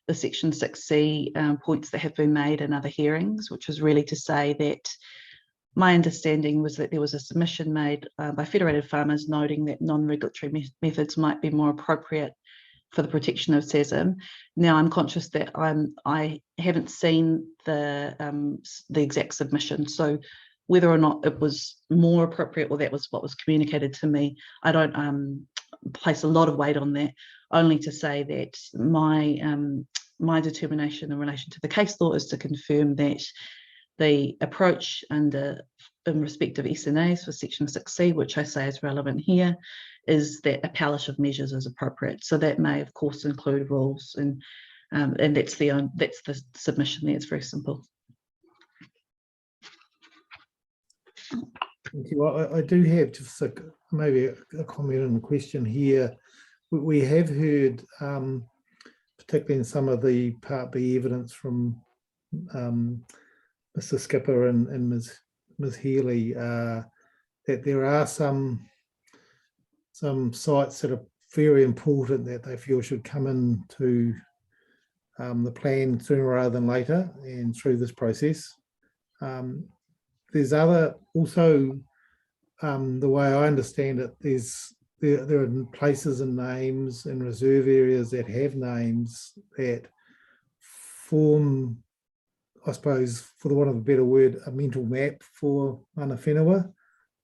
Speaker 10: the Section 6C points that have been made in other hearings, which was really to say that my understanding was that there was a submission made by Federated Farmers noting that non-regulatory methods might be more appropriate for the protection of SASM. Now I'm conscious that I haven't seen the exact submission, so whether or not it was more appropriate or that was what was communicated to me, I don't place a lot of weight on that, only to say that my determination in relation to the case law is to confirm that the approach in respect of SNAs for Section 6C, which I say is relevant here, is that a palette of measures is appropriate. So that may, of course, include rules, and that's the submission there. It's very simple.
Speaker 1: Thank you. I do have just maybe a comment and a question here. We have heard, particularly in some of the Part B evidence from Mr. Skipper and Ms. Healy, that there are some sites that are very important that they feel should come into the plan sooner rather than later and through this process. There's also the way I understand it, there are places and names and reserve areas that have names that form, I suppose, for the want of a better word, a mental map for mana whenua,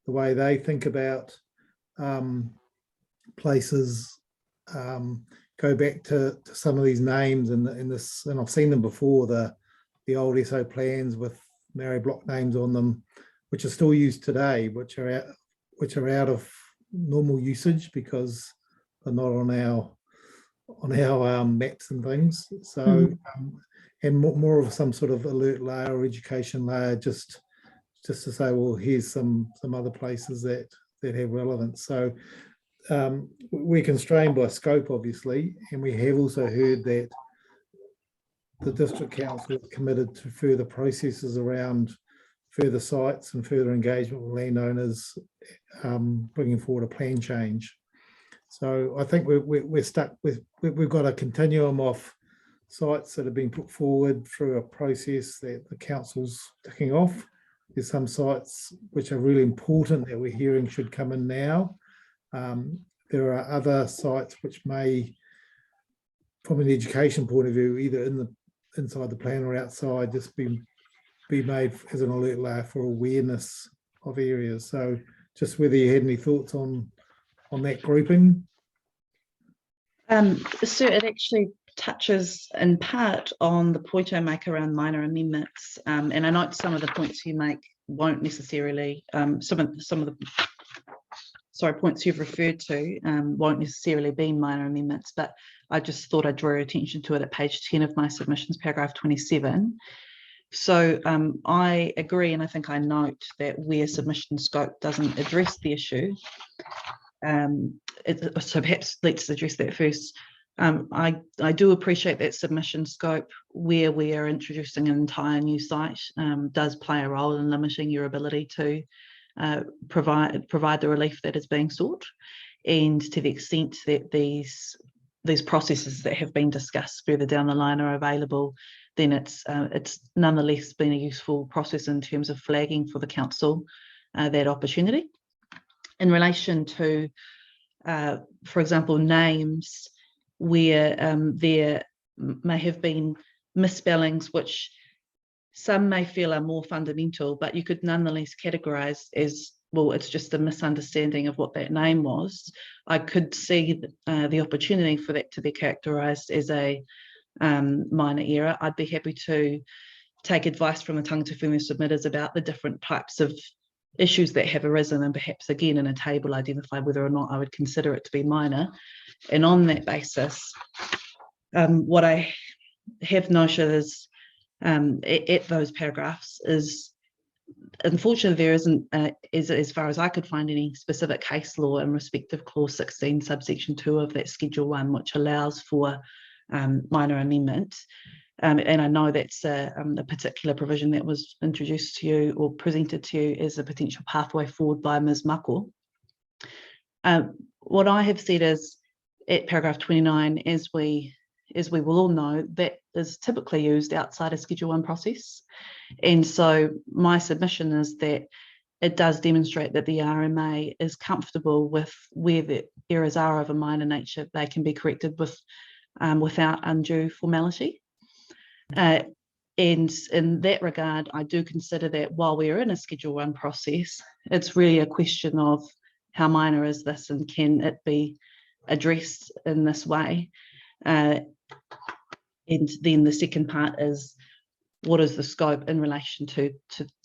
Speaker 1: the way they think about places, go back to some of these names and I've seen them before, the old SO plans with Maori block names on them, which are still used today, which are out of normal usage because they're not on our maps and things. So and more of some sort of alert layer or education layer, just to say, well, here's some other places that have relevance. So we're constrained by scope, obviously, and we have also heard that the District Council is committed to further processes around further sites and further engagement with landowners, bringing forward a plan change. So I think we're stuck with, we've got a continuum of sites that have been put forward through a process that the council's ticking off. There's some sites which are really important that we're hearing should come in now. There are other sites which may, from an education point of view, either inside the plan or outside, just be made as an alert layer for awareness of areas. So just whether you had any thoughts on that grouping?
Speaker 10: So it actually touches in part on the point I make around minor amendments, and I note some of the points you make won't necessarily, some of the points you've referred to won't necessarily be minor amendments, but I just thought I'd draw your attention to it at page 10 of my submissions, paragraph 27. So I agree, and I think I note that where submission scope doesn't address the issue, so perhaps let's address that first. I do appreciate that submission scope where we are introducing an entire new site does play a role in limiting your ability to provide the relief that is being sought. And to the extent that these processes that have been discussed further down the line are available, then it's nonetheless been a useful process in terms of flagging for the council that opportunity. In relation to, for example, names where there may have been misspellings, which some may feel are more fundamental, but you could nonetheless categorise as, well, it's just a misunderstanding of what that name was. I could see the opportunity for that to be characterised as a minor error. I'd be happy to take advice from the tangata whenua submitters about the different types of issues that have arisen, and perhaps again in a table identify whether or not I would consider it to be minor. And on that basis, what I have noted is at those paragraphs is, unfortunately, there isn't, as far as I could find, any specific case law in respect of clause 16 subsection 2 of that schedule 1, which allows for minor amendment. And I know that's a particular provision that was introduced to you or presented to you as a potential pathway forward by Ms. Mako. What I have said is, at paragraph 29, as we will all know, that is typically used outside a Schedule 1 process. And so my submission is that it does demonstrate that the RMA is comfortable with where the errors are of a minor nature, they can be corrected with without undue formality. And in that regard, I do consider that while we're in a Schedule 1 process, it's really a question of how minor is this and can it be addressed in this way. And then the second part is, what is the scope in relation to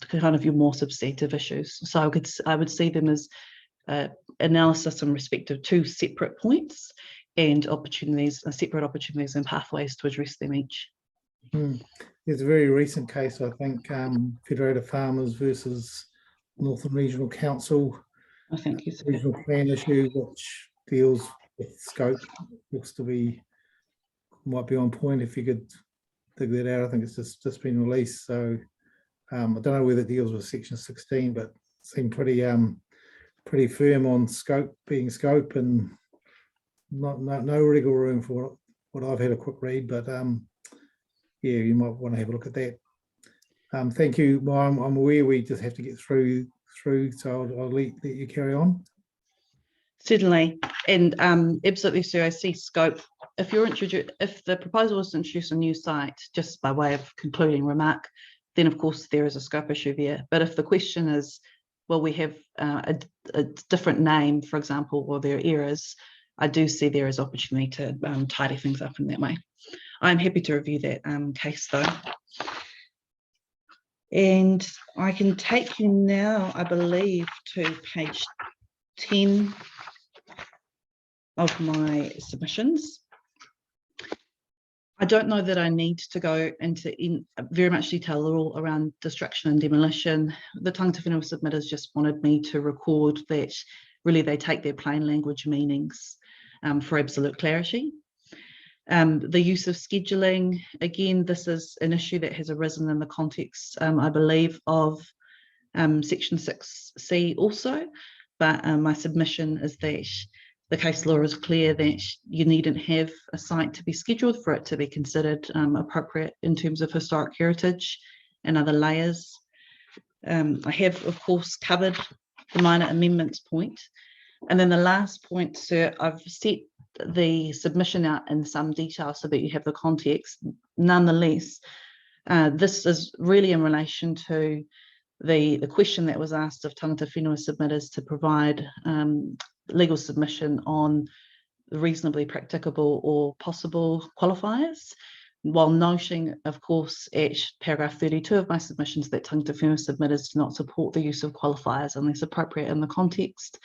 Speaker 10: kind of your more substantive issues? So I would see them as analysis in respect of two separate points and opportunities, separate opportunities and pathways to address them each.
Speaker 1: There's a very recent case, I think, Federated Farmers versus Northern Regional Council.
Speaker 10: I think yes.
Speaker 1: Regional plan issue, which deals with scope, looks to be, might be on point if you could dig that out. I think it's just been released, so I don't know whether it deals with section 16, but seemed pretty firm on scope being scope, and no wriggle room for what I've had a quick read, but yeah, you might want to have a look at that. Thank you. Well, I'm aware we just have to get through, so I'll let you carry on.
Speaker 10: Certainly, and absolutely, sir. I see scope. If the proposal was to introduce a new site, just by way of concluding remark, then of course there is a scope issue there. But if the question is, well, we have a different name, for example, or there are errors, I do see there is opportunity to tidy things up in that way. I'm happy to review that case though. And I can take you now, I believe, to page 10 of my submissions. I don't know that I need to go into very much detail at all around destruction and demolition. The tangata whenua submitters just wanted me to record that really they take their plain language meanings for absolute clarity. The use of scheduling, again, this is an issue that has arisen in the context, I believe, of section 6C also, but my submission is that the case law is clear that you needn't have a site to be scheduled for it to be considered appropriate in terms of historic heritage and other layers. I have, of course, covered the minor amendments point. And then the last point, sir, I've set the submission out in some detail so that you have the context. Nonetheless, this is really in relation to the question that was asked of tangata whenua submitters to provide legal submission on reasonably practicable or possible qualifiers, while noting, of course, at paragraph 32 of my submissions that tangata whenua submitters do not support the use of qualifiers unless appropriate in the context.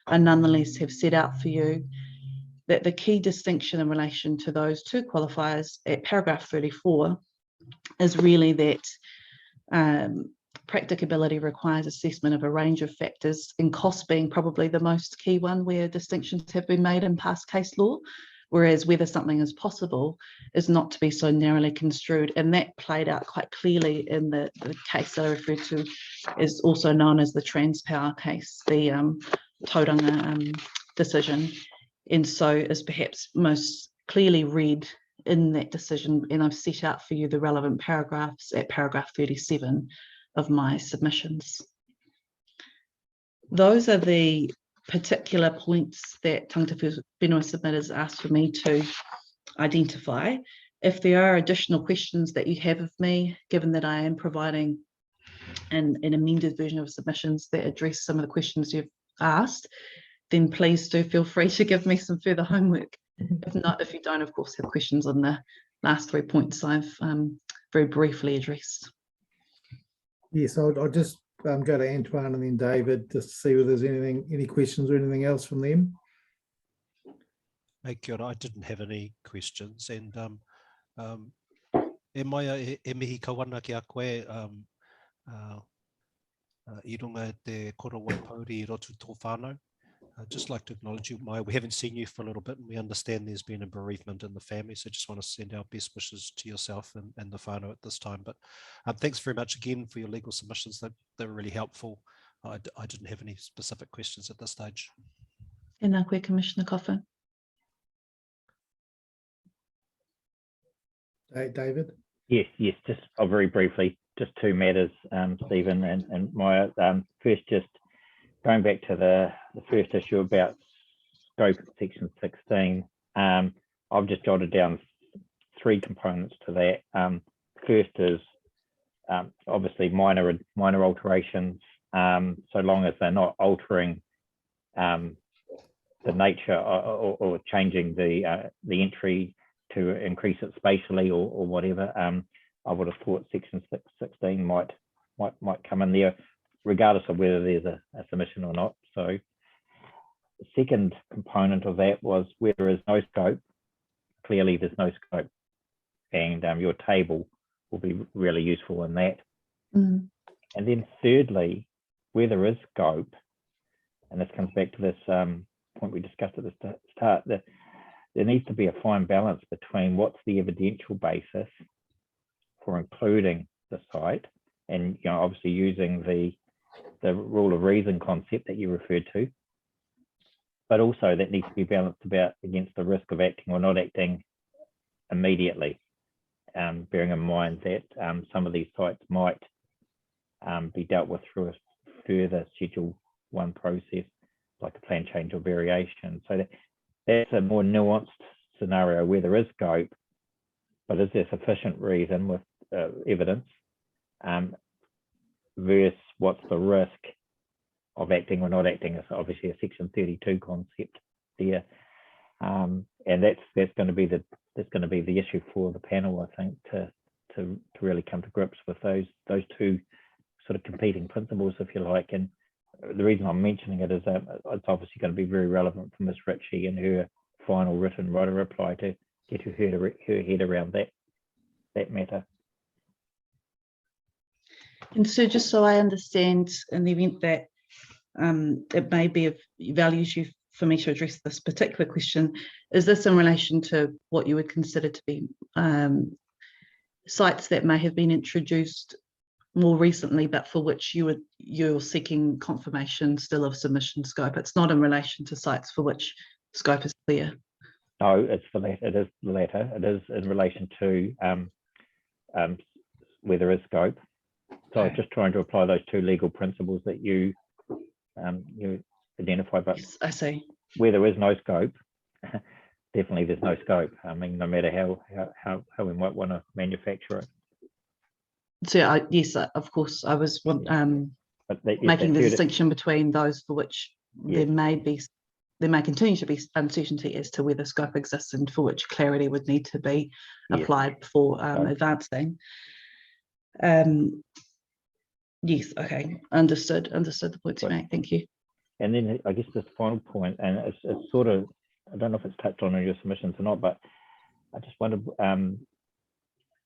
Speaker 10: I nonetheless have set out for you that the key distinction in relation to those two qualifiers at paragraph 34 is really that practicability requires assessment of a range of factors, and cost being probably the most key one where distinctions have been made in past case law, whereas whether something is possible is not to be so narrowly construed. And that played out quite clearly in the case that I referred to, is also known as the Transpower case, the Tauranga decision, and so is perhaps most clearly read in that decision, and I've set out for you the relevant paragraphs at paragraph 37 of my submissions. Those are the particular points that Tangata Whenua submitters asked for me to identify. If there are additional questions that you have of me, given that I am providing an amended version of submissions that address some of the questions you've asked, then please do feel free to give me some further homework. If not, if you don't, of course, have questions on the last 3 points I've very briefly addressed.
Speaker 1: Yes, I'll just go to Antoine and then David just to see whether there's any questions or anything else from them.
Speaker 4: Hey, kia ora, I didn't have any questions, and e mai e mihi kawana ki a koe I runga te koro waipauri I roto tō whānau. I'd just like to acknowledge you, Maya. We haven't seen you for a little bit, and we understand there's been a bereavement in the family, so just want to send our best wishes to yourself and the whānau at this time. But thanks very much again for your legal submissions. They were really helpful. I didn't have any specific questions at this stage.
Speaker 10: And now, Commissioner Coffin.
Speaker 1: David?
Speaker 5: Yes, just very briefly, just two matters, Stephen and Maya. First, just going back to the first issue about scope section 16, I've just jotted down 3 components to that. First is obviously minor alterations, so long as they're not altering the nature or changing the entry to increase it spatially or whatever. I would have thought section 16 might come in there, regardless of whether there's a submission or not. So the second component of that was where there is no scope. Clearly there's no scope, and your table will be really useful in that.
Speaker 10: Mm.
Speaker 5: And then thirdly, where there is scope, and this comes back to this point we discussed at the start, that there needs to be a fine balance between what's the evidential basis for including the site, and obviously using the rule of reason concept that you referred to, but also that needs to be balanced against the risk of acting or not acting immediately, bearing in mind that some of these sites might be dealt with through a further Schedule 1 process, like a plan change or variation. So that's a more nuanced scenario where there is scope, but is there sufficient reason with evidence versus what's the risk of acting or not acting? Is obviously a section 32 concept there, and that's going to be the issue for the panel, I think, to really come to grips with those two sort of competing principles, if you like. And the reason I'm mentioning it is that it's obviously going to be very relevant for Ms. Ritchie in her final written writer reply to get her head around that matter.
Speaker 10: And so, just so I understand, in the event that it may be of value to you for me to address this particular question, is this in relation to what you would consider to be sites that may have been introduced more recently, but for which you're seeking confirmation still of submission scope? It's not in relation to sites for which scope is clear.
Speaker 5: No, it's the latter. It is the latter. It is in relation to where there is scope. So I was just trying to apply those two legal principles that you identified. But
Speaker 10: yes, I see.
Speaker 5: Where there is no scope, definitely there's no scope. I mean, no matter how we might want to manufacture it.
Speaker 10: So yes, of course, I was making the distinction between those for which there may continue to be uncertainty as to whether scope exists, and for which clarity would need to be applied before advancing. Yes, okay, understood the points you make. Thank you.
Speaker 5: And then I guess this final point, and it's sort of, I don't know if it's touched on in your submissions or not, but I just wondered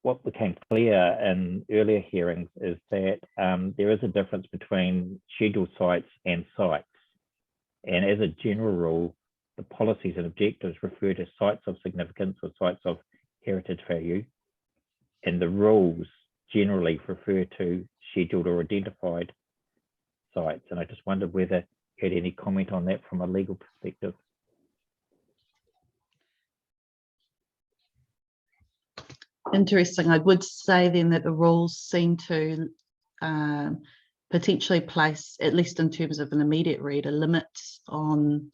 Speaker 5: what became clear in earlier hearings is that there is a difference between scheduled sites and sites. And as a general rule, the policies and objectives refer to sites of significance or sites of heritage value, and the rules generally refer to scheduled or identified sites. And I just wondered whether heard any comment on that from a legal perspective.
Speaker 10: Interesting. I would say then that the rules seem to potentially place, at least in terms of an immediate read, a limit on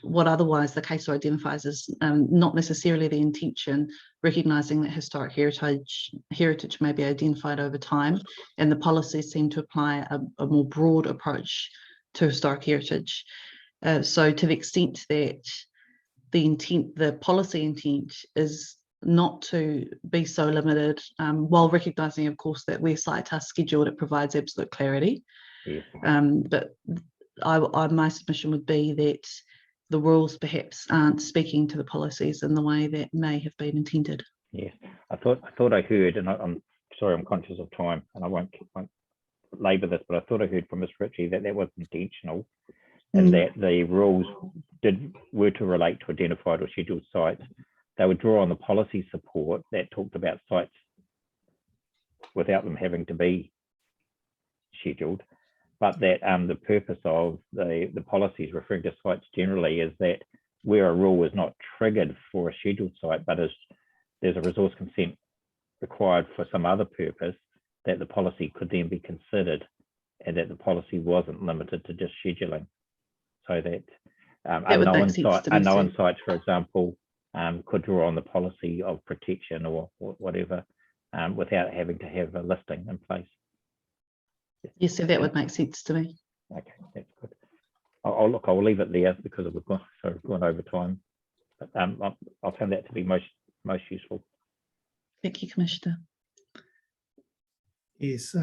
Speaker 10: what otherwise the case identifies as not necessarily the intention, recognising that historic heritage may be identified over time, and the policies seem to apply a more broad approach to historic heritage. So to the extent that the policy intent is not to be so limited, while recognising, of course, that where site tasks scheduled, it provides absolute clarity.
Speaker 5: Yes.
Speaker 10: But my submission would be that the rules perhaps aren't speaking to the policies in the way that may have been intended.
Speaker 5: Yes, I thought I heard, and I'm sorry, I'm conscious of time, and I won't labour this, but I thought I heard from Ms. Ritchie that that was intentional, and that the rules were to relate to identified or scheduled sites. They would draw on the policy support that talked about sites without them having to be scheduled, but that the purpose of the policies referring to sites generally is that where a rule is not triggered for a scheduled site, but there's a resource consent required for some other purpose, that the policy could then be considered, and that the policy wasn't limited to just scheduling. So that unknown sites, for example, could draw on the policy of protection or whatever without having to have a listing in place.
Speaker 10: Yes, so that would make sense to me.
Speaker 5: Okay, that's good. I'll leave it there because we've gone over time. But I'll find that to be most useful.
Speaker 10: Thank you, Commissioner.
Speaker 1: Yes,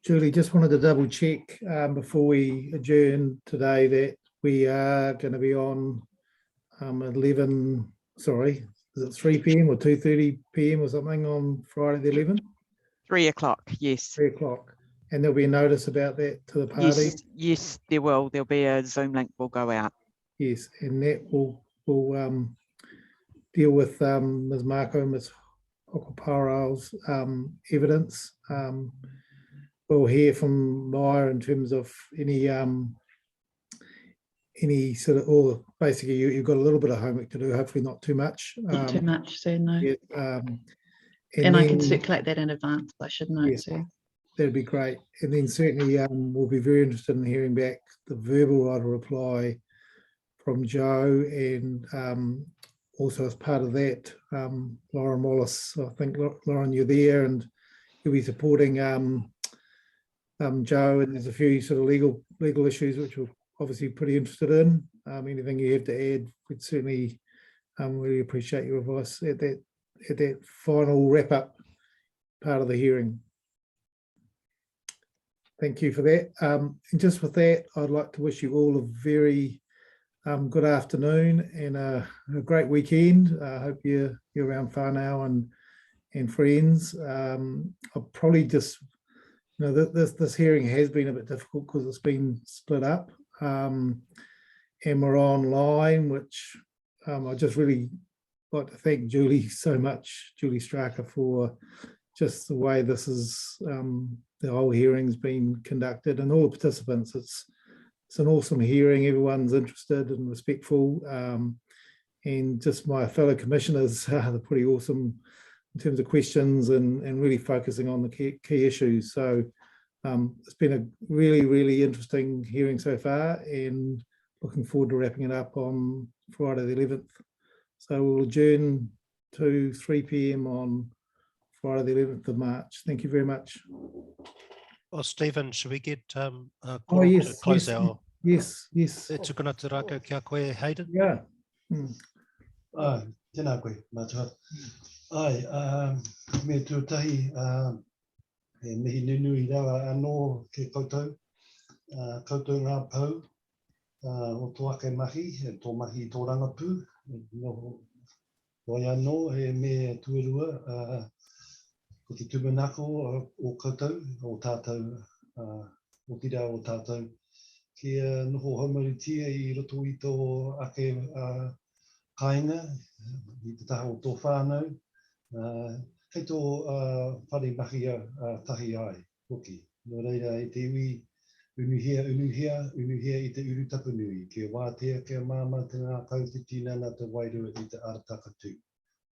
Speaker 1: Julie, just wanted to double check before we adjourn today that we are going to be on 3 p.m. or 2:30 p.m. or something on Friday the 11th?
Speaker 7: 3 o'clock, yes.
Speaker 1: 3 o'clock. And there'll be a notice about that to the party?
Speaker 7: Yes, there will. There'll be a Zoom link will go out.
Speaker 1: Yes, and that will deal with Ms. Marco and Ms. Hokoparau's evidence. We'll hear from Maya in terms of any sort of, or basically you've got a little bit of homework to do, hopefully not too much.
Speaker 10: Not too much, so no.
Speaker 1: Yeah,
Speaker 10: and I can circulate that in advance, I should note.
Speaker 1: Yes,
Speaker 10: so.
Speaker 1: That'd be great. And then certainly we'll be very interested in hearing back the verbal right of reply from Joe, and also as part of that, Lauren Wallace. I think, Lauren, you're there and you'll be supporting Joe, and there's a few sort of legal issues which we're obviously pretty interested in. Anything you have to add, we'd certainly really appreciate your advice at that final wrap-up part of the hearing. Thank you for that. And just with that, I'd like to wish you all a very good afternoon and a great weekend. I hope you're around whānau and friends. I'll probably just, this hearing has been a bit difficult because it's been split up, and we're online, which I just really like to thank Julie so much, Julie Straka, for just the way this is, the whole hearing's been conducted, and all the participants. It's an awesome hearing. Everyone's interested and respectful, and just my fellow commissioners, they're pretty awesome in terms of questions and really focusing on the key issues. So it's been a really, really interesting hearing so far, and looking forward to wrapping it up on Friday the 11th. So we'll adjourn to 3 p.m. on Friday the 11th of March. Thank you very much.
Speaker 4: Well, Stephen, should we get
Speaker 1: Yes,
Speaker 4: to close our...
Speaker 1: Yes.
Speaker 4: E tukuna te rākau kia koe, Hayden?
Speaker 1: Yeah.
Speaker 2: Tēnā koe, mātua. Ai, me tūtahi, e mihi nunui rawa anō ke koutou, koutou ngā pau, o tō ake mahi, e tō mahi tō rangapū, Wai anō e me tuarua, ko te tumanako o koutou, o tātou, o tira o tātou, kia noho haumaritia I roto I tō ake kāinga, I te taha o tō whānau, kei tō whare mahi tahi ai, hoki. Nō reira, e te iwi Unuhia I te uru tapunui, ke wātea ke māma te ngā kau te tinana te wairua I te arataka tū.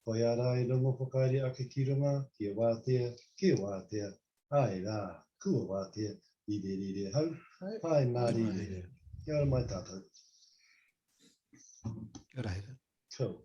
Speaker 2: Koi ara I rongo whakaere ake ki runga, ke wātea, ai rā, kua wātea, I re hau, ai Māori re. Kia ora mai tātou.
Speaker 4: Kia ora, Hera.
Speaker 2: Cool.